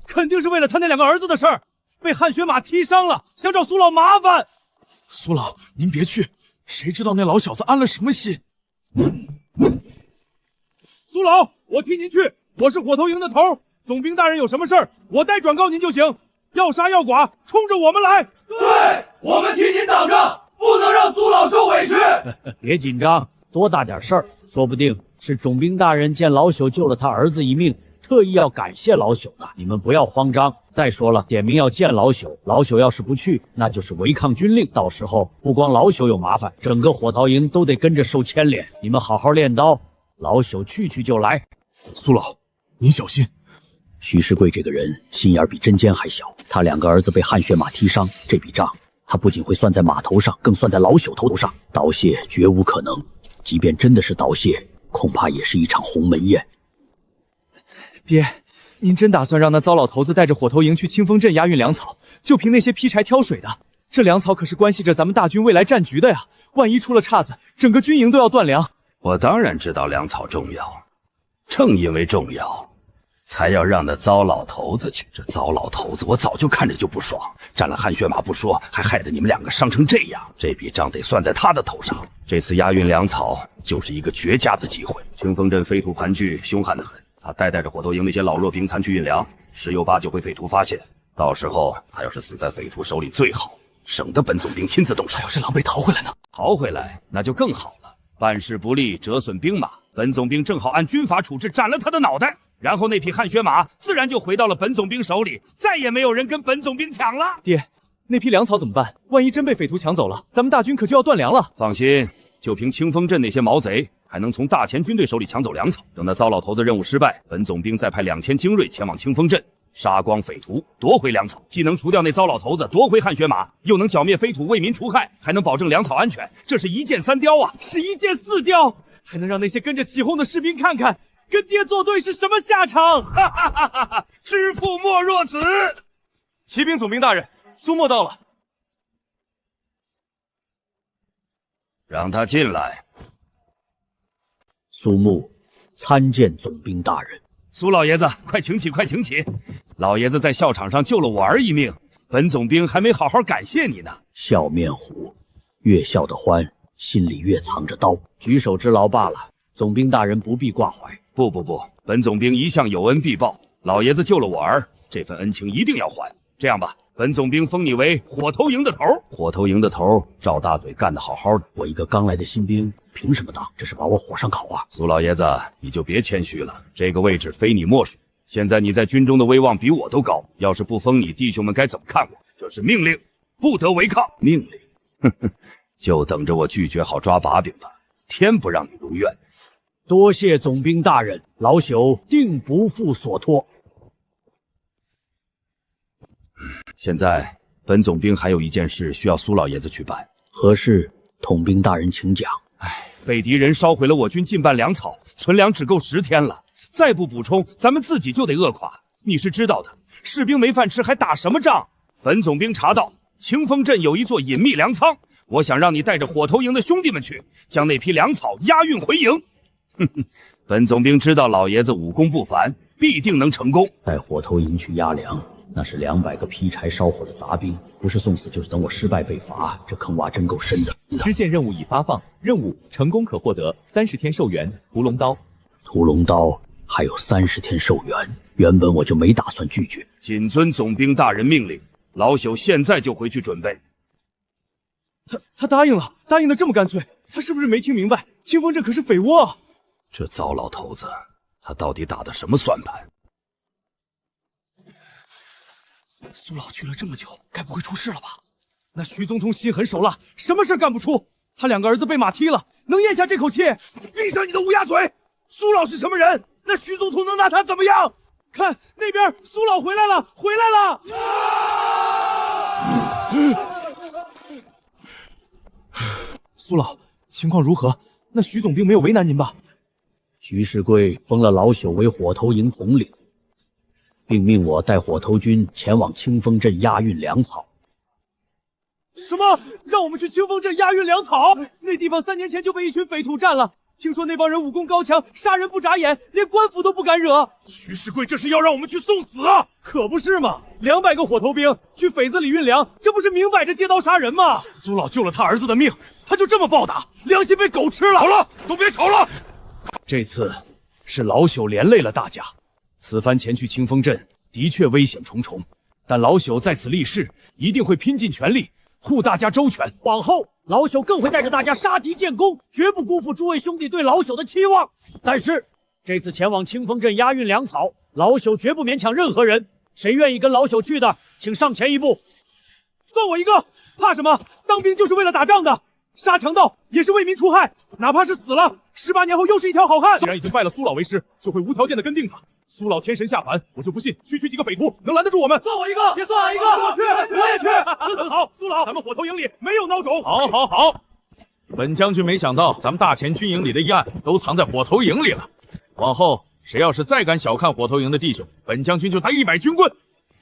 [SPEAKER 6] 肯定是为了他那2个儿子的事儿，被汗血马踢伤了，想找苏老麻烦。
[SPEAKER 7] 苏老，您别去，谁知道那老小子安了什么心？
[SPEAKER 6] 苏老，我替您去，我是火头营的头，总兵大人有什么事儿，我代转告您就行。要杀要剐，冲着我们来！对，我们替您挡着，不能让苏老受委屈。
[SPEAKER 2] 别紧张，多大点事儿，说不定是总兵大人见老朽救了他儿子一命，特意要感谢老朽的。你们不要慌张。再说了，点名要见老朽，老朽要是不去，那就是违抗军令，到时候不光老朽有麻烦，整个火桃营都得跟着受牵连。你们好好练刀，老朽去就来。
[SPEAKER 7] 苏老，您小心。
[SPEAKER 2] 徐世贵这个人心眼比针尖还小，他2个儿子被汗血马踢伤，这笔账他不仅会算在马头上，更算在老朽头上。刀谢绝无可能，即便真的是刀谢，恐怕也是一场鸿门宴。
[SPEAKER 6] 爹，您真打算让那糟老头子带着火头营去清风镇押运粮草，就凭那些劈柴挑水的？这粮草可是关系着咱们大军未来战局的呀！万一出了岔子，整个军营都要断粮。
[SPEAKER 11] 我当然知道粮草重要，正因为重要，才要让那糟老头子去。这糟老头子，我早就看着就不爽，占了汗血马不说，还害得你们两个伤成这样。这笔账得算在他的头上。这次押运粮草就是一个绝佳的机会。清风镇匪徒盘踞，凶悍得很。他带着火头营那些老弱病残去运粮，十有八九被匪徒发现。到时候他要是死在匪徒手里最好，省得本总兵亲自动手。
[SPEAKER 1] 他要是狼狈逃回来呢？
[SPEAKER 11] 逃回来那就更好了。办事不力，折损兵马，本总兵正好按军法处置，斩了他的脑袋。然后那匹汗血马自然就回到了本总兵手里，再也没有人跟本总兵抢了。
[SPEAKER 10] 爹，那批粮草怎么办？万一真被匪徒抢走了，咱们大军可就要断粮了。
[SPEAKER 11] 放心，就凭清风镇那些毛贼，还能从大前军队手里抢走粮草。等那糟老头子任务失败，本总兵再派2000精锐前往清风镇，杀光匪徒，夺回粮草。既能除掉那糟老头子，夺回汗血马，又能剿灭匪徒，为民除害，还能保证粮草安全。这是一箭三雕啊！
[SPEAKER 10] 是一箭四雕，还能让那些跟着起哄的士兵看看跟爹作对是什么下场！
[SPEAKER 11] 哈哈哈哈哈！知父莫若子。
[SPEAKER 10] 骑兵总兵大人，苏沫到了，
[SPEAKER 11] 让他进来。
[SPEAKER 2] 苏木参见总兵大人。
[SPEAKER 11] 苏老爷子，快请起，快请起！老爷子在校场上救了我儿一命，本总兵还没好好感谢你呢。
[SPEAKER 2] 笑面虎，越笑得欢，心里越藏着刀，举手之劳罢了。总兵大人不必挂怀。
[SPEAKER 11] 不，本总兵一向有恩必报，老爷子救了我儿，这份恩情一定要还。这样吧，本总兵封你为火头营的头。火头营的头，赵大嘴干得好好的，
[SPEAKER 2] 我一个刚来的新兵，凭什么当？这是把我火上烤啊！
[SPEAKER 11] 苏老爷子，你就别谦虚了，这个位置非你莫属。现在你在军中的威望比我都高，要是不封你，弟兄们该怎么看我？这是命令，不得违抗。命令？哼哼，就等着我拒绝好抓把柄了。天不让你如愿。
[SPEAKER 2] 多谢总兵大人，老朽定不负所托。
[SPEAKER 11] 现在本总兵还有一件事需要苏老爷子去办。
[SPEAKER 2] 何事？统兵大人请讲。
[SPEAKER 11] 被敌人烧毁了我军近半粮草，存粮只够10天了，再不补充，咱们自己就得饿垮。你是知道的，士兵没饭吃还打什么仗？本总兵查到清风镇有一座隐秘粮仓，我想让你带着火头营的兄弟们去，将那批粮草押运回营。哼哼，本总兵知道老爷子武功不凡，必定能成功。
[SPEAKER 2] 带火头营去押粮，那是200个劈柴烧火的杂兵，不是送死就是等我失败被罚，这坑洼真够深的。
[SPEAKER 13] 支线任务已发放，任务成功可获得30天寿元屠龙刀。
[SPEAKER 2] 屠龙刀还有30天寿元，原本我就没打算拒绝。
[SPEAKER 11] 谨遵总兵大人命令，老朽现在就回去准备。
[SPEAKER 10] 他答应了，答应的这么干脆，他是不是没听明白？清风镇可是匪窝啊！
[SPEAKER 11] 这糟老头子，他到底打的什么算盘？
[SPEAKER 10] 苏老去了这么久，该不会出事了吧？那徐总统心狠手辣，什么事干不出？他2个儿子被马踢了，能咽下这口气？闭上你的乌鸦嘴！苏老是什么人？那徐总统能拿他怎么样？看那边，苏老回来了，回来了！苏老，情况如何？那徐总兵没有为难您吧？
[SPEAKER 2] 徐世贵封了老朽为火头营统领，并命我带火头军前往清风镇押运粮草。
[SPEAKER 10] 什么？让我们去清风镇押运粮草？那地方3年前就被一群匪徒占了，听说那帮人武功高强，杀人不眨眼，连官府都不敢惹。徐世贵这是要让我们去送死啊！可不是嘛，200个火头兵去匪子里运粮，这不是明摆着借刀杀人吗？苏老救了他儿子的命，他就这么暴打，良心被狗吃了！好了，都别吵了。这次是老朽连累了大家，此番前去清风镇的确危险重重，但老朽在此立誓，一定会拼尽全力护大家周全。
[SPEAKER 2] 往后老朽更会带着大家杀敌建功，绝不辜负诸位兄弟对老朽的期望。但是这次前往清风镇押运粮草，老朽绝不勉强任何人，谁愿意跟老朽去的，请上前一步。
[SPEAKER 10] 算我一个，怕什么？当兵就是为了打仗的，杀强盗也是为民除害，哪怕是死了，18年后又是一条好汉。既然已经拜了苏老为师，就会无条件的跟定他。苏老天神下凡，我就不信区区几个匪徒能拦得住我们。算我一个，也算我一个，我去，我也去。好，苏老，咱们火头营里没有孬种。
[SPEAKER 9] 好，本将军没想到咱们大前军营里的议案都藏在火头营里了。往后谁要是再敢小看火头营的弟兄，本将军就打100军棍。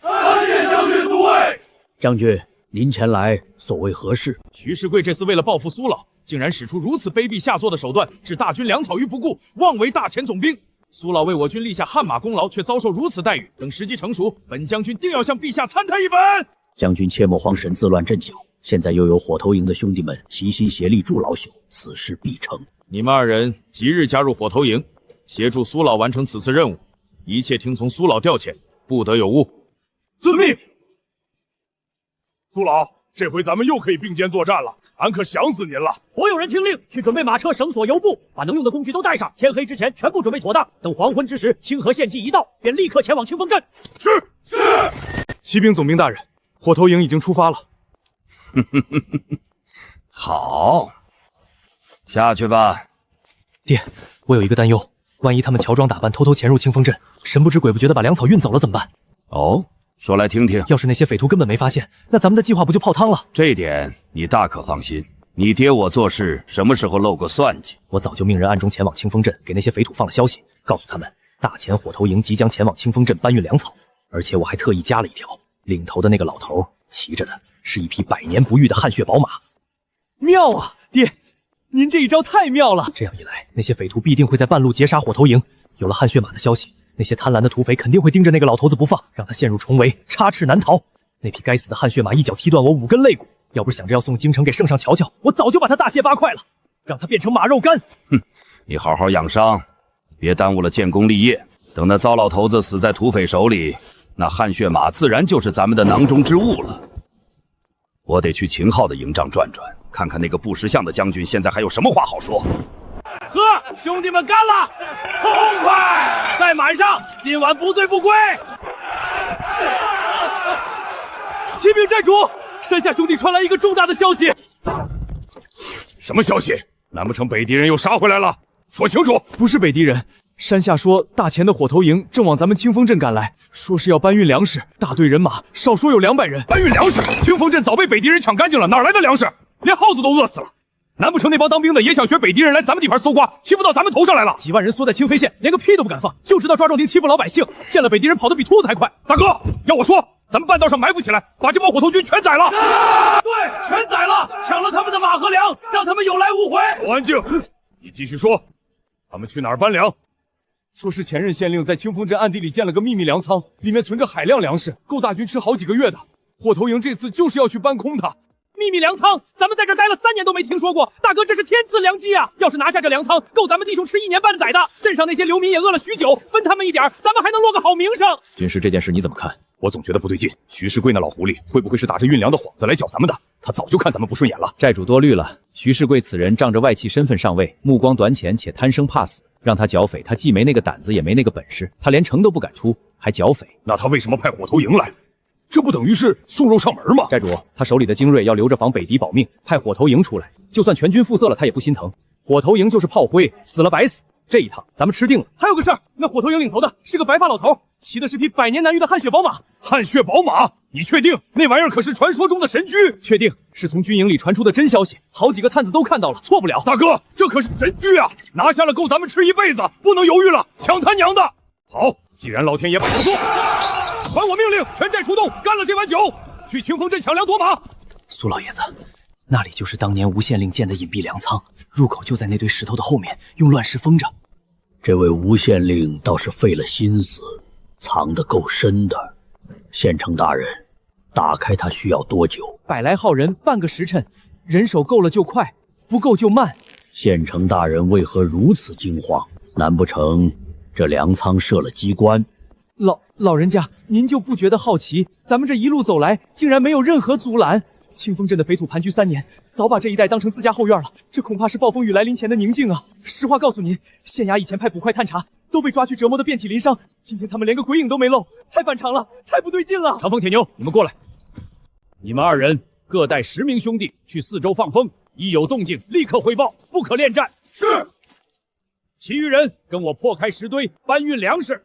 [SPEAKER 3] 参见将军都尉。
[SPEAKER 2] 将军，您前来所为何事？
[SPEAKER 9] 徐世贵这次为了报复苏老，竟然使出如此卑鄙下作的手段，置大军粮草于不顾，妄为大前总兵。苏老为我军立下汗马功劳，却遭受如此待遇。等时机成熟，本将军定要向陛下参他一本。
[SPEAKER 2] 将军切莫慌神，自乱阵脚。现在又有火头营的兄弟们齐心协力助老朽，此事必成。
[SPEAKER 9] 你们2人即日加入火头营，协助苏老完成此次任务，一切听从苏老调遣，不得有误。
[SPEAKER 3] 遵命。苏老，这回咱们又可以并肩作战了，俺可想死您了。
[SPEAKER 2] 所有人听令，去准备马车、绳索、油布，把能用的工具都带上。天黑之前全部准备妥当，等黄昏之时，清河献祭一到，便立刻前往清风镇。
[SPEAKER 3] 是。
[SPEAKER 6] 骑兵总兵大人，火头营已经出发了。
[SPEAKER 11] 好，下去吧。
[SPEAKER 1] 爹，我有一个担忧，万一他们乔装打扮，偷偷潜入清风镇，神不知鬼不觉的把粮草运走了怎么办？
[SPEAKER 11] 哦，说来听听。
[SPEAKER 1] 要是那些匪徒根本没发现，那咱们的计划不就泡汤了？
[SPEAKER 11] 这一点你大可放心，你爹我做事什么时候漏过算计？
[SPEAKER 1] 我早就命人暗中前往清风镇，给那些匪徒放了消息，告诉他们大前火头营即将前往清风镇搬运粮草，而且我还特意加了一条，领头的那个老头骑着的是一匹100年不遇的汗血宝马。
[SPEAKER 6] 妙啊，爹，您这一招太妙了！
[SPEAKER 1] 这样一来，那些匪徒必定会在半路截杀火头营。有了汗血马的消息，那些贪婪的土匪肯定会盯着那个老头子不放，让他陷入重围，插翅难逃。那匹该死的汗血马一脚踢断我5根肋骨，要不是想着要送京城给圣上瞧瞧，我早就把他大卸8块了，让他变成马肉干。
[SPEAKER 11] 哼，你好好养伤，别耽误了建功立业。等那糟老头子死在土匪手里，那汗血马自然就是咱们的囊中之物了。我得去秦昊的营帐转转，看看那个不识相的将军现在还有什么话好说。
[SPEAKER 10] 喝，兄弟们干了！痛快！在马上，今晚不醉不归。
[SPEAKER 6] 启禀寨主，山下兄弟传来一个重大的消息。
[SPEAKER 3] 什么消息？难不成北敌人又杀回来了？说清楚！
[SPEAKER 6] 不是北敌人，山下说大前的火头营正往咱们清风镇赶来，说是要搬运粮食，大队人马少说有200人。
[SPEAKER 3] 搬运粮食？清风镇早被北敌人抢干净了，哪来的粮食？连耗子都饿死了。难不成那帮当兵的也想学北敌人来咱们地盘搜刮，欺负到咱们头上来了？
[SPEAKER 6] 几万人缩在清黑县，连个屁都不敢放，就知道抓壮丁欺负老百姓。见了北敌人跑得比秃子还快。
[SPEAKER 3] 大哥，要我说，咱们半道上埋伏起来，把这帮火头军全宰了。
[SPEAKER 10] 对，全宰了，抢了他们的马和粮，让他们有来无回。
[SPEAKER 3] 都安静，你继续说，他们去哪儿搬粮？
[SPEAKER 6] 说是前任县令在清风镇暗地里建了个秘密粮仓，里面存着海量粮食，够大军吃好几个月的。火头营这次就是要去搬空它。
[SPEAKER 10] 秘密粮仓，咱们在这儿待了3年都没听说过，大哥这是天赐良机啊！要是拿下这粮仓，够咱们弟兄吃1年半载的。镇上那些流民也饿了许久，分他们一点，咱们还能落个好名声。
[SPEAKER 1] 军师，这件事你怎么看？
[SPEAKER 3] 我总觉得不对劲，徐世贵那老狐狸会不会是打着运粮的幌子来搅咱们的？他早就看咱们不顺眼了。
[SPEAKER 1] 寨主多虑了，徐世贵此人仗着外戚身份上位，目光短浅且贪生怕死，让他剿匪，他既没那个胆子，也没那个本事，他连城都不敢出，还剿匪。
[SPEAKER 3] 那他为什么派火头营来？这不等于是送肉上门吗？
[SPEAKER 1] 寨主，他手里的精锐要留着防北敌保命，派火头营出来，就算全军覆塞了，他也不心疼。火头营就是炮灰，死了白死。这一趟咱们吃定了。
[SPEAKER 6] 还有个事儿，那火头营领头的是个白发老头，骑的是匹100年难遇的汗血宝马。
[SPEAKER 3] 汗血宝马？你确定那玩意儿可是传说中的神驹？
[SPEAKER 6] 确定，是从军营里传出的真消息，好几个探子都看到了，错不了。
[SPEAKER 3] 大哥，这可是神驹啊！拿下了够咱们吃一辈子，不能犹豫了，抢他娘的！好，既然老天爷不做，传我命令，全寨出动，干了这碗酒，去清风镇抢粮夺马。
[SPEAKER 1] 苏老爷子，那里就是当年吴县令建的隐蔽粮仓，入口就在那堆石头的后面，用乱石封着。
[SPEAKER 2] 这位吴县令倒是费了心思，藏得够深的。县城大人，打开它需要多久
[SPEAKER 6] ？100来号人，半个时辰，人手够了就快，不够就慢。
[SPEAKER 2] 县城大人为何如此惊慌？难不成这粮仓设了机关？
[SPEAKER 6] 老人家，您就不觉得好奇？咱们这一路走来，竟然没有任何阻拦。清风镇的匪土盘踞3年，早把这一带当成自家后院了。这恐怕是暴风雨来临前的宁静啊！实话告诉您，县衙以前派捕快探查，都被抓去折磨得遍体鳞伤。今天他们连个鬼影都没露，太反常了，太不对劲了。
[SPEAKER 2] 长风铁牛，你们过来。
[SPEAKER 10] 你们2人各带10名兄弟去四周放风，一有动静立刻汇报，不可恋战。
[SPEAKER 3] 是。
[SPEAKER 10] 其余人跟我破开石堆，搬运粮食。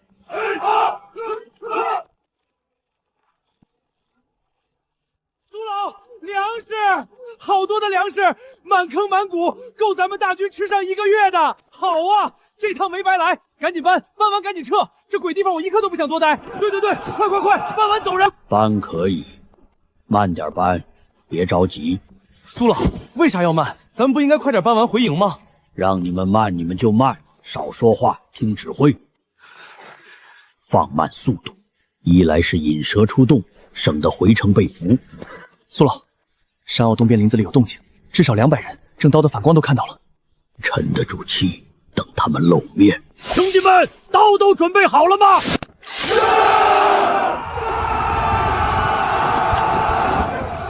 [SPEAKER 6] 苏老，粮食，好多的粮食，满坑满谷，够咱们大军吃上1个月的。好啊，这趟没白来，赶紧搬，搬完赶紧撤。这鬼地方我一刻都不想多待。对，快，搬完走人。
[SPEAKER 2] 搬可以，慢点搬，别着急。
[SPEAKER 6] 苏老，为啥要慢？咱们不应该快点搬完回营吗？
[SPEAKER 2] 让你们慢，你们就慢，少说话，听指挥。放慢速度，一来是引蛇出洞，省得回城被俘。
[SPEAKER 1] 苏老，山坳东边林子里有动静，至少200人，正刀的反光都看到了。
[SPEAKER 2] 沉得住气，等他们露面。
[SPEAKER 3] 兄弟们，刀都准备好了吗？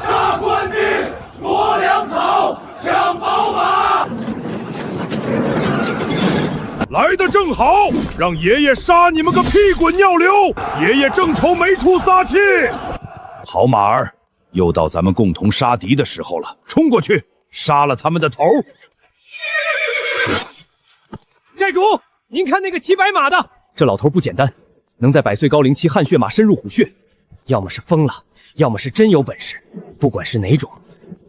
[SPEAKER 12] 杀官兵，夺粮草，抢宝马。
[SPEAKER 3] 来得正好，让爷爷杀你们个屁滚尿流！爷爷正愁没处撒气。好马儿，又到咱们共同杀敌的时候了，冲过去，杀了他们的头！
[SPEAKER 6] 寨主，您看那个骑白马的，
[SPEAKER 1] 这老头不简单，能在100岁高龄骑汗血马深入虎穴，
[SPEAKER 6] 要么是疯了，要么是真有本事。不管是哪种，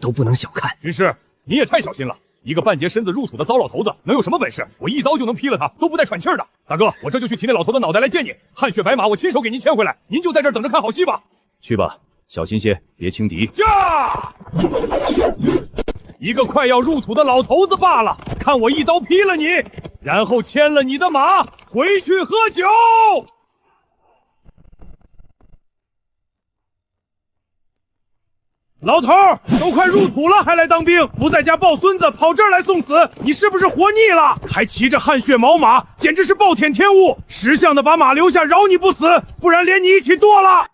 [SPEAKER 6] 都不能小看。
[SPEAKER 3] 军师，你也太小心了。一个半截身子入土的糟老头子，能有什么本事？我一刀就能劈了他，都不带喘气儿的。大哥，我这就去提那老头的脑袋来见你。汗血白马，我亲手给您牵回来，您就在这儿等着看好戏吧。
[SPEAKER 1] 去吧，小心些，别轻敌。
[SPEAKER 3] 驾！一个快要入土的老头子罢了，看我一刀劈了你，然后牵了你的马回去喝酒。老头儿，都快入土了，还来当兵，不在家抱孙子，跑这儿来送死，你是不是活腻了？还骑着汗血毛马，简直是暴殄天物！识相的把马留下，饶你不死，不然连你一起剁了！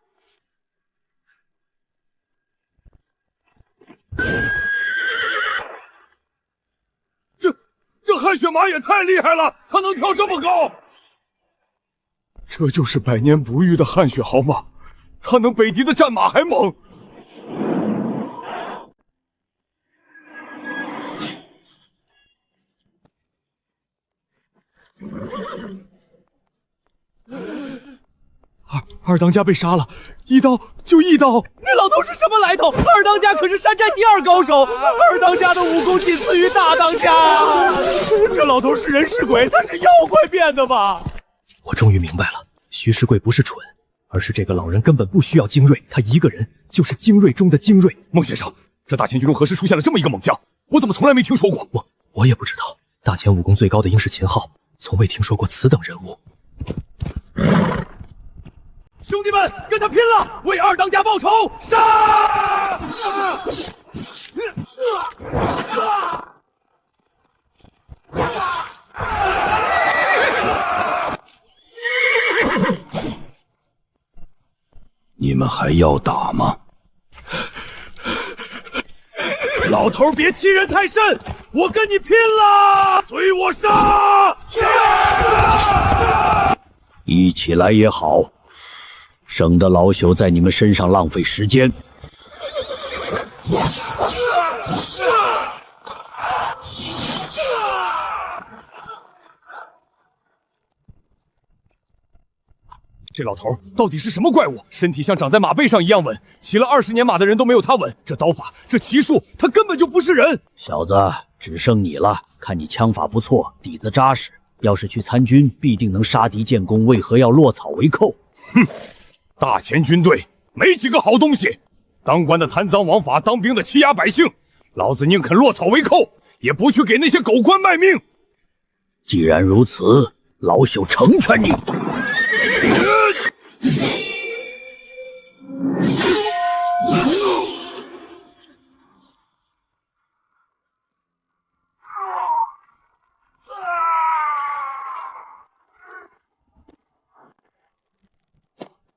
[SPEAKER 3] 这汗血马也太厉害了，它能跳这么高！这就是100年不遇的汗血好马，它能北敌的战马还猛。二当家被杀了，一刀就一刀。
[SPEAKER 6] 那老头是什么来头？二当家可是山寨第2高手，二当家的武功仅次于大当家。这老头是人是鬼？他是妖怪变的吧？
[SPEAKER 1] 我终于明白了，徐世贵不是蠢，而是这个老人根本不需要精锐，他一个人就是精锐中的精锐。
[SPEAKER 3] 孟先生，这大前军中何时出现了这么一个猛将？我怎么从来没听说过？
[SPEAKER 1] 我也不知道。大前武功最高的应是秦昊，从未听说过此等人物。
[SPEAKER 3] 兄弟们，跟他拼了，为二当家报仇！杀！你们还要打吗？老头别欺人太甚，我跟你拼了！随我杀！
[SPEAKER 2] 一起来也好，省得老朽在你们身上浪费时间。
[SPEAKER 3] 这老头到底是什么怪物？身体像长在马背上一样稳，骑了20年马的人都没有他稳。这刀法，这骑术，他根本就不是人。
[SPEAKER 2] 小子，只剩你了，看你枪法不错，底子扎实。要是去参军，必定能杀敌建功，为何要落草为寇？
[SPEAKER 3] 哼！大前军队没几个好东西，当官的贪赃枉法，当兵的欺压百姓。老子宁肯落草为寇，也不去给那些狗官卖命。
[SPEAKER 2] 既然如此，老朽成全你。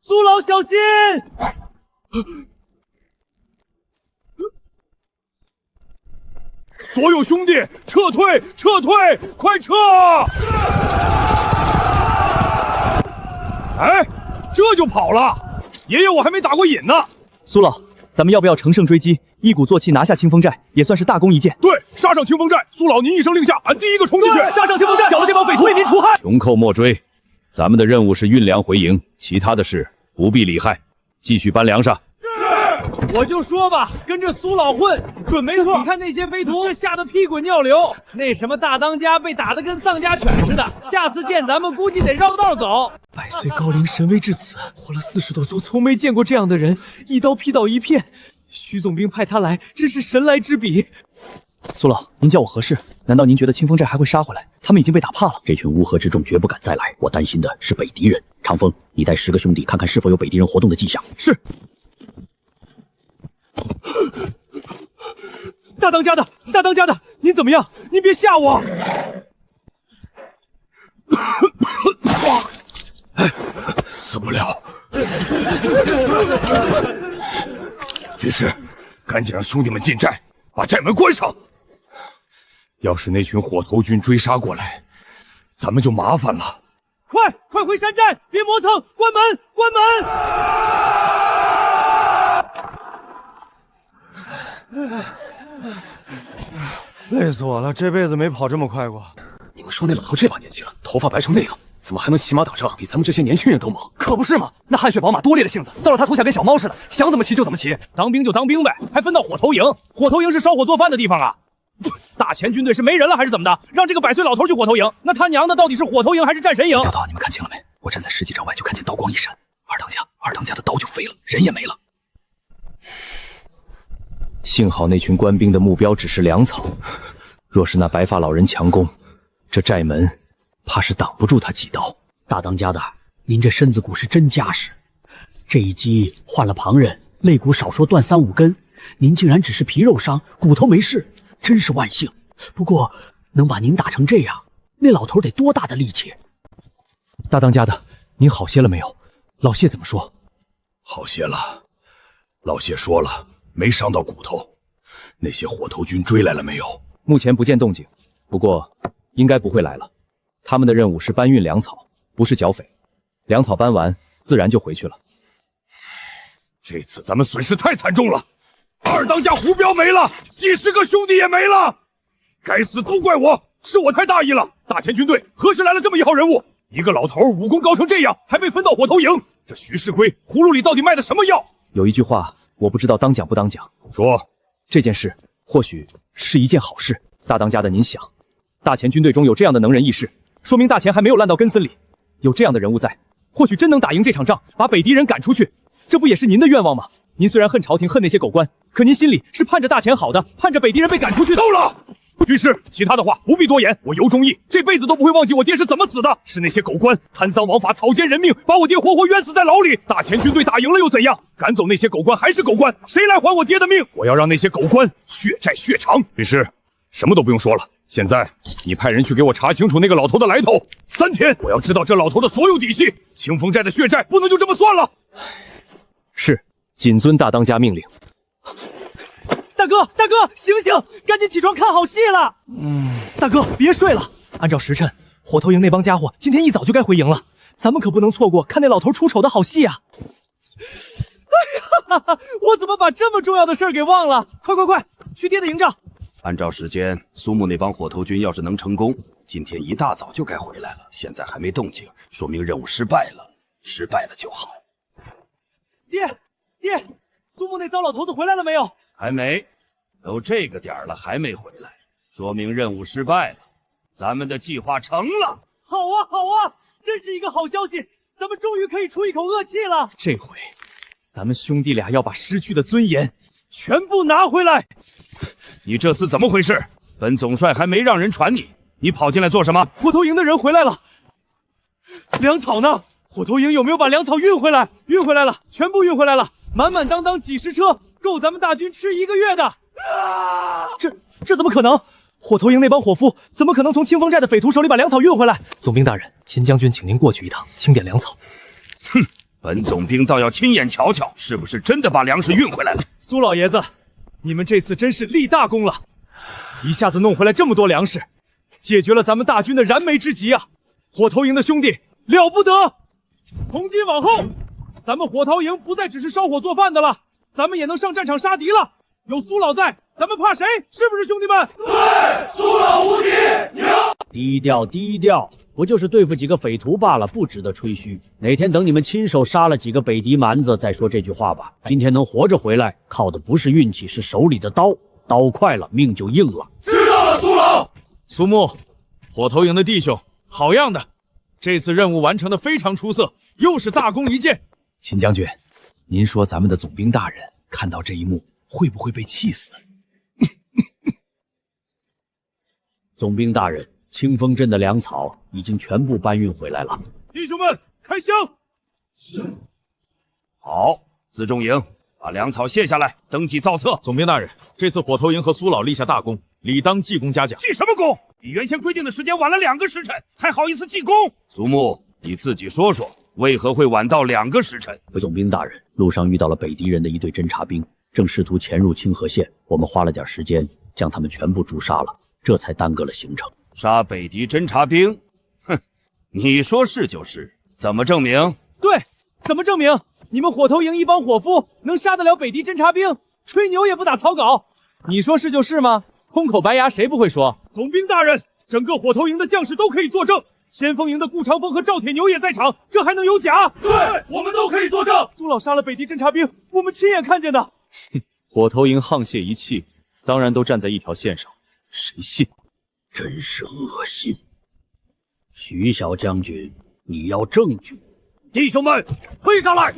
[SPEAKER 6] 苏老小心！
[SPEAKER 3] 所有兄弟撤退！撤退！快撤！哎，这就跑了！爷爷，我还没打过瘾呢。
[SPEAKER 1] 苏老，咱们要不要乘胜追击，一鼓作气拿下清风寨，也算是大功一件。
[SPEAKER 3] 对，杀上清风寨！苏老您一声令下，俺第一个冲进去！
[SPEAKER 6] 杀上清风寨，剿了这帮匪徒，为民除害。
[SPEAKER 5] 穷寇莫追，咱们的任务是运粮回营，其他的事不必理会，继续搬粮食。
[SPEAKER 6] 我就说吧，跟着苏老混准没错。你看那些匪徒吓得屁滚尿流，那什么大当家被打得跟丧家犬似的，下次见咱们估计得绕道走。100岁高龄神威至此，活了40多岁，从没见过这样的人，一刀劈倒一片。徐总兵派他来，真是神来之笔。
[SPEAKER 1] 苏老，您叫我何事？难道您觉得清风寨还会杀回来？他们已经被打怕了。
[SPEAKER 2] 这群乌合之众绝不敢再来，我担心的是北敌人。长风，你带10个兄弟看看是否有北敌人活动的迹象。
[SPEAKER 6] 是。大当家的，大当家的，您怎么样？您别吓我！
[SPEAKER 3] 死不了。军师，赶紧让兄弟们进寨，把寨门关上。要是那群火头军追杀过来，咱们就麻烦了。
[SPEAKER 6] 快回山寨，别磨蹭！关门，关
[SPEAKER 14] 门！累死我了，这辈子没跑这么快过。
[SPEAKER 1] 你们说那老头这把年纪了，头发白成那样，怎么还能骑马打仗，比咱们这些年轻人都猛？
[SPEAKER 6] 可不是嘛，那汗血宝马多烈的性子，到了他头下跟小猫似的，想怎么骑就怎么骑。当兵就当兵呗，还分到火头营？火头营是烧火做饭的地方啊！大前军队是没人了还是怎么的？让这个100岁老头去火头营，那他娘的到底是火头营还是战神营？
[SPEAKER 1] 廖导，你们看清了没？我站在10几丈外就看见刀光一闪，二当家的刀就飞了，人也没了。幸好那群官兵的目标只是粮草，若是那白发老人强攻，这寨门怕是挡不住他几刀。
[SPEAKER 2] 大当家的，您这身子骨是真扎实，这一击换了旁人，肋骨少说断3、5根，您竟然只是皮肉伤，骨头没事，真是万幸。不过能把您打成这样，那老头得多大的力气？
[SPEAKER 1] 大当家的，您好些了没有？老谢怎么说？
[SPEAKER 3] 好些了，老谢说了，没伤到骨头。那些火头军追来了没有？
[SPEAKER 1] 目前不见动静，不过应该不会来了。他们的任务是搬运粮草，不是剿匪。粮草搬完，自然就回去了。
[SPEAKER 3] 这次咱们损失太惨重了，二当家胡彪没了，几10个兄弟也没了。该死，都怪我，是我太大意了。大前军队何时来了这么一号人物？一个老头武功高成这样，还被分到火头营。这徐世贵葫芦里到底卖的什么药？
[SPEAKER 1] 有一句话，我不知道当讲不当讲。
[SPEAKER 3] 说
[SPEAKER 1] 这件事或许是一件好事。大当家的，您想，大前军队中有这样的能人义士，说明大前还没有烂到根森里。有这样的人物在，或许真能打赢这场仗，把北敌人赶出去。这不也是您的愿望吗？您虽然恨朝廷，恨那些狗官，可您心里是盼着大前好的，盼着北敌人被赶出去的。
[SPEAKER 3] 够了！军师，其他的话不必多言，我尤忠义这辈子都不会忘记我爹是怎么死的。是那些狗官贪赃枉法、草菅人命，把我爹活活冤死在牢里。大前军队打赢了又怎样？赶走那些狗官还是狗官，谁来还我爹的命？我要让那些狗官血债血偿。军师，什么都不用说了，现在你派人去给我查清楚那个老头的来头。3天，我要知道这老头的所有底细。清风寨的血债不能就这么算了。
[SPEAKER 1] 是，谨遵大当家命令。
[SPEAKER 6] 大哥，醒醒，赶紧起床看好戏了。大哥别睡了，按照时辰，火头营那帮家伙今天一早就该回营了，咱们可不能错过看那老头出丑的好戏啊。哎呀，我怎么把这么重要的事儿给忘了？快，去爹的营帐。
[SPEAKER 11] 按照时间，苏木那帮火头军要是能成功，今天一大早就该回来了，现在还没动静，说明任务失败了。失败了就好。
[SPEAKER 6] 爹，苏木那糟老头子回来了没有？
[SPEAKER 11] 还没，都这个点儿了还没回来，说明任务失败了，咱们的计划成了。
[SPEAKER 6] 好啊，真是一个好消息，咱们终于可以出一口恶气了。这回，咱们兄弟俩要把失去的尊严全部拿回来。
[SPEAKER 11] 你这厮怎么回事？本总帅还没让人传你，你跑进来做什么？
[SPEAKER 6] 火头营的人回来了。粮草呢？火头营有没有把粮草运回来？运回来了，全部运回来了，满满当当几10车，够咱们大军吃1个月的。这怎么可能？火头营那帮伙夫怎么可能从清风寨的匪徒手里把粮草运回来？
[SPEAKER 1] 总兵大人，秦将军请您过去一趟，清点粮草。
[SPEAKER 11] 哼，本总兵倒要亲眼瞧瞧，是不是真的把粮食运回来了。
[SPEAKER 6] 苏老爷子，你们这次真是立大功了，一下子弄回来这么多粮食，解决了咱们大军的燃眉之急啊！火头营的兄弟了不得！从今往后，咱们火头营不再只是烧火做饭的了，咱们也能上战场杀敌了。有苏老在，咱们怕谁？是不是兄弟们？
[SPEAKER 12] 对，苏老无敌！牛！
[SPEAKER 2] 低调，不就是对付几个匪徒罢了，不值得吹嘘。哪天等你们亲手杀了几个北敌蛮子再说这句话吧。今天能活着回来，靠的不是运气，是手里的刀。刀快了，命就硬了。
[SPEAKER 12] 知道了，苏老。
[SPEAKER 9] 苏木，火头营的弟兄，好样的！这次任务完成的非常出色，又是大功一件。
[SPEAKER 1] 秦将军，您说咱们的总兵大人看到这一幕，会不会被气死？
[SPEAKER 2] 总兵大人，清风镇的粮草已经全部搬运回来了。
[SPEAKER 3] 弟兄们，开箱！
[SPEAKER 11] 好，辎重营把粮草卸下来，登记造册。
[SPEAKER 9] 总兵大人，这次火头营和苏老立下大功，理当记功嘉奖。
[SPEAKER 11] 记什么功？比原先规定的时间晚了2个时辰，还好意思记功？苏木，你自己说说，为何会晚到2个时辰？
[SPEAKER 2] 回总兵大人，路上遇到了北敌人的一队侦察兵，正试图潜入清河县，我们花了点时间将他们全部诛杀了，这才耽搁了行程。
[SPEAKER 11] 杀北敌侦察兵？哼，你说是就是，怎么证明？
[SPEAKER 10] 对，怎么证明？你们火头营一帮伙夫能杀得了北敌侦察兵？吹牛也不打草稿。你说是就是吗？空口白牙谁不会说？
[SPEAKER 3] 总兵大人，整个火头营的将士都可以作证，先锋营的顾长风和赵铁牛也在场，这还能有假？
[SPEAKER 12] 对，我们都可以作证。
[SPEAKER 10] 苏老杀了北敌侦察兵，我们亲眼看见的。
[SPEAKER 9] 火头营沆瀣一气，当然都站在一条线上，谁信？
[SPEAKER 2] 真是恶心！徐小将军，你要证据！弟兄们，退下来！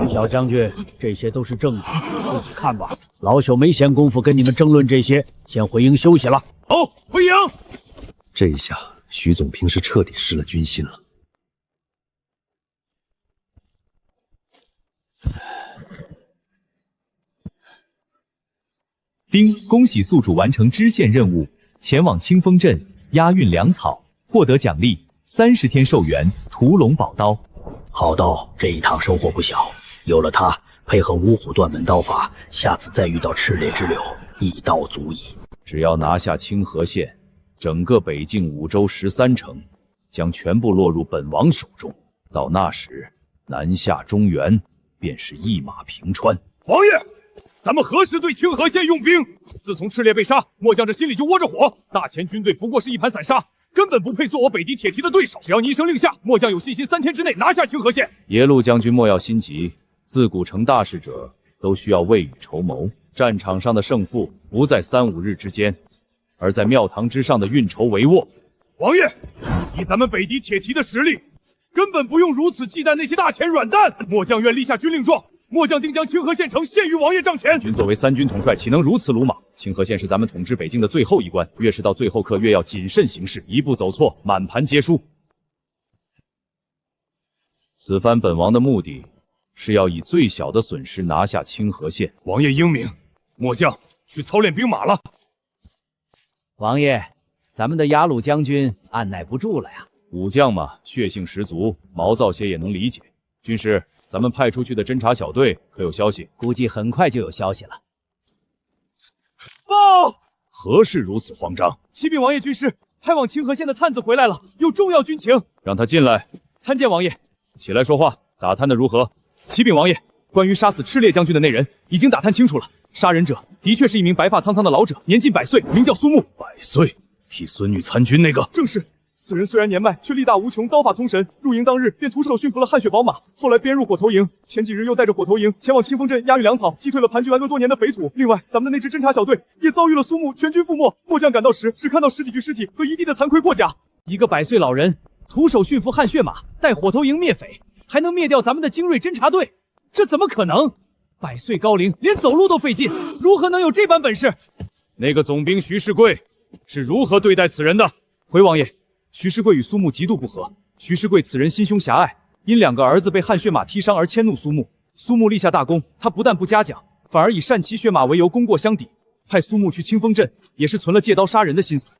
[SPEAKER 2] 徐小将军，这些都是证据，自己看吧。老朽没闲工夫跟你们争论这些，先回营休息了。
[SPEAKER 3] 好，回营。
[SPEAKER 1] 这一下，徐总兵是彻底失了军心了。
[SPEAKER 13] 丁，恭喜宿主完成支线任务，前往清风镇押运粮草，获得奖励30天寿元屠龙宝刀。
[SPEAKER 2] 好刀，这一趟收获不小。有了它，配合五虎断门刀法，下次再遇到赤烈之流，一刀足矣。
[SPEAKER 9] 只要拿下清河县，整个北境5州13城将全部落入本王手中。到那时，南下中原便是一马平川。
[SPEAKER 3] 王爷，咱们何时对清河县用兵？自从赤烈被杀，末将这心里就窝着火。大前军队不过是一盘散沙，根本不配做我北敌铁蹄的对手。只要你一声令下，末将有信心3天之内拿下清河县。
[SPEAKER 9] 野鹿将军莫要心急，自古成大事者都需要未雨绸缪。战场上的胜负不在3、5日之间，而在庙堂之上的运筹帷幄。
[SPEAKER 3] 王爷，以咱们北敌铁蹄的实力，根本不用如此忌惮那些大钱软蛋。末将愿立下军令状，末将定将清河县城献于王爷帐前。
[SPEAKER 9] 君作为3军统帅，岂能如此鲁莽？清河县是咱们统治北境的最后一关，越是到最后刻，越要谨慎行事，一步走错，满盘皆输。此番本王的目的是要以最小的损失拿下清河县。
[SPEAKER 3] 王爷英明，末将去操练兵马了。
[SPEAKER 10] 王爷，咱们的雅鲁将军按耐不住了呀。
[SPEAKER 9] 武将嘛，血性十足，毛躁些也能理解。军师，咱们派出去的侦察小队可有消息？
[SPEAKER 10] 估计很快就有消息了。
[SPEAKER 3] 报！
[SPEAKER 9] 何事如此慌张？
[SPEAKER 10] 启禀王爷，军师派往清河县的探子回来了，有重要军情。
[SPEAKER 9] 让他进来。
[SPEAKER 10] 参见王爷。
[SPEAKER 9] 起来说话，打探的如何？
[SPEAKER 10] 启禀王爷，关于杀死赤烈将军的内人，已经打探清楚了。杀人者的确是一名白发苍苍的老者，年近100岁，名叫苏木。
[SPEAKER 3] 100岁，替孙女参军那个？
[SPEAKER 10] 正是。此人虽然年迈，却力大无穷，刀法通神。入营当日便徒手驯服了汗血宝马，后来编入火头营。前几日又带着火头营前往清风镇押运粮草，击退了盘踞安鄂多年的匪土。另外，咱们的那支侦察小队也遭遇了苏木全军覆没。末将赶到时，只看到10几具尸体和一地的残盔破甲。一个100岁老人徒手驯服汗血马，带火头营灭匪，还能灭掉咱们的精锐侦察队，这怎么可能？100岁高龄，连走路都费劲，如何能有这般本事？
[SPEAKER 9] 那个总兵徐世贵是如何对待此人的？
[SPEAKER 10] 回王爷，徐世贵与苏木极度不和。徐世贵此人心胸狭隘，因2个儿子被汗血马踢伤而迁怒苏木。苏木立下大功，他不但不嘉奖，反而以善骑血马为由功过相抵，派苏木去清风镇，也是存了借刀杀人的心思。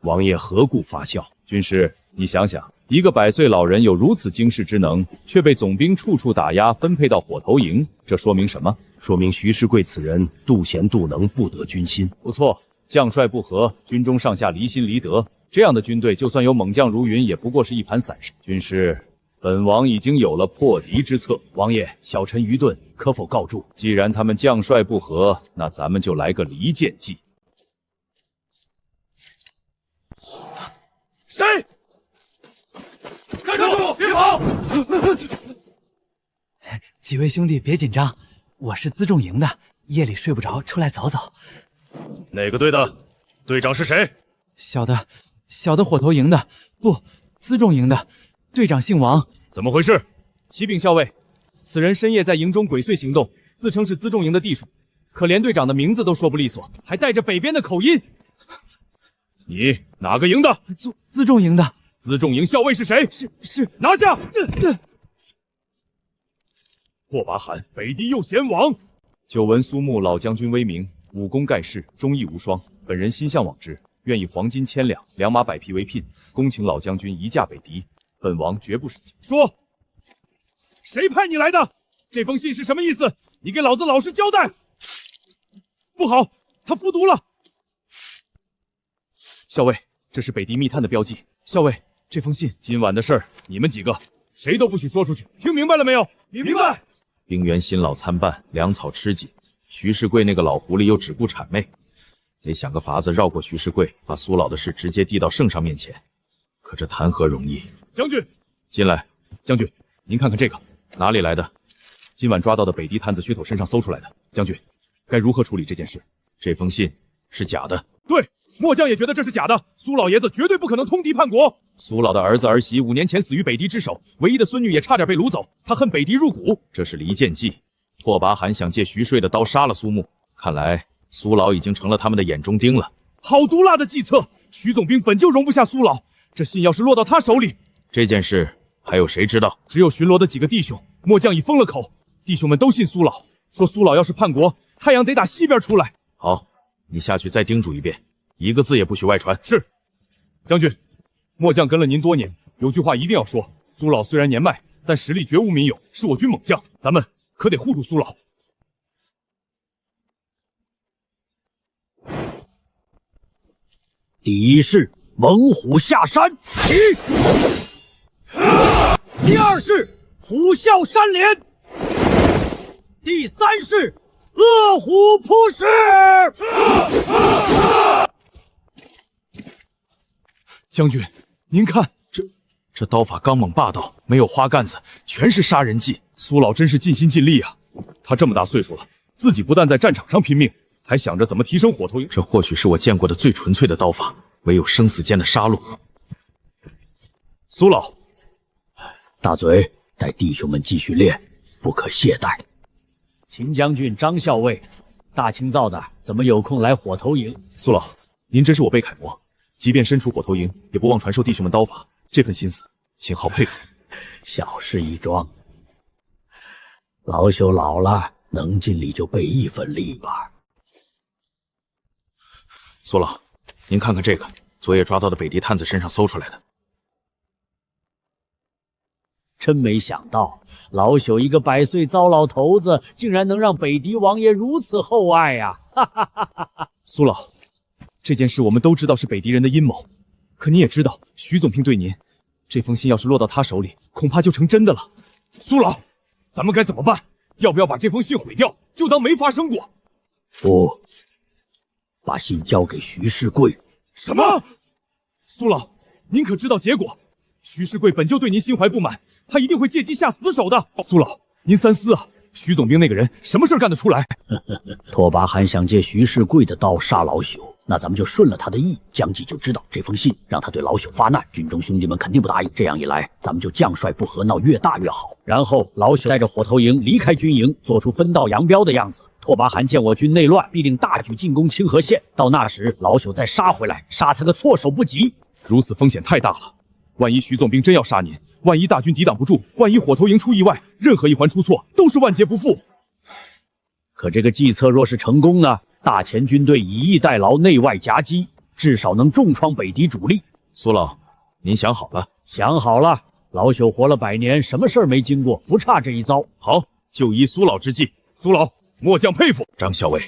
[SPEAKER 9] 王爷何故发笑？军师，你想想，一个100岁老人有如此经世之能，却被总兵处处打压，分配到火头营，这说明什么？
[SPEAKER 2] 说明徐世贵此人妒贤妒能，不得军心。
[SPEAKER 9] 不错，将帅不和，军中上下离心离德，这样的军队就算有猛将如云，也不过是一盘散沙。军师，本王已经有了破敌之策。
[SPEAKER 2] 王爷，小臣愚钝，可否告助？
[SPEAKER 9] 既然他们将帅不和，那咱们就来个离间计。
[SPEAKER 12] 谁？站住！别跑！
[SPEAKER 15] 几位兄弟别紧张，我是辎重营的，夜里睡不着，出来走走。
[SPEAKER 3] 哪个队的？队长是谁？
[SPEAKER 15] 小的火头营的，不，辎重营的，队长姓王。
[SPEAKER 3] 怎么回事？
[SPEAKER 10] 启禀校尉，此人深夜在营中鬼祟行动，自称是辎重营的地属，
[SPEAKER 7] 可连队长的名字都说不利索，还带着北边的口音。
[SPEAKER 3] 你哪个营的？
[SPEAKER 15] 辎重营的。
[SPEAKER 3] 辎重营校尉是谁？
[SPEAKER 15] 是
[SPEAKER 3] 拿下！拓跋罕，北狄右贤王。
[SPEAKER 9] 久闻苏穆老将军威名，武功盖世，忠义无双。本人心向往之，愿以黄金1000两、良马100匹为聘，恭请老将军移驾北狄。本王绝不使情。
[SPEAKER 3] 说，谁派你来的？这封信是什么意思？你给老子老实交代！不好，他服毒了。
[SPEAKER 9] 校尉，这是北狄密探的标记。校尉，这封信
[SPEAKER 3] 今晚的事儿，你们几个谁都不许说出去，听明白了没有？
[SPEAKER 12] 明白。
[SPEAKER 9] 兵员新老参半，粮草吃紧。徐世贵那个老狐狸又只顾谄媚，得想个法子绕过徐世贵，把苏老的事直接递到圣上面前。可这谈何容易？
[SPEAKER 3] 将军，
[SPEAKER 9] 进来。将军，您看看这个，哪里来的？今晚抓到的北狄探子血头身上搜出来的。将军，该如何处理这件事？这封信是假的。
[SPEAKER 3] 对，末将也觉得这是假的。苏老爷子绝对不可能通敌叛国。
[SPEAKER 9] 苏老的儿子儿媳5年前死于北狄之手，唯一的孙女也差点被掳走，他恨北狄入骨。这是离间计。拓跋罕想借徐税的刀杀了苏穆，看来苏老已经成了他们的眼中钉了。
[SPEAKER 3] 好毒辣的计策！徐总兵本就容不下苏老，这信要是落到他手里，
[SPEAKER 9] 这件事还有谁知道？
[SPEAKER 3] 只有巡逻的几个弟兄。末将已封了口，弟兄们都信苏老，说苏老要是叛国，太阳得打西边出来。
[SPEAKER 9] 好，你下去再叮嘱一遍，一个字也不许外传。
[SPEAKER 3] 是，将军。末将跟了您多年，有句话一定要说：苏老虽然年迈，但实力绝无民有，是我军猛将，咱们可得护住苏老。
[SPEAKER 2] 第一式猛虎下山，起；第二式虎啸山连；第三式恶虎扑食。
[SPEAKER 9] 将军，您看，这刀法刚猛霸道，没有花干子，全是杀人计。
[SPEAKER 3] 苏老真是尽心尽力啊！他这么大岁数了，自己不但在战场上拼命，还想着怎么提升火头营。
[SPEAKER 9] 这或许是我见过的最纯粹的刀法，唯有生死间的杀戮。
[SPEAKER 2] 苏老，大嘴，带弟兄们继续练，不可懈怠。秦将军、张校尉，大清早的怎么有空来火头营？
[SPEAKER 9] 苏老，您真是我辈楷模。即便身处火头营，也不忘传授弟兄们刀法，这份心思，请好佩服。
[SPEAKER 2] 小事一桩，老朽老了，能尽力就备一份力吧。
[SPEAKER 9] 苏老，您看看这个，昨夜抓到的北狄探子身上搜出来的。
[SPEAKER 2] 真没想到，老朽一个100岁糟老头子，竟然能让北狄王爷如此厚爱呀！哈哈哈哈哈！
[SPEAKER 3] 苏老。这件事我们都知道是北狄人的阴谋，可你也知道，徐总兵对您，这封信要是落到他手里，恐怕就成真的了。苏老，咱们该怎么办？要不要把这封信毁掉，就当没发生过？
[SPEAKER 2] 不，把信交给徐世贵。
[SPEAKER 3] 什么？苏老，您可知道结果？徐世贵本就对您心怀不满，他一定会借机下死手的。苏老，您三思啊！徐总兵那个人什么事干得出来？
[SPEAKER 2] 拓跋罕想借徐世贵的刀杀老朽，那咱们就顺了他的意，将计就知道这封信让他对老朽发难，军中兄弟们肯定不答应。这样一来，咱们就将帅不和，闹越大越好。然后老朽带着火头营离开军营，做出分道扬镳的样子。拓跋罕见我军内乱，必定大举进攻清河县。到那时，老朽再杀回来，杀他个措手不及。
[SPEAKER 3] 如此风险太大了，万一徐总兵真要杀您，万一大军抵挡不住，万一火头营出意外，任何一环出错，都是万劫不复。
[SPEAKER 2] 可这个计策若是成功呢？大前军队以逸待劳，内外夹击，至少能重创北狄主力。
[SPEAKER 9] 苏老，您想好了？
[SPEAKER 2] 想好了。老朽活了100年，什么事儿没经过，不差这一遭。
[SPEAKER 9] 好，就依苏老之计。
[SPEAKER 3] 苏老，末将佩服。
[SPEAKER 9] 张校尉，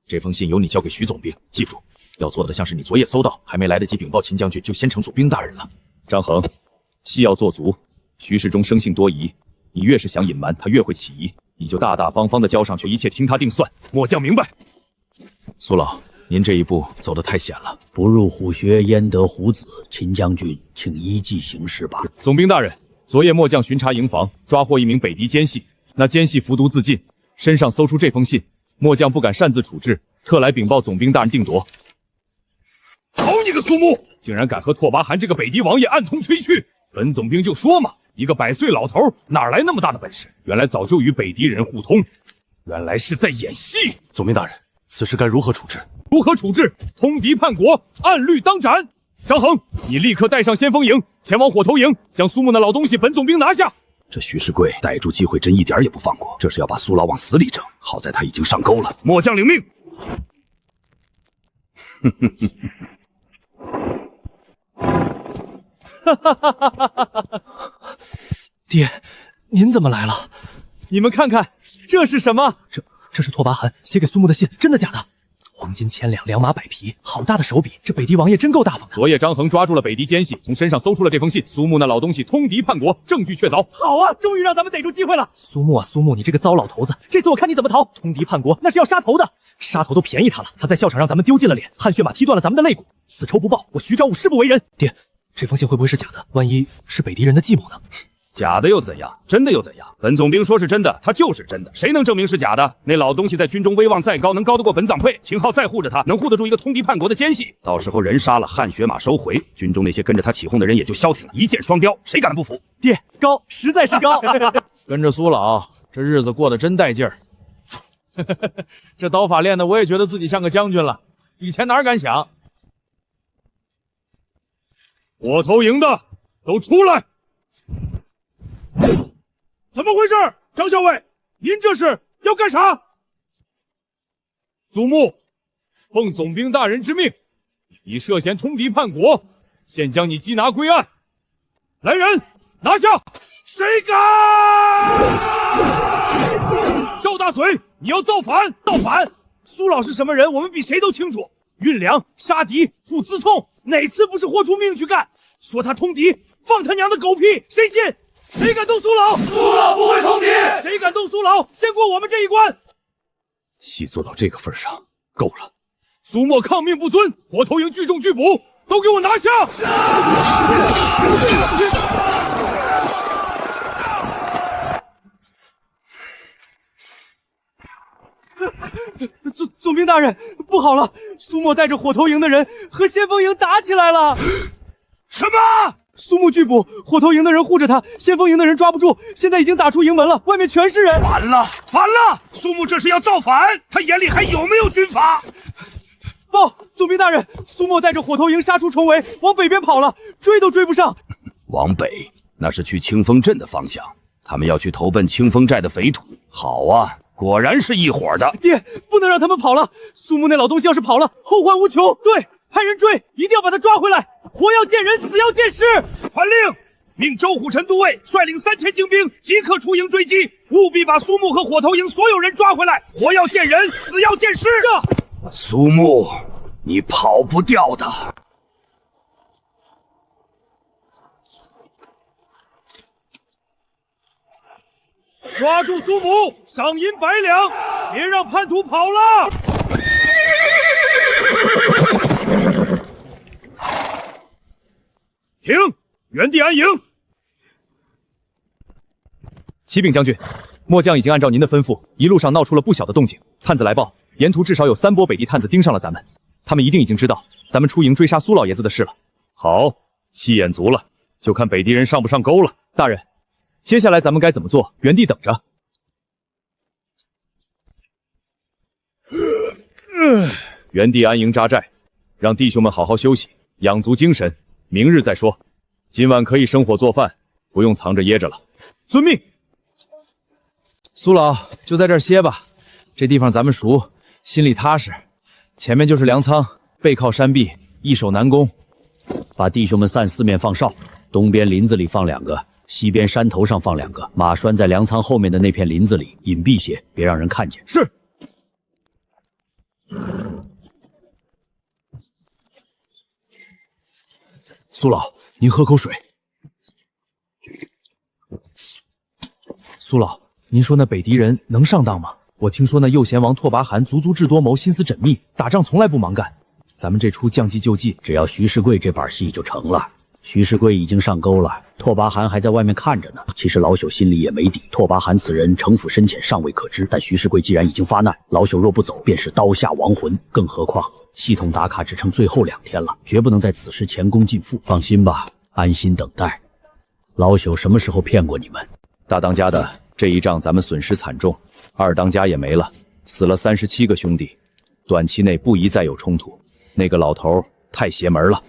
[SPEAKER 9] 这封信由你交给徐总兵，记住，要做的像是你昨夜搜到，还没来得及禀报秦将军，就先惩处兵大人了。
[SPEAKER 3] 张衡，戏要做足。徐世忠生性多疑，你越是想隐瞒，他越会起疑。你就大大方方的交上去，一切听他定算。末将明白。
[SPEAKER 9] 苏老，您这一步走得太险了。
[SPEAKER 2] 不入虎穴，焉得虎子？秦将军，请依计行事吧。
[SPEAKER 3] 总兵大人，昨夜末将巡查营房，抓获一名北狄奸细，那奸细服毒自尽，身上搜出这封信，末将不敢擅自处置，特来禀报总兵大人定夺。好你个苏穆，竟然敢和拓跋罕这个北狄王爷暗通吹去！本总兵就说嘛，一个100岁老头哪来那么大的本事？原来早就与北狄人互通。原来是在演戏。
[SPEAKER 1] 总兵大人，此事该如何处置？
[SPEAKER 3] 如何处置？通敌叛国，按律当斩。张衡，你立刻带上先锋营，前往火头营，将苏木那老东西本总兵拿下。
[SPEAKER 11] 这徐世贵逮住机会，真一点也不放过，这是要把苏老往死里整。好在他已经上钩了。末将领命。
[SPEAKER 1] 爹，您怎么来了？
[SPEAKER 10] 你们看看，这是什么？
[SPEAKER 1] 这是拓跋汗写给苏木的信，真的假的？黄金1000两，良马100匹，好大的手笔！这北狄王爷真够大方的。
[SPEAKER 5] 昨夜张衡抓住了北狄奸细，从身上搜出了这封信。苏木那老东西通敌叛国，证据确凿。
[SPEAKER 10] 好啊，终于让咱们逮住机会了。
[SPEAKER 1] 苏木啊，苏木，你这个糟老头子，这次我看你怎么逃！通敌叛国，那是要杀头的，杀头都便宜他了。他在校场让咱们丢尽了脸，汗血马踢断了咱们的肋骨，此仇不报，我徐昭武誓不为人。爹，这封信会不会是假的？万一是北狄人的计谋呢？
[SPEAKER 11] 假的又怎样？真的又怎样？本总兵说是真的，他就是真的，谁能证明是假的？那老东西在军中威望再高，能高得过本掌柜？秦昊再护着他，能护得住一个通敌叛国的奸细？到时候人杀了，汗血马收回，军中那些跟着他起哄的人也就消停了，一箭双雕，谁敢不服？
[SPEAKER 10] 爹，高，实在是高。
[SPEAKER 9] 跟着苏老，这日子过得真带劲儿。这刀法练的，我也觉得自己像个将军了，以前哪敢想。
[SPEAKER 3] 火头营的都出来！怎么回事？张校尉，您这是要干啥？苏木，奉总兵大人之命，你涉嫌通敌叛国，现将你缉拿归案。来人，拿下！谁敢？赵大嘴，你要造反！
[SPEAKER 10] 造反！苏老是什么人，我们比谁都清楚。运粮、杀敌、付辎葱，哪次不是豁出命去干？说他通敌，放他娘的狗屁！谁信？谁敢动苏老？
[SPEAKER 12] 苏老不会通敌！
[SPEAKER 10] 谁敢动苏老，先过我们这一关！
[SPEAKER 3] 戏做到这个份上，够了！苏沫抗命不遵，火头营聚众拒捕，都给我拿下！
[SPEAKER 10] 总兵大人，不好了！苏沫带着火头营的人和先锋营打起来了！
[SPEAKER 3] 什么？
[SPEAKER 10] 苏木拒捕，火头营的人护着他，先锋营的人抓不住，现在已经打出营门了，外面全是人。
[SPEAKER 3] 完了，完了！苏木这是要造反，他眼里还有没有军法？
[SPEAKER 10] 报，总兵大人，苏沫带着火头营杀出重围，往北边跑了，追都追不上。
[SPEAKER 11] 往北，那是去清风镇的方向，他们要去投奔清风寨的匪土。好啊，果然是一伙的。
[SPEAKER 10] 爹，不能让他们跑了，苏木那老东西要是跑了，后患无穷。对，派人追，一定要把他抓回来，活要见人，死要见尸。
[SPEAKER 3] 传令，命周虎臣都尉率领3000精兵，即刻出营追击，务必把苏木和火头营所有人抓回来，活要见人，死要见尸。
[SPEAKER 11] 苏木，你跑不掉的。
[SPEAKER 3] 抓住苏母，赏银100两，别让叛徒跑了！停，原地安营。
[SPEAKER 5] 启禀将军，末将已经按照您的吩咐，一路上闹出了不小的动静。探子来报，沿途至少有3波北狄探子盯上了咱们，他们一定已经知道咱们出营追杀苏老爷子的事了。
[SPEAKER 3] 好，戏演足了，就看北狄人上不上钩了。
[SPEAKER 5] 大人，接下来咱们该怎么做？原地等着。原地安营扎寨，让弟兄们好好休息，养足精神，明日再说。今晚可以生火做饭，不用藏着掖着了。
[SPEAKER 3] 遵命。
[SPEAKER 9] 苏老就在这儿歇吧，这地方咱们熟，心里踏实。前面就是粮仓，背靠山壁，易守难攻。
[SPEAKER 2] 把弟兄们散四面放哨，东边林子里放2个，西边山头上放2个，马拴在粮仓后面的那片林子里，隐蔽些，别让人看见。
[SPEAKER 3] 是。
[SPEAKER 1] 苏老，您喝口水。苏老，您说那北狄人能上当吗？我听说那右贤王拓跋汗足智多谋，心思缜密，打仗从来不忙干。咱们这出将计就计，
[SPEAKER 2] 只要徐世贵这把戏就成了。徐世贵已经上钩了，拓跋汗还在外面看着呢。其实老朽心里也没底，拓跋汗此人城府深浅尚未可知，但徐世贵既然已经发难，老朽若不走，便是刀下亡魂。更何况系统打卡只剩最后2天了，绝不能在此时前功尽弃。放心吧，安心等待。老朽什么时候骗过你们？
[SPEAKER 5] 大当家的，
[SPEAKER 1] 这一仗咱们损失惨重，二当家也没了，死了37个兄弟，短期内不宜再有冲突。那个老头太邪门了。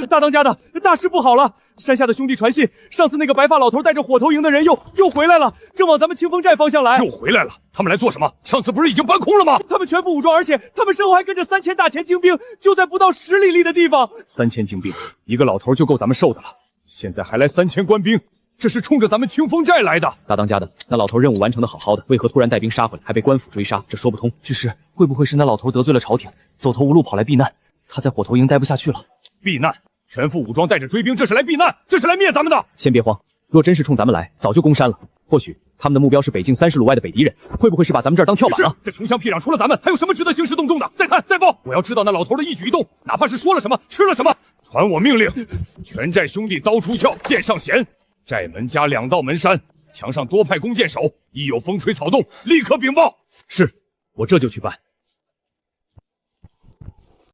[SPEAKER 6] 大当家的，大事不好了！山下的兄弟传信，上次那个白发老头带着火头营的人又回来了，正往咱们清风寨方向来。
[SPEAKER 3] 又回来了？他们来做什么？上次不是已经搬空了吗？
[SPEAKER 6] 他们全副武装，而且他们身后还跟着3000大前精兵，就在不到10里地的地方。
[SPEAKER 3] 3000精兵，一个老头就够咱们受的了，现在还来3000官兵，这是冲着咱们清风寨来的。
[SPEAKER 1] 大当家的，那老头任务完成的好好的，为何突然带兵杀回来，还被官府追杀？这说不通。
[SPEAKER 6] 巨师，会不会是那老头得罪了朝廷，走投无路跑来避难？他在火头营待不下去了。
[SPEAKER 3] 避难？全副武装带着追兵，这是来避难，这是来灭咱们的。
[SPEAKER 1] 先别慌，若真是冲咱们来，早就攻山了。或许他们的目标是北境30鲁外的北狄人，会不会是把咱们这儿当跳板了？
[SPEAKER 3] 这穷乡僻壤除了咱们，还有什么值得兴师动众的？再探再报，我要知道那老头的一举一动，哪怕是说了什么，吃了什么。传我命令，全寨兄弟刀出鞘，剑上弦，寨门加2道门山，墙上多派弓箭手，一有风吹草动，立刻禀报。
[SPEAKER 1] 是，我这就去办。